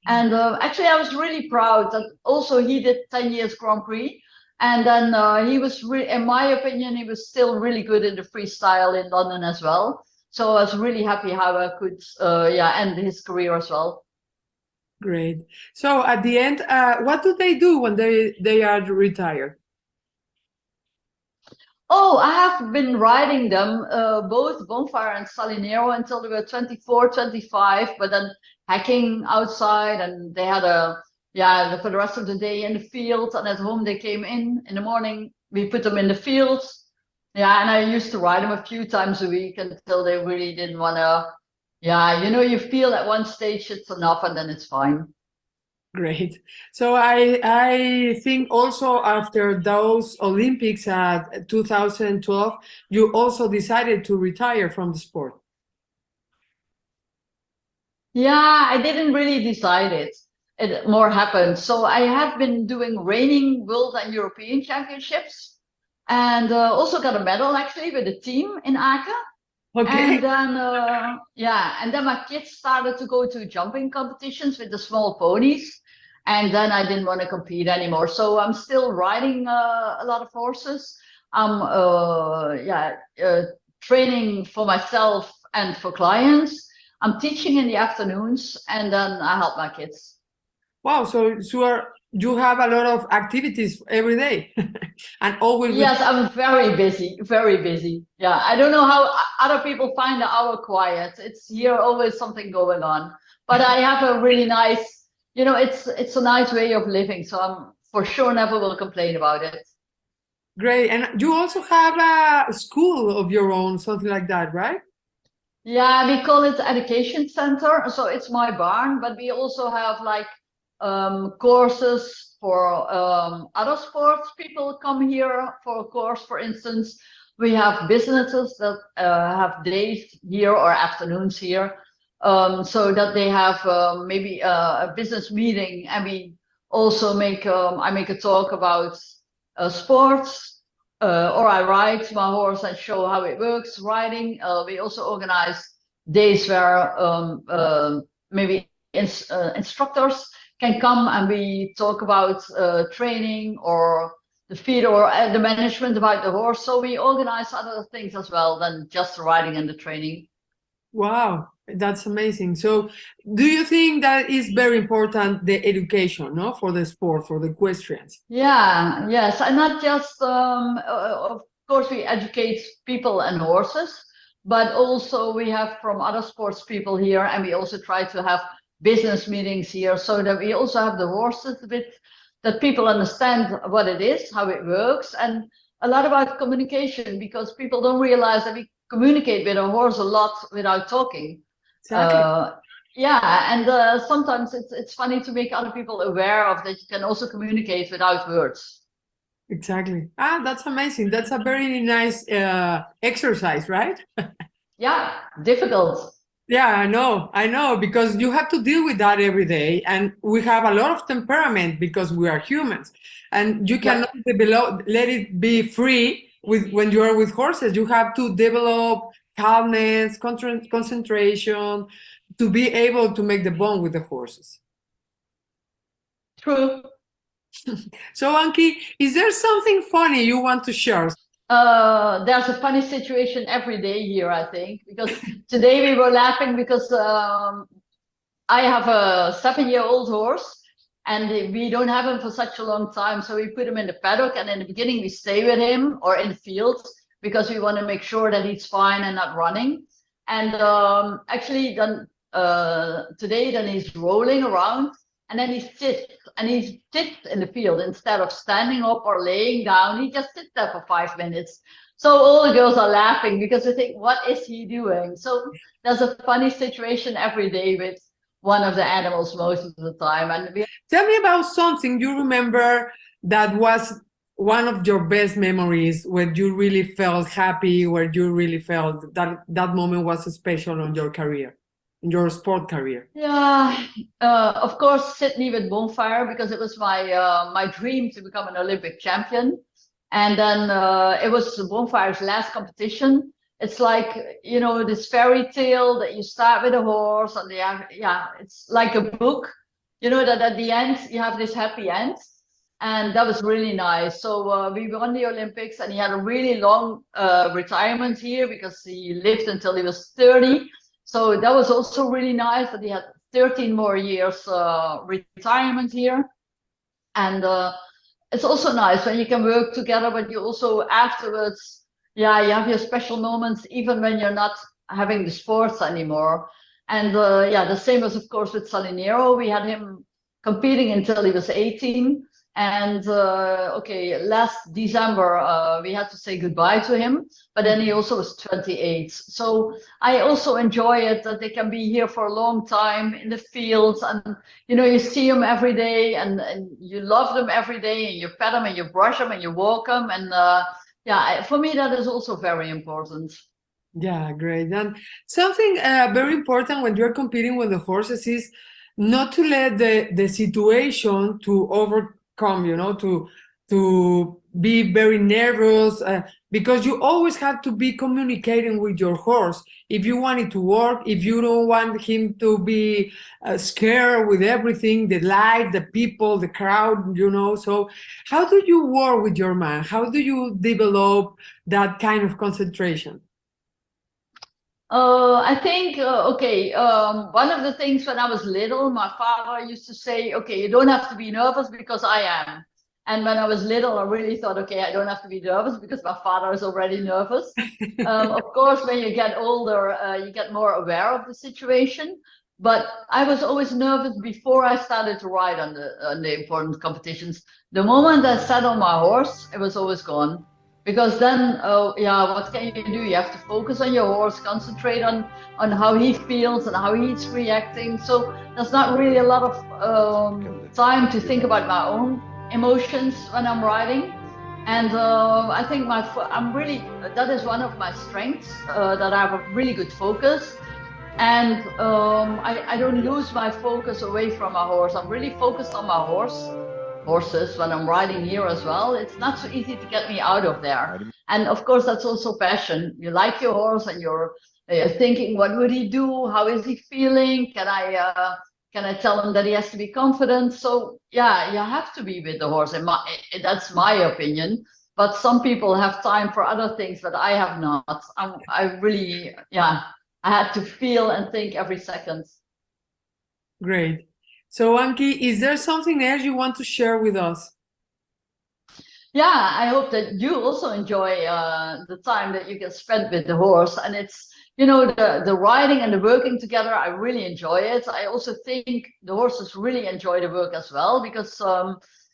And actually, I was really proud that also he did 10 years Grand Prix. And then he was, in my opinion, he was still really good in the freestyle in London as well. So I was really happy how I could, end his career as well. Great. So at the end, what do they do when they are retired? Oh, I have been riding them, both Bonfire and Salinero, until they were 24, 25, but then hacking outside, and they had for the rest of the day in the field, and at home they came in the morning, we put them in the field. Yeah, and I used to ride them a few times a week until they really didn't want to. Yeah, you feel at one stage it's enough and then it's fine. Great. So I think also after those Olympics at 2012, you also decided to retire from the sport. Yeah, I didn't really decide it. It more happened. So I have been doing reigning world and European championships, and also got a medal actually with the team in Aken. Okay. And then and then my kids started to go to jumping competitions with the small ponies, and then I didn't want to compete anymore. So I'm still riding a lot of horses. I'm training for myself and for clients. I'm teaching in the afternoons, and then I help my kids. Wow, so you have a lot of activities every day and always. Yes, I'm very busy, very busy. Yeah, I don't know how other people find the hour quiet. It's here always something going on. But I have a really nice, it's a nice way of living. So I'm for sure never will complain about it. Great. And you also have a school of your own, something like that, right? Yeah, we call it education center. So it's my barn, but we also have courses for other sports. People come here for a course, for instance. We have businesses that have days here or afternoons here. so that they have maybe a business meeting, and we also make I make a talk about sports, or I ride my horse and show how it works riding. We also organize days where maybe instructors can come and we talk about training or the feed or the management about the horse. So we organize other things as well than just the riding and the training. Wow, that's amazing. So do you think that is very important, the education, no, for the sport, for the equestrians? Yeah, yes, and not just of course we educate people and horses, but also we have from other sports people here, and we also try to have business meetings here so that we also have the horses a bit, that people understand what it is, how it works, and a lot about communication, because people don't realize that we communicate with a horse a lot without talking. Exactly. Yeah, and sometimes it's funny to make other people aware of that you can also communicate without words. Exactly. Ah, that's amazing. That's a very nice exercise, right? Yeah, difficult. Yeah, I know, because you have to deal with that every day, and we have a lot of temperament because we are humans, and you cannot let it be free with when you are with horses. You have to develop calmness, concentration, to be able to make the bond with the horses. True. So, Anki, is there something funny you want to share? There's a funny situation every day here, I think, because today we were laughing because I have a 7-year-old horse, and we don't have him for such a long time. So we put him in the paddock, and in the beginning we stay with him or in the field because we want to make sure that he's fine and not running. And actually then today then he's rolling around, and then he sits in the field instead of standing up or laying down. He just sits there for 5 minutes. So all the girls are laughing because they think, what is he doing? So there's a funny situation every day with one of the animals most of the time. And tell me about something you remember that was one of your best memories, where you really felt happy, where you really felt that that moment was special on your career, in your sport career. Yeah, of course, Sydney with Bonfire, because it was my my dream to become an Olympic champion. And then it was Bonfire's last competition. It's like, you know, this fairy tale that you start with a horse, and it's like a book, you know, that at the end you have this happy end. And that was really nice. So we won the Olympics, and he had a really long retirement here because he lived until he was 30. So that was also really nice that he had 13 more years retirement here. And it's also nice when you can work together, but you also afterwards, yeah, you have your special moments, even when you're not having the sports anymore. And yeah, the same was, of course, with Salinero. We had him competing until he was 18. And okay, last December, we had to say goodbye to him, but then he also was 28. So I also enjoy it that they can be here for a long time in the fields, and, you know, you see them every day, and you love them every day, and you pet them and you brush them and you walk them. And yeah, for me, that is also very important. Yeah, great. And something very important when you're competing with the horses is not to let the situation to overcome, you know, to be very nervous, because you always have to be communicating with your horse. If you want it to work, if you don't want him to be scared with everything, the light, the people, the crowd, you know. So how do you work with your man? How do you develop that kind of concentration? I think, okay, one of the things when I was little, my father used to say, okay, you don't have to be nervous because I am. And when I was little, I really thought, okay, I don't have to be nervous because my father is already nervous. Of course, when you get older, you get more aware of the situation. But I was always nervous before I started to ride on the important competitions. The moment I sat on my horse, it was always gone. Because then, yeah, what can you do? You have to focus on your horse, concentrate on how he feels and how he's reacting. So there's not really a lot of time to think about my own emotions when I'm riding. And I think that is one of my strengths, that I have a really good focus. And I don't lose my focus away from my horse. I'm really focused on my horses when I'm riding here as well. It's not so easy to get me out of there. And of course, that's also passion. You like your horse and you're thinking, what would he do? How is he feeling? Can I tell him that he has to be confident? So yeah, you have to be with the horse. That's my opinion. But some people have time for other things, but I have not. I really, yeah, I had to feel and think every second. Great. So Anki, is there something else you want to share with us? Yeah, I hope that you also enjoy the time that you can spend with the horse. And it's, you know, the riding and the working together, I really enjoy it. I also think the horses really enjoy the work as well, because,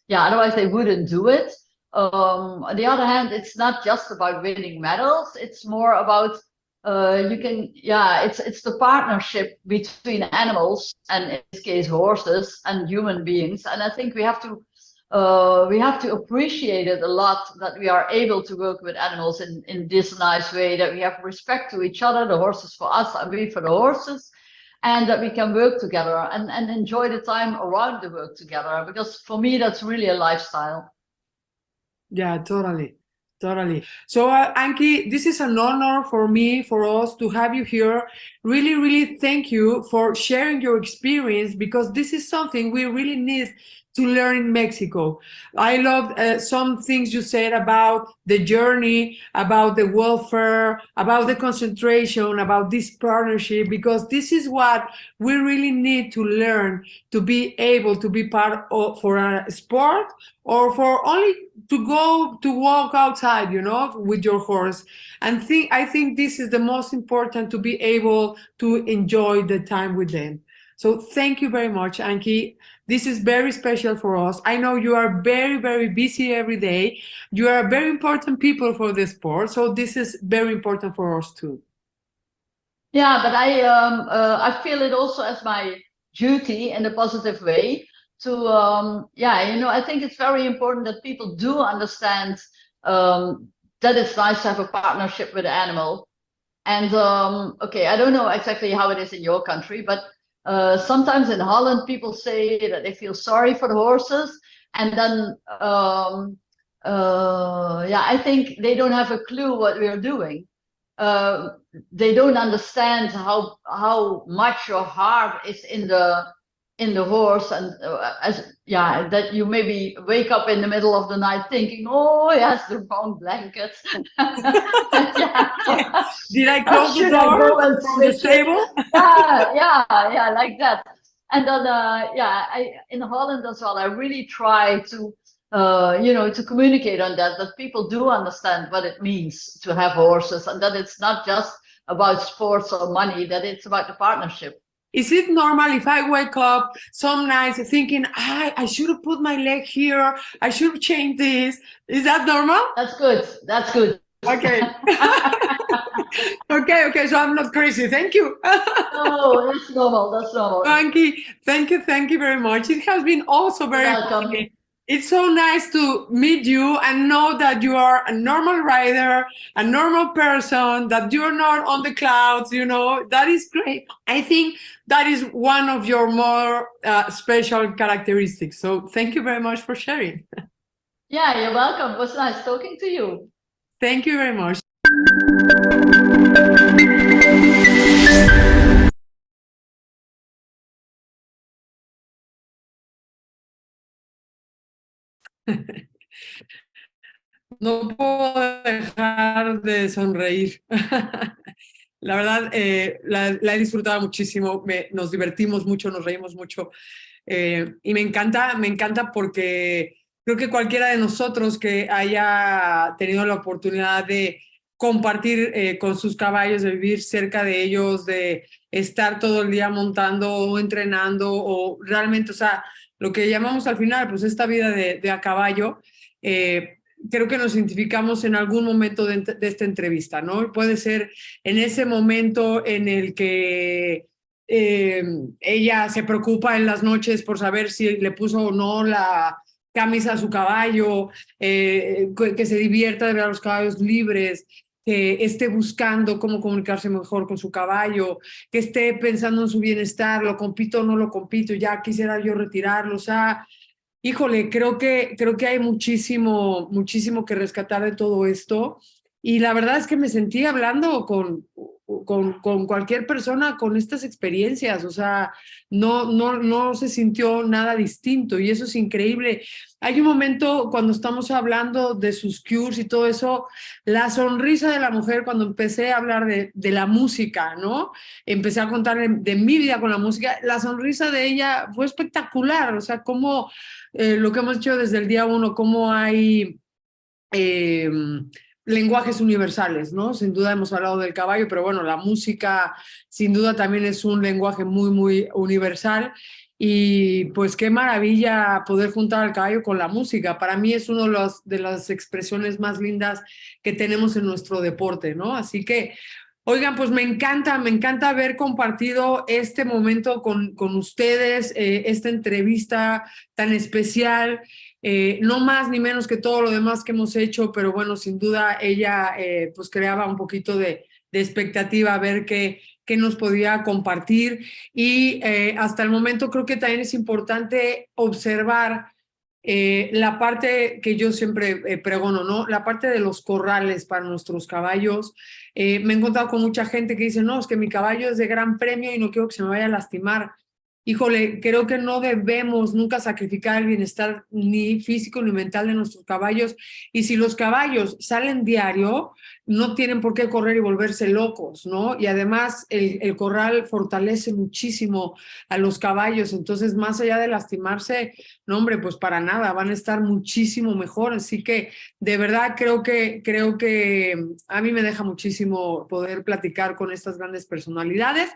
yeah, otherwise they wouldn't do it. On the other hand, it's not just about winning medals. It's more about, it's the partnership between animals, and in this case, horses and human beings. And I think we have to appreciate it a lot, that we are able to work with animals in this nice way, that we have respect to each other, the horses for us and we for the horses, and that we can work together and enjoy the time around the work together, because for me, that's really a lifestyle. Yeah, totally. So Anki, this is an honor for me, for us to have you here. Really, really thank you for sharing your experience, because this is something we really need to learn in Mexico. I love some things you said about the journey, about the welfare, about the concentration, about this partnership, because this is what we really need to learn to be able to be part of for a sport, or for only to go to walk outside, you know, with your horse. And I think this is the most important, to be able to enjoy the time with them. So thank you very much, Anki. This is very special for us. I know you are very, very busy every day. You are very important people for the sport. So this is very important for us too. Yeah, but I feel it also as my duty in a positive way to, I think it's very important that people do understand that it's nice to have a partnership with the animal. And I don't know exactly how it is in your country, but sometimes in Holland, people say that they feel sorry for the horses, and then I think they don't have a clue what we are doing. They don't understand how much your heart is in the horse, and that you maybe wake up in the middle of the night thinking, oh yes, the wrong blankets. Did I close the door from the stable? yeah, like that. And then in Holland as well, I really try to to communicate on that people do understand what it means to have horses, and that it's not just about sports or money, that it's about the partnership. Is it normal if I wake up some nights thinking, I should have put my leg here, I should change this? Is that normal? That's good. Okay. Okay, so I'm not crazy. Thank you. Oh, that's normal. Anki, thank you very much. It has been also very welcome. It's so nice to meet you and know that you are a normal rider, a normal person, that you're not on the clouds, you know. That is great. I think that is one of your more special characteristics. So thank you very much for sharing. Yeah, you're welcome. It was nice talking to you. Thank you very much. No puedo dejar de sonreír. La verdad, la he disfrutado muchísimo, nos divertimos mucho, nos reímos mucho, y me encanta porque creo que cualquiera de nosotros que haya tenido la oportunidad de compartir con sus caballos, de vivir cerca de ellos, de estar todo el día montando o entrenando, o realmente, o sea, lo que llamamos al final, pues esta vida de a caballo, creo que nos identificamos en algún momento de esta entrevista, ¿no? Puede ser en ese momento en el que ella se preocupa en las noches por saber si le puso o no la camisa a su caballo, que se divierta de ver a los caballos libres. que esté buscando cómo comunicarse mejor con su caballo, que esté pensando en su bienestar, lo compito o no lo compito, ya quisiera yo retirarlo, o sea, híjole, creo que hay muchísimo que rescatar de todo esto. Y la verdad es que me sentí hablando con cualquier persona con estas experiencias, o sea, no se sintió nada distinto y eso es increíble. Hay un momento cuando estamos hablando de sus cures y todo eso, la sonrisa de la mujer cuando empecé a hablar de la música, ¿no? Empecé a contar de mi vida con la música, la sonrisa de ella fue espectacular, o sea, cómo lo que hemos hecho desde el día uno, cómo hay lenguajes universales, ¿no? Sin duda hemos hablado del caballo, pero bueno, la música sin duda también es un lenguaje muy universal y pues qué maravilla poder juntar al caballo con la música. Para mí es una de las expresiones más lindas que tenemos en nuestro deporte, ¿no? Así que oigan, pues me encanta haber compartido este momento con ustedes, esta entrevista tan especial, no más ni menos que todo lo demás que hemos hecho, pero bueno, sin duda ella pues creaba un poquito de expectativa a ver qué nos podía compartir y hasta el momento creo que también es importante observar la parte que yo siempre pregono, ¿no? La parte de los corrales para nuestros caballos. Me he encontrado con mucha gente que dice, no, es que mi caballo es de gran premio y no quiero que se me vaya a lastimar. Híjole, creo que no debemos nunca sacrificar el bienestar ni físico ni mental de nuestros caballos. Y si los caballos salen diario, no tienen por qué correr y volverse locos, ¿no? Y además el corral fortalece muchísimo a los caballos. Entonces, más allá de lastimarse, no, hombre, pues para nada, van a estar muchísimo mejor. Así que de verdad creo que a mí me deja muchísimo poder platicar con estas grandes personalidades.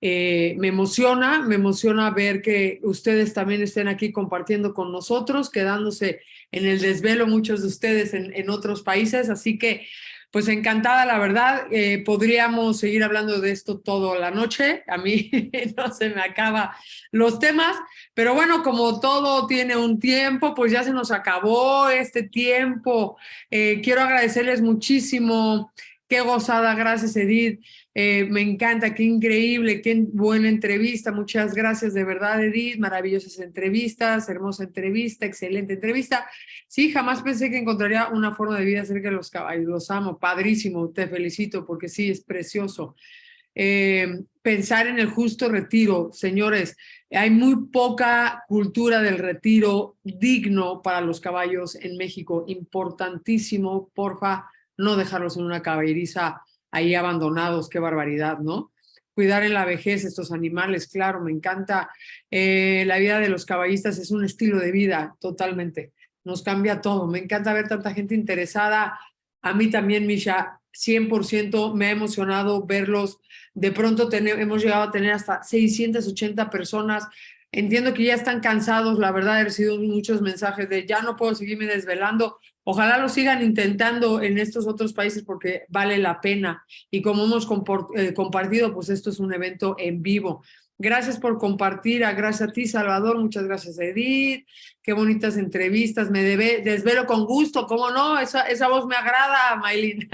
Me emociona ver que ustedes también estén aquí compartiendo con nosotros, quedándose en el desvelo muchos de ustedes en otros países, así que pues encantada, la verdad. Podríamos seguir hablando de esto toda la noche, a mí no se me acaban los temas, pero bueno, como todo tiene un tiempo, pues ya se nos acabó este tiempo. Quiero agradecerles muchísimo. Qué gozada, gracias Edith. Me encanta, qué increíble, qué buena entrevista. Muchas gracias de verdad, Edith. Maravillosas entrevistas, hermosa entrevista, excelente entrevista. Sí, jamás pensé que encontraría una forma de vida acerca de los caballos. Los amo, padrísimo, te felicito porque sí, es precioso. Pensar en el justo retiro, señores, hay muy poca cultura del retiro digno para los caballos en México. Importantísimo, porfa, no dejarlos en una caballeriza ahí abandonados, qué barbaridad, ¿no? Cuidar en la vejez estos animales, claro, me encanta. La vida de los caballistas es un estilo de vida, totalmente. Nos cambia todo. Me encanta ver tanta gente interesada. A mí también, Misha, 100% me ha emocionado verlos. De pronto hemos llegado a tener hasta 680 personas. Entiendo que ya están cansados, la verdad, he recibido muchos mensajes de ya no puedo seguirme desvelando. Ojalá lo sigan intentando en estos otros países porque vale la pena. Y como hemos compartido, pues esto es un evento en vivo. Gracias por compartir. Gracias a ti, Salvador. Muchas gracias, Edith. Qué bonitas entrevistas. Me desvelo con gusto. ¿Cómo no? Esa voz me agrada, Maylin.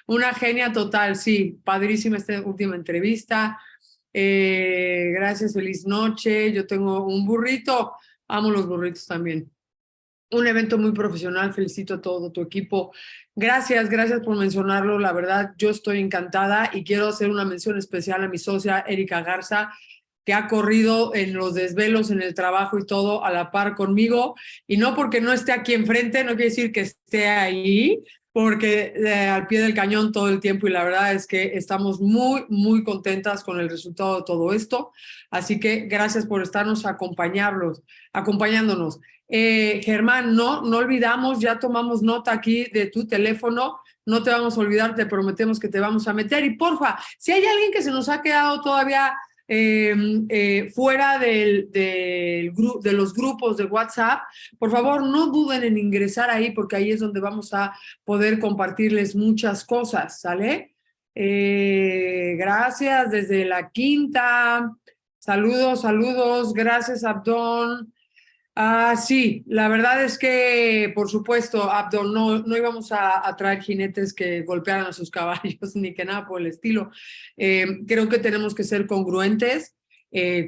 Una genia total, sí. Padrísima esta última entrevista. Gracias, feliz noche. Yo tengo un burrito. Amo los burritos también. Un evento muy profesional, felicito a todo tu equipo. Gracias por mencionarlo, la verdad yo estoy encantada y quiero hacer una mención especial a mi socia Erika Garza, que ha corrido en los desvelos, en el trabajo y todo a la par conmigo, y no porque no esté aquí enfrente, no quiere decir que esté ahí, porque al pie del cañón todo el tiempo y la verdad es que estamos muy contentas con el resultado de todo esto, así que gracias por estarnos acompañándonos. Germán, no olvidamos, ya tomamos nota aquí de tu teléfono, no te vamos a olvidar, te prometemos que te vamos a meter y porfa, si hay alguien que se nos ha quedado todavía fuera de los grupos de WhatsApp, por favor no duden en ingresar ahí porque ahí es donde vamos a poder compartirles muchas cosas, ¿sale? Gracias desde la Quinta, saludos, gracias Abdón. Sí, la verdad es que, por supuesto, Abdo, no íbamos a traer jinetes que golpearan a sus caballos ni que nada por el estilo. Creo que tenemos que ser congruentes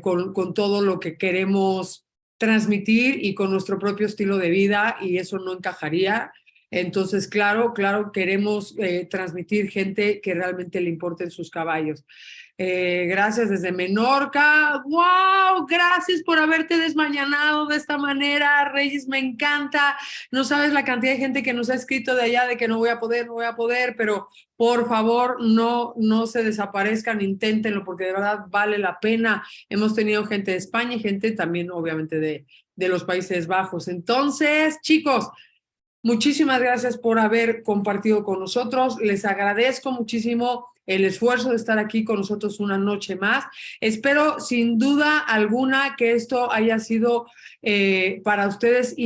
con todo lo que queremos transmitir y con nuestro propio estilo de vida, y eso no encajaría. Entonces, claro, queremos transmitir gente que realmente le importen sus caballos. Gracias desde Menorca. ¡Wow! Gracias por haberte desmañanado de esta manera, Reyes, me encanta. No sabes la cantidad de gente que nos ha escrito de allá de que no voy a poder, pero por favor, no se desaparezcan, inténtenlo, porque de verdad vale la pena. Hemos tenido gente de España y gente también, obviamente, de los Países Bajos. Entonces, chicos, muchísimas gracias por haber compartido con nosotros. Les agradezco muchísimo el esfuerzo de estar aquí con nosotros una noche más. Espero sin duda alguna que esto haya sido para ustedes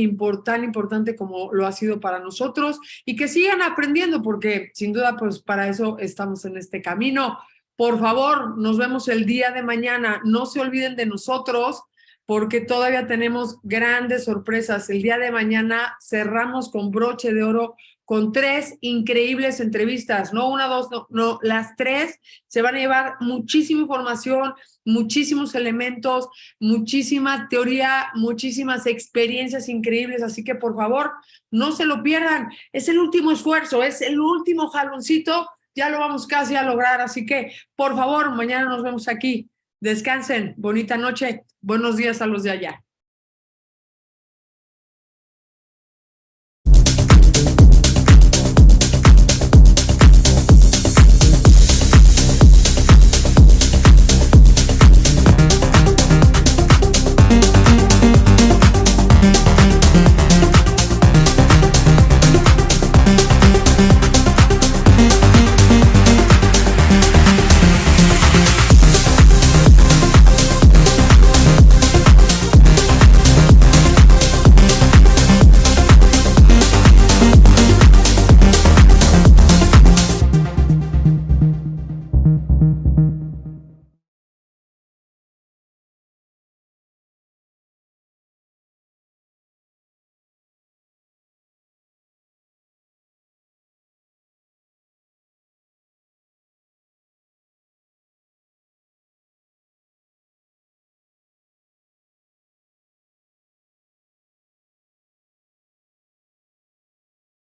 tan importante como lo ha sido para nosotros, y que sigan aprendiendo, porque sin duda pues para eso estamos en este camino. Por favor, nos vemos el día de mañana. No se olviden de nosotros, porque todavía tenemos grandes sorpresas. El día de mañana cerramos con broche de oro con 3 increíbles entrevistas, no una, dos, no, las 3 se van a llevar muchísima información, muchísimos elementos, muchísima teoría, muchísimas experiencias increíbles, así que por favor, no se lo pierdan. Es el último esfuerzo, es el último jaloncito, ya lo vamos casi a lograr, así que por favor, mañana nos vemos aquí. Descansen, bonita noche, buenos días a los de allá.